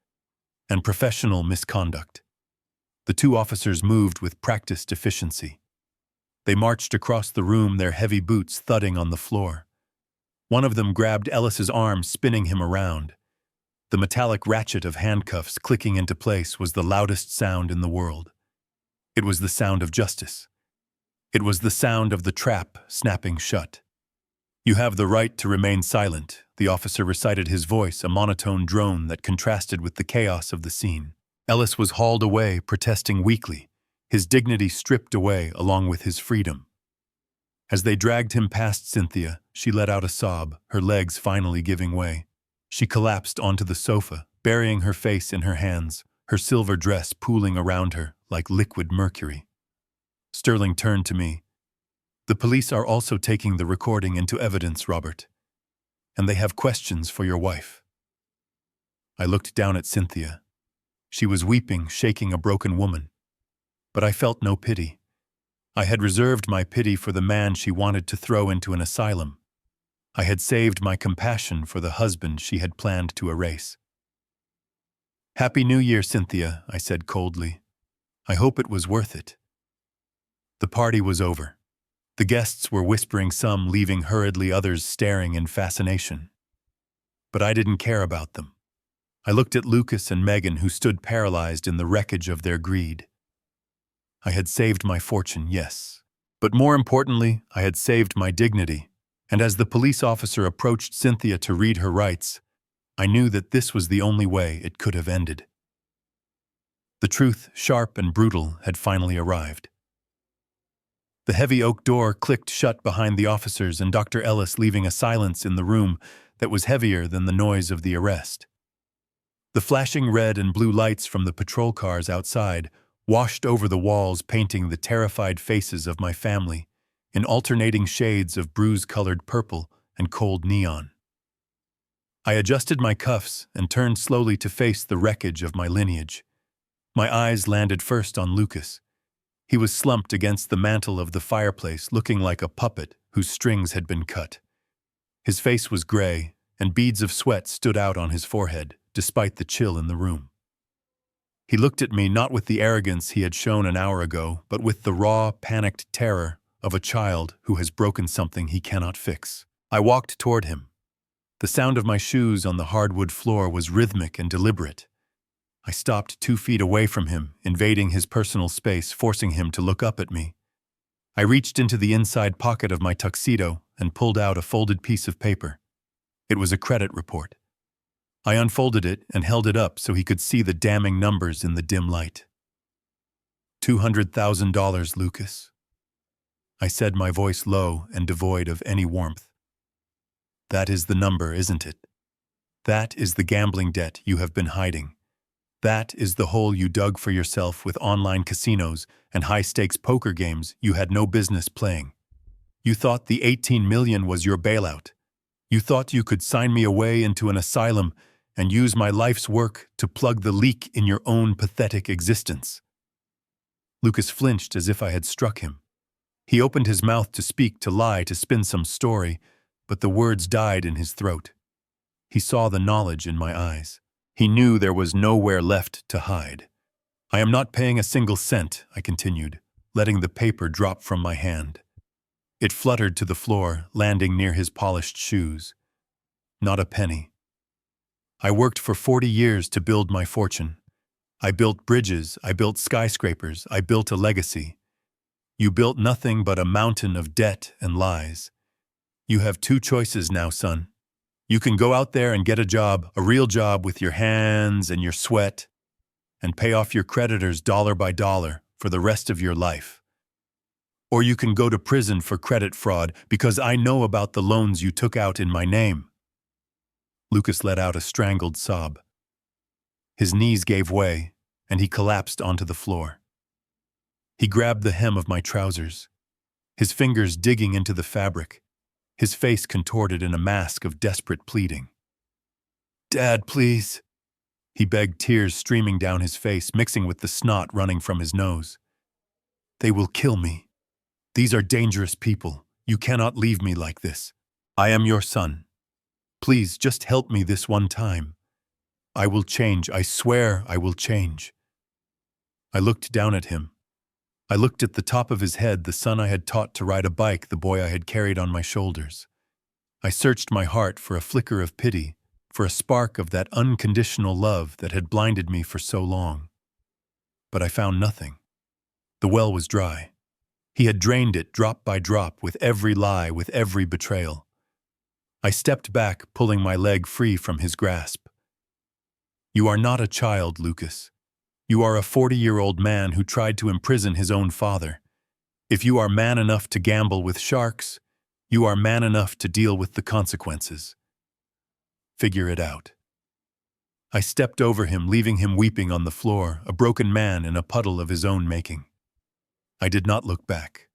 and professional misconduct." The 2 officers moved with practiced efficiency. They marched across the room, their heavy boots thudding on the floor. One of them grabbed Ellis's arm, spinning him around. The metallic ratchet of handcuffs clicking into place was the loudest sound in the world. It was the sound of justice. It was the sound of the trap snapping shut. "You have the right to remain silent," the officer recited, his voice a monotone drone that contrasted with the chaos of the scene. Ellis was hauled away, protesting weakly, his dignity stripped away along with his freedom. As they dragged him past Cynthia, she let out a sob, her legs finally giving way. She collapsed onto the sofa, burying her face in her hands, her silver dress pooling around her like liquid mercury. Sterling turned to me. "The police are also taking the recording into evidence, Robert, and they have questions for your wife." I looked down at Cynthia. She was weeping, shaking, a broken woman. But I felt no pity. I had reserved my pity for the man she wanted to throw into an asylum. I had saved my compassion for the husband she had planned to erase. "Happy New Year, Cynthia," I said coldly. "I hope it was worth it." The party was over. The guests were whispering, some leaving hurriedly, others staring in fascination. But I didn't care about them. I looked at Lucas and Megan, who stood paralyzed in the wreckage of their greed. I had saved my fortune, yes. But more importantly, I had saved my dignity, And as the police officer approached Cynthia to read her rights, I knew that this was the only way it could have ended. The truth, sharp and brutal, had finally arrived. The heavy oak door clicked shut behind the officers and Dr. Ellis, leaving a silence in the room that was heavier than the noise of the arrest. The flashing red and blue lights from the patrol cars outside washed over the walls, painting the terrified faces of my family in alternating shades of bruise-colored purple and cold neon. I adjusted my cuffs and turned slowly to face the wreckage of my lineage. My eyes landed first on Lucas. He was slumped against the mantel of the fireplace, looking like a puppet whose strings had been cut. His face was gray, and beads of sweat stood out on his forehead, despite the chill in the room. He looked at me not with the arrogance he had shown an hour ago, but with the raw, panicked terror of a child who has broken something he cannot fix. I walked toward him. The sound of my shoes on the hardwood floor was rhythmic and deliberate. I stopped 2 feet away from him, invading his personal space, forcing him to look up at me. I reached into the inside pocket of my tuxedo and pulled out a folded piece of paper. It was a credit report. I unfolded it and held it up so he could see the damning numbers in the dim light. $200,000, Lucas. I said, my voice low and devoid of any warmth. That is the number, isn't it? That is the gambling debt you have been hiding. That is the hole you dug for yourself with online casinos and high-stakes poker games you had no business playing. You thought the $18 million was your bailout. You thought you could sign me away into an asylum and use my life's work to plug the leak in your own pathetic existence. Lucas flinched as if I had struck him. He opened his mouth to speak, to lie, to spin some story, but the words died in his throat. He saw the knowledge in my eyes. He knew there was nowhere left to hide. I am not paying a single cent, I continued, letting the paper drop from my hand. It fluttered to the floor, landing near his polished shoes. Not a penny. I worked for 40 years to build my fortune. I built bridges, I built skyscrapers, I built a legacy. You built nothing but a mountain of debt and lies. You have 2 choices now, son. You can go out there and get a job, a real job with your hands and your sweat, and pay off your creditors dollar by dollar for the rest of your life. Or you can go to prison for credit fraud because I know about the loans you took out in my name. Lucas let out a strangled sob. His knees gave way, and he collapsed onto the floor. He grabbed the hem of my trousers, his fingers digging into the fabric, his face contorted in a mask of desperate pleading. "Dad, please," he begged, tears streaming down his face, mixing with the snot running from his nose. "They will kill me. These are dangerous people. You cannot leave me like this. I am your son. Please, just help me this one time. I will change. I swear I will change." I looked down at him. I looked at the top of his head, the son I had taught to ride a bike, the boy I had carried on my shoulders. I searched my heart for a flicker of pity, for a spark of that unconditional love that had blinded me for so long. But I found nothing. The well was dry. He had drained it drop by drop, with every lie, with every betrayal. I stepped back, pulling my leg free from his grasp. "You are not a child, Lucas. You are a 40-year-old man who tried to imprison his own father. If you are man enough to gamble with sharks, you are man enough to deal with the consequences. Figure it out." I stepped over him, leaving him weeping on the floor, a broken man in a puddle of his own making. I did not look back.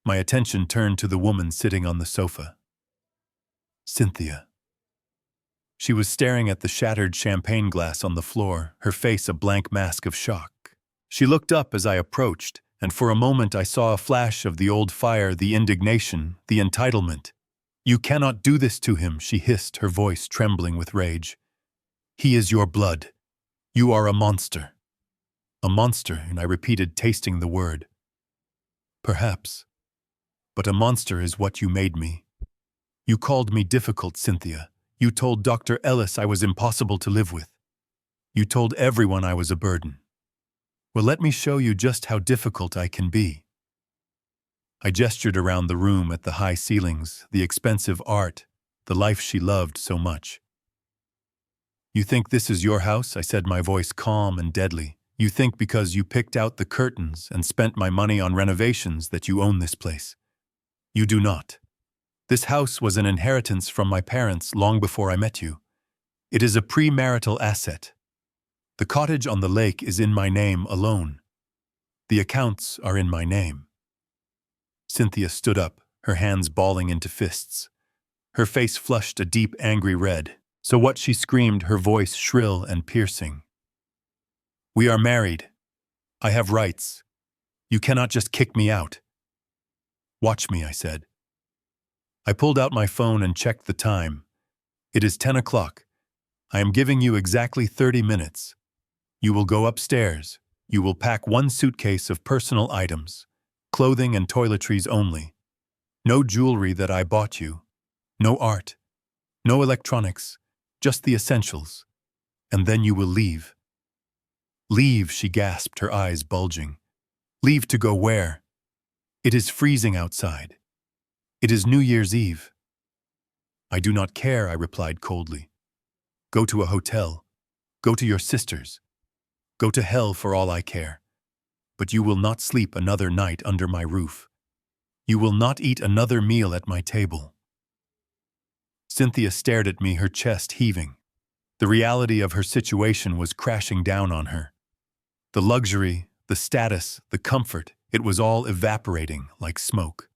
My attention turned to the woman sitting on the sofa. Cynthia. She was staring at the shattered champagne glass on the floor, her face a blank mask of shock. She looked up as I approached, and for a moment I saw a flash of the old fire, the indignation, the entitlement. "You cannot do this to him," she hissed, her voice trembling with rage. "He is your blood. You are a monster." "A monster," and I repeated, tasting the word. "Perhaps. But a monster is what you made me. You called me difficult, Cynthia. You told Dr. Ellis I was impossible to live with. You told everyone I was a burden. Well, let me show you just how difficult I can be." I gestured around the room at the high ceilings, the expensive art, the life she loved so much. You think this is your house? I said, my voice calm and deadly. You think because you picked out the curtains and spent my money on renovations that you own this place. You do not. This house was an inheritance from my parents long before I met you. It is a premarital asset. The cottage on the lake is in my name alone. The accounts are in my name. Cynthia stood up, her hands balling into fists. Her face flushed a deep, angry red. So what? She screamed, her voice shrill and piercing. We are married. I have rights. You cannot just kick me out. Watch me, I said. I pulled out my phone and checked the time. It is 10 o'clock. I am giving you exactly 30 minutes. You will go upstairs. You will pack one suitcase of personal items, clothing and toiletries only. No jewelry that I bought you. No art. No electronics. Just the essentials. And then you will leave. Leave, she gasped, her eyes bulging. Leave to go where? It is freezing outside. It is New Year's Eve. I do not care, I replied coldly. Go to a hotel. Go to your sister's. Go to hell for all I care. But you will not sleep another night under my roof. You will not eat another meal at my table. Cynthia stared at me, her chest heaving. The reality of her situation was crashing down on her. The luxury, the status, the comfort, it was all evaporating like smoke.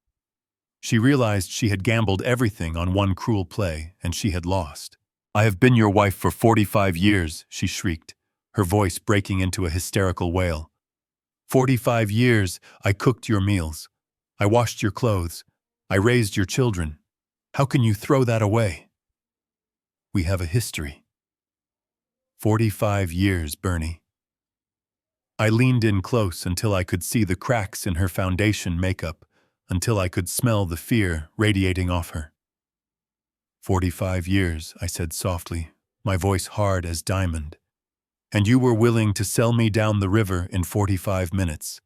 She realized she had gambled everything on one cruel play, and she had lost. I have been your wife for 45 years, she shrieked, her voice breaking into a hysterical wail. 45 years, I cooked your meals. I washed your clothes. I raised your children. How can you throw that away? We have a history. 45 years, Bernie. I leaned in close until I could see the cracks in her foundation makeup, until I could smell the fear radiating off her. 45 years, I said softly, my voice hard as diamond. And you were willing to sell me down the river in 45 minutes.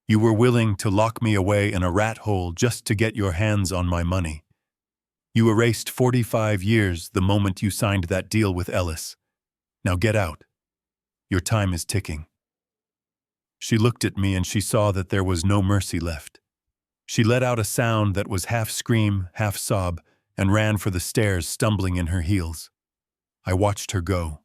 You were willing to lock me away in a rat hole just to get your hands on my money. You erased 45 years the moment you signed that deal with Ellis. Now get out. Your time is ticking. She looked at me and she saw that there was no mercy left. She let out a sound that was half scream, half sob, and ran for the stairs, stumbling in her heels. I watched her go.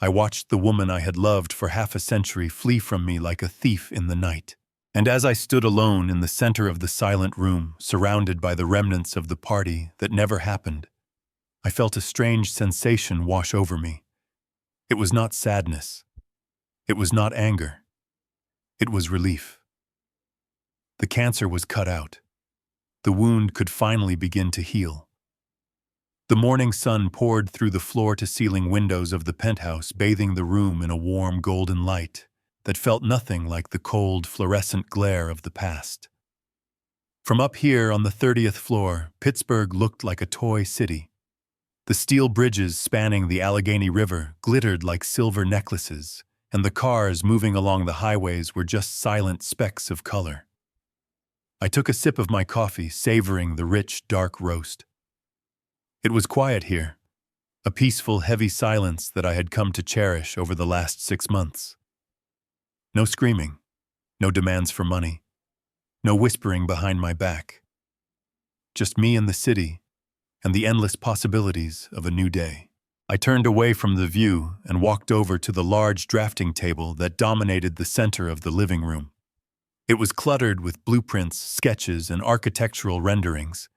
I watched the woman I had loved for half a century flee from me like a thief in the night. And as I stood alone in the center of the silent room, surrounded by the remnants of the party that never happened, I felt a strange sensation wash over me. It was not sadness. It was not anger. It was relief. The cancer was cut out. The wound could finally begin to heal. The morning sun poured through the floor-to-ceiling windows of the penthouse, bathing the room in a warm golden light that felt nothing like the cold, fluorescent glare of the past. From up here on the 30th floor, Pittsburgh looked like a toy city. The steel bridges spanning the Allegheny River glittered like silver necklaces, and the cars moving along the highways were just silent specks of color. I took a sip of my coffee, savoring the rich, dark roast. It was quiet here, a peaceful, heavy silence that I had come to cherish over the last 6 months. No screaming, no demands for money, no whispering behind my back. Just me and the city, and the endless possibilities of a new day. I turned away from the view and walked over to the large drafting table that dominated the center of the living room. It was cluttered with blueprints, sketches, and architectural renderings.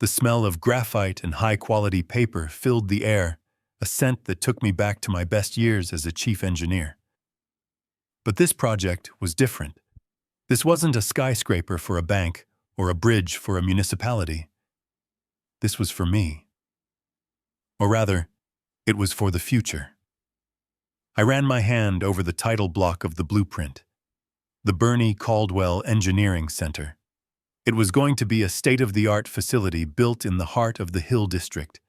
The smell of graphite and high-quality paper filled the air, a scent that took me back to my best years as a chief engineer. But this project was different. This wasn't a skyscraper for a bank or a bridge for a municipality. This was for me. Or rather, it was for the future. I ran my hand over the title block of the blueprint. The Bernie Caldwell Engineering Center. It was going to be a state-of-the-art facility built in the heart of the Hill District,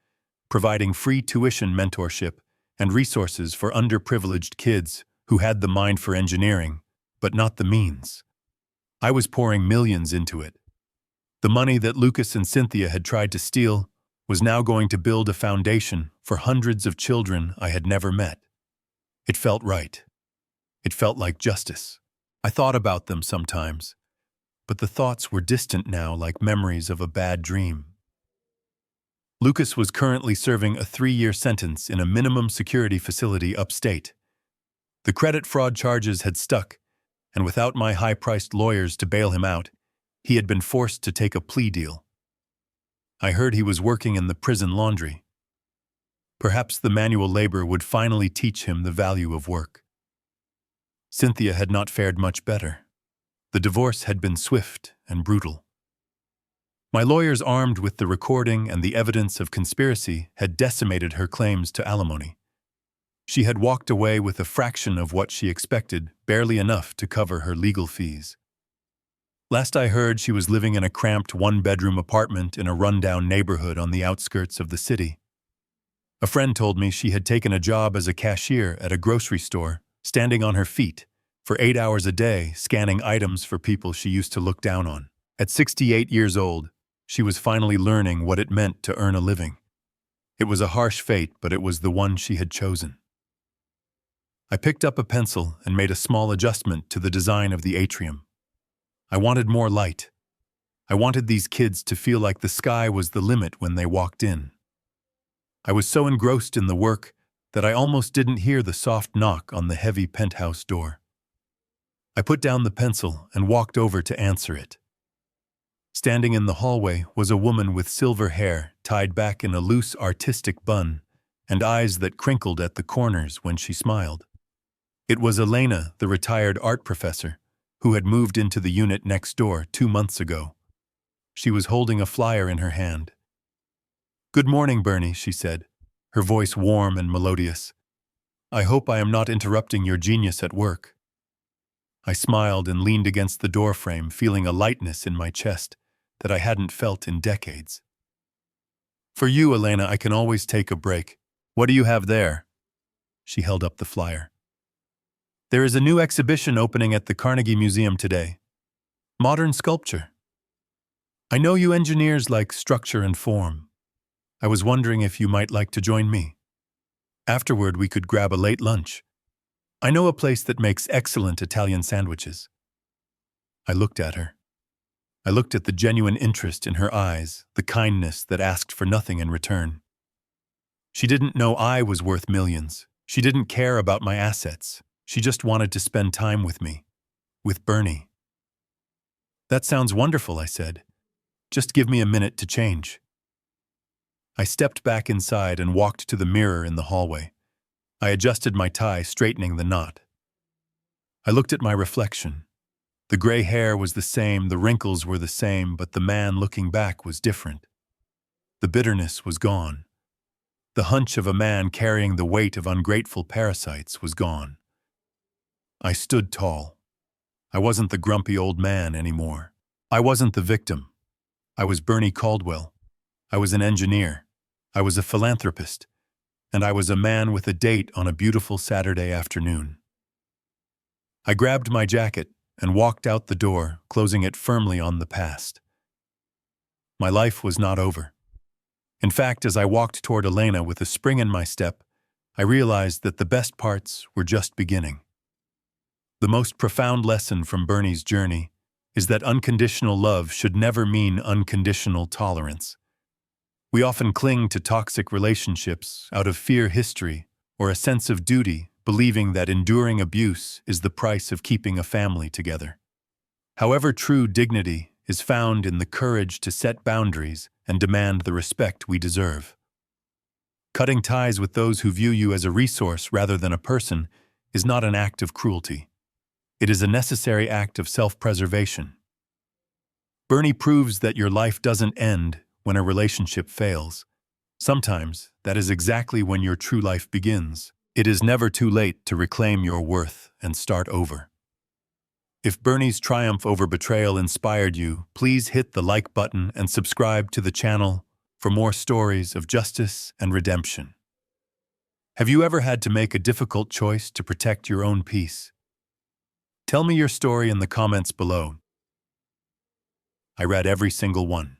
providing free tuition mentorship and resources for underprivileged kids who had the mind for engineering, but not the means. I was pouring millions into it, The money that Lucas and Cynthia had tried to steal was now going to build a foundation for hundreds of children I had never met. It felt right. It felt like justice. I thought about them sometimes, but the thoughts were distant now, like memories of a bad dream. Lucas was currently serving a 3-year sentence in a minimum security facility upstate. The credit fraud charges had stuck, and without my high-priced lawyers to bail him out, he had been forced to take a plea deal. I heard he was working in the prison laundry. Perhaps the manual labor would finally teach him the value of work. Cynthia had not fared much better. The divorce had been swift and brutal. My lawyers, armed with the recording and the evidence of conspiracy, had decimated her claims to alimony. She had walked away with a fraction of what she expected, barely enough to cover her legal fees. Last I heard, she was living in a cramped one-bedroom apartment in a rundown neighborhood on the outskirts of the city. A friend told me she had taken a job as a cashier at a grocery store, standing on her feet for 8 hours a day, scanning items for people she used to look down on. At 68 years old, she was finally learning what it meant to earn a living. It was a harsh fate, but it was the one she had chosen. I picked up a pencil and made a small adjustment to the design of the atrium. I wanted more light. I wanted these kids to feel like the sky was the limit when they walked in. I was so engrossed in the work that I almost didn't hear the soft knock on the heavy penthouse door. I put down the pencil and walked over to answer it. Standing in the hallway was a woman with silver hair tied back in a loose artistic bun and eyes that crinkled at the corners when she smiled. It was Elena, the retired art professor, who had moved into the unit next door 2 months ago. She was holding a flyer in her hand. "Good morning, Bernie," she said, her voice warm and melodious. "I hope I am not interrupting your genius at work." I smiled and leaned against the doorframe, feeling a lightness in my chest that I hadn't felt in decades. "For you, Elena, I can always take a break. What do you have there?" She held up the flyer. "There is a new exhibition opening at the Carnegie Museum today. Modern sculpture. I know you engineers like structure and form. I was wondering if you might like to join me. Afterward, we could grab a late lunch. I know a place that makes excellent Italian sandwiches." I looked at her. I looked at the genuine interest in her eyes, the kindness that asked for nothing in return. She didn't know I was worth millions. She didn't care about my assets. She just wanted to spend time with me, with Bernie. "That sounds wonderful," I said. "Just give me a minute to change." I stepped back inside and walked to the mirror in the hallway. I adjusted my tie, straightening the knot. I looked at my reflection. The gray hair was the same, the wrinkles were the same, but the man looking back was different. The bitterness was gone. The hunch of a man carrying the weight of ungrateful parasites was gone. I stood tall. I wasn't the grumpy old man anymore. I wasn't the victim. I was Bernie Caldwell. I was an engineer. I was a philanthropist. And I was a man with a date on a beautiful Saturday afternoon. I grabbed my jacket and walked out the door, closing it firmly on the past. My life was not over. In fact, as I walked toward Elena with a spring in my step, I realized that the best parts were just beginning. The most profound lesson from Bernie's journey is that unconditional love should never mean unconditional tolerance. We often cling to toxic relationships out of fear, history, or a sense of duty, believing that enduring abuse is the price of keeping a family together. However, true dignity is found in the courage to set boundaries and demand the respect we deserve. Cutting ties with those who view you as a resource rather than a person is not an act of cruelty. It is a necessary act of self-preservation. Bernie proves that your life doesn't end when a relationship fails. Sometimes that is exactly when your true life begins. It is never too late to reclaim your worth and start over. If Bernie's triumph over betrayal inspired you, please hit the like button and subscribe to the channel for more stories of justice and redemption. Have you ever had to make a difficult choice to protect your own peace? Tell me your story in the comments below. I read every single one.